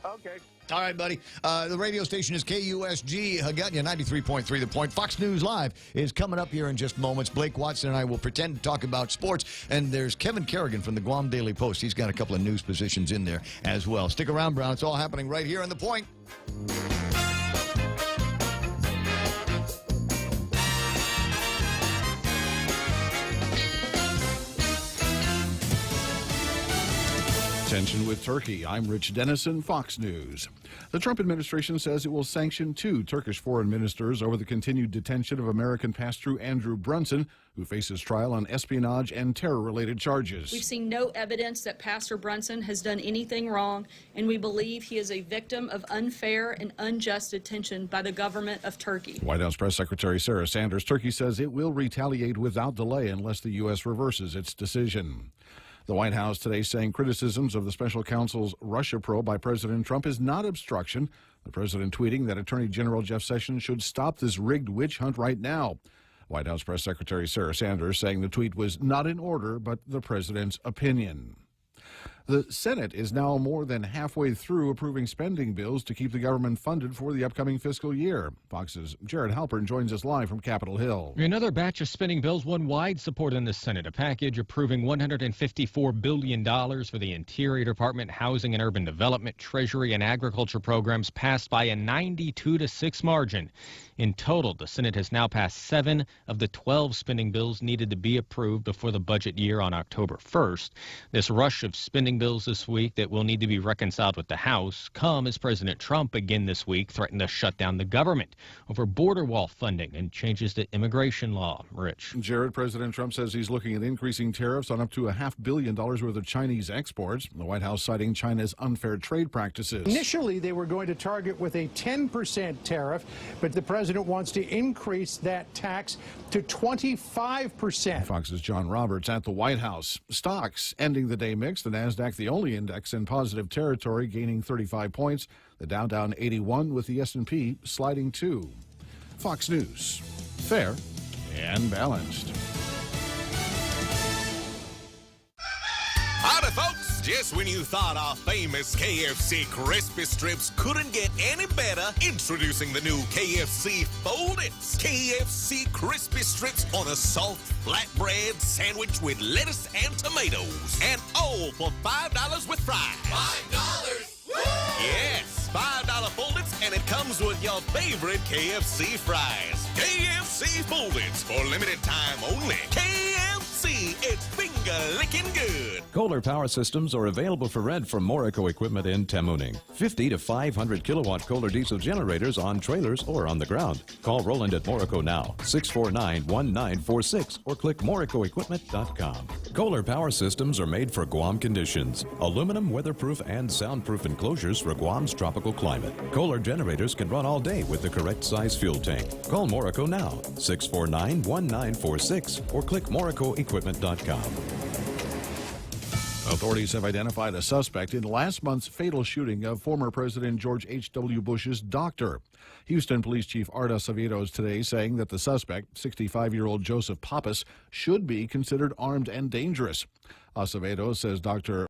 Okay. All right, buddy. The radio station is KUSG. Haggadah 93.3 The Point. Fox News Live is coming up here in just moments. Blake Watson and I will pretend to talk about sports. And there's Kevin Kerrigan from the Guam Daily Post. He's got a couple of news positions in there as well. Stick around, Brown. It's all happening right here on The Point. Tension with Turkey. I'm Rich Dennison, Fox News. The Trump administration says it will sanction 2 Turkish foreign ministers over the continued detention of American pastor Andrew Brunson, who faces trial on espionage and terror-related charges. We've seen no evidence that Pastor Brunson has done anything wrong, and we believe he is a victim of unfair and unjust detention by the government of Turkey. White House Press Secretary Sarah Sanders, Turkey says it will retaliate without delay unless the U.S. reverses its decision. The White House today saying criticisms of the special counsel's Russia probe by President Trump is not obstruction. The president tweeting that Attorney General Jeff Sessions should stop this rigged witch hunt right now. White House Press Secretary Sarah Sanders saying the tweet was not in order, but the president's opinion. The Senate is now more than halfway through approving spending bills to keep the government funded for the upcoming fiscal year. Fox's Jared Halpern joins us live from Capitol Hill. Another batch of spending bills won wide support in the Senate. A package approving $154 billion for the Interior Department, Housing and Urban Development, Treasury and Agriculture programs passed by a 92-6 margin. In total, the Senate has now passed 7 of the 12 spending bills needed to be approved before the budget year on October 1st. This rush of spending bills this week that will need to be reconciled with the House come as President Trump again this week threatened to shut down the government over border wall funding and changes to immigration law. Rich. Jared, President Trump says he's looking at increasing tariffs on up to $500 million worth of Chinese exports. The White House citing China's unfair trade practices. Initially, they were going to target with a 10% tariff, but the president wants to increase that tax to 25%. Fox's John Roberts at the White House. Stocks ending the day mixed. The Nasdaq, the only index in positive territory, gaining 35 points. The Dow down 81, with the S&P sliding 2. Fox News. Fair and balanced. Howdy, folks. Just when you thought our famous KFC Crispy Strips couldn't get any better, introducing the new KFC Fold-Its. KFC Crispy Strips on a soft flatbread sandwich with lettuce and tomatoes. And all for $5 with fries. $5? Woo! Yes, $5 Fold-Its, and it comes with your favorite KFC fries. KFC Fold-Its for limited time only. KFC, it's finger-licking good. Kohler Power Systems are available for rent from Morico Equipment in Tamuning. 50 to 500 kilowatt Kohler diesel generators on trailers or on the ground. Call Roland at Morico now, 649-1946, or click moricoequipment.com. Kohler Power Systems are made for Guam conditions. Aluminum, weatherproof, and soundproof enclosures for Guam's tropical climate. Kohler generators can run all day with the correct size fuel tank. Call Morico now, 649-1946, or click moricoequipment.com. Authorities have identified a suspect in last month's fatal shooting of former President George H.W. Bush's doctor. Houston Police Chief Art Acevedo is today saying that the suspect, 65-year-old Joseph Pappas, should be considered armed and dangerous. Acevedo says Dr.